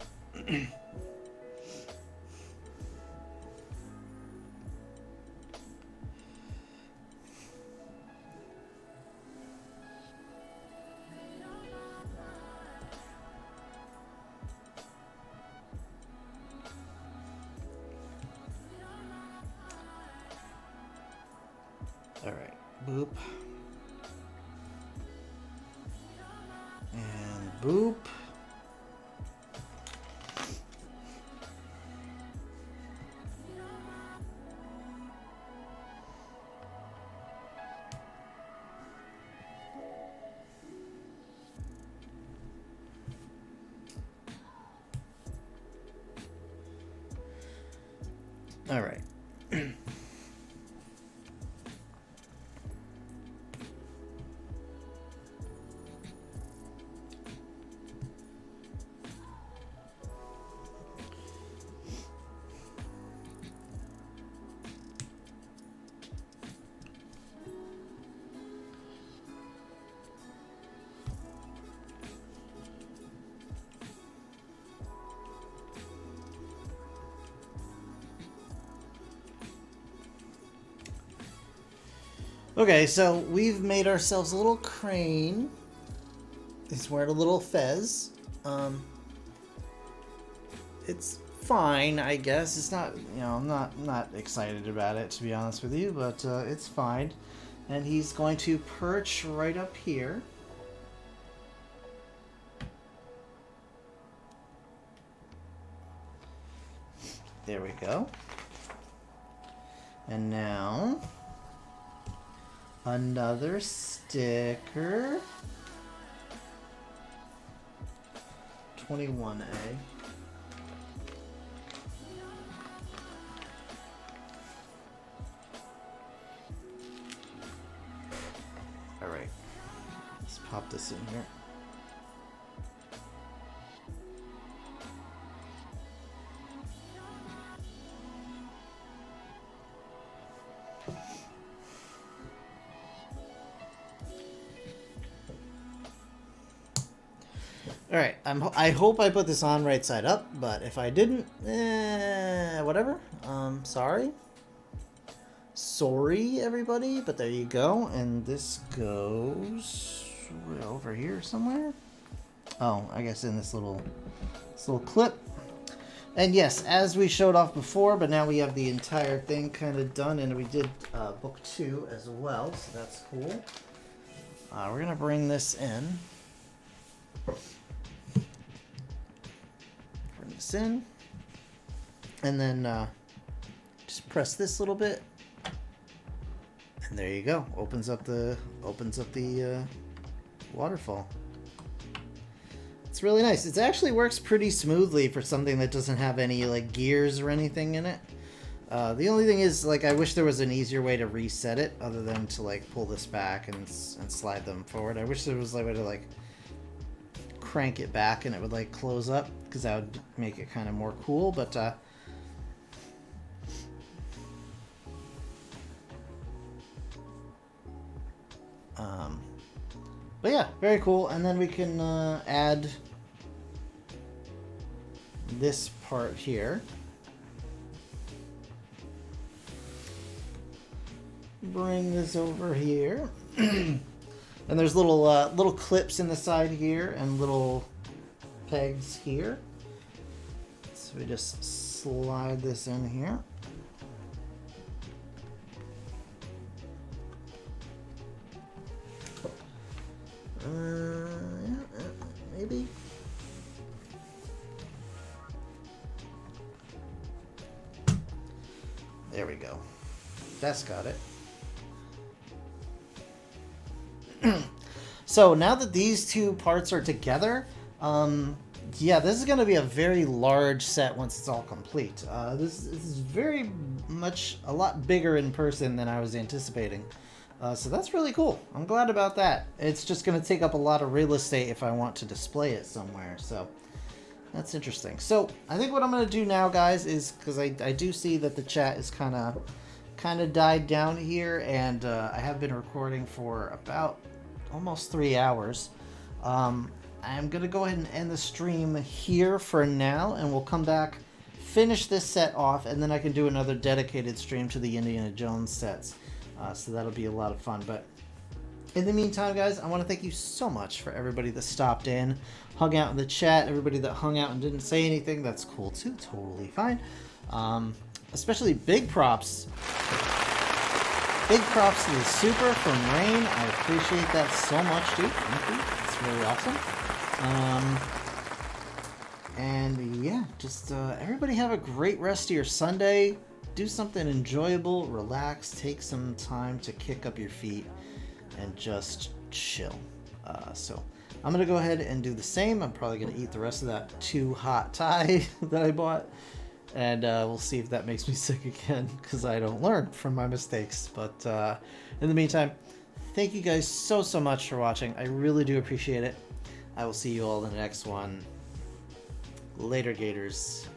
All right. Boop. And boop. All right. Okay, so we've made ourselves a little crane. He's wearing a little fez. It's fine, I guess. It's not, you know, I'm not excited about it, to be honest with you, but it's fine. And he's going to perch right up here. There we go. And now another sticker. 21A. Alright. Let's pop this in here. Alright, I hope I put this on right side up, but if I didn't, whatever. Sorry. Sorry, everybody, but there you go. And this goes over here somewhere. Oh, I guess in this little clip. And yes, as we showed off before, but now we have the entire thing kind of done, and we did book 2 as well, so that's cool. We're going to bring this in. In, and then just press this little bit, and there you go. Opens up the waterfall. It's really nice. It actually works pretty smoothly for something that doesn't have any like gears or anything in it. The only thing is, like, I wish there was an easier way to reset it other than to like pull this back and slide them forward. I wish there was a way to like crank it back and it would like close up, because that would make it kind of more cool, but yeah, very cool. And then we can add this part here. Bring this over here. And there's little clips in the side here and little pegs here. So we just slide this in here. Maybe. There we go. That's got it. So now that these two parts are together, yeah, this is going to be a very large set once it's all complete. This is very much a lot bigger in person than I was anticipating. So that's really cool. I'm glad about that. It's just going to take up a lot of real estate if I want to display it somewhere. So that's interesting. So I think what I'm going to do now, guys, is because I do see that the chat is kind of died down here, and I have been recording for about almost 3 hours. I'm going to go ahead and end the stream here for now, and we'll come back, finish this set off, and then I can do another dedicated stream to the Indiana Jones sets. So that'll be a lot of fun. But in the meantime, guys, I want to thank you so much for everybody that stopped in, hung out in the chat, everybody that hung out and didn't say anything. That's cool too, totally fine. Especially big props. Big props to the Super from Rain. I appreciate that so much, dude. Thank you. It's really awesome. And yeah, just everybody have a great rest of your Sunday. Do something enjoyable, relax, take some time to kick up your feet, and just chill. So I'm going to go ahead and do the same. I'm probably going to eat the rest of that too hot Thai that I bought. And we'll see if that makes me sick again, because I don't learn from my mistakes. But in the meantime, thank you guys so much for watching. I really do appreciate it. I will see you all in the next one. Later, Gators.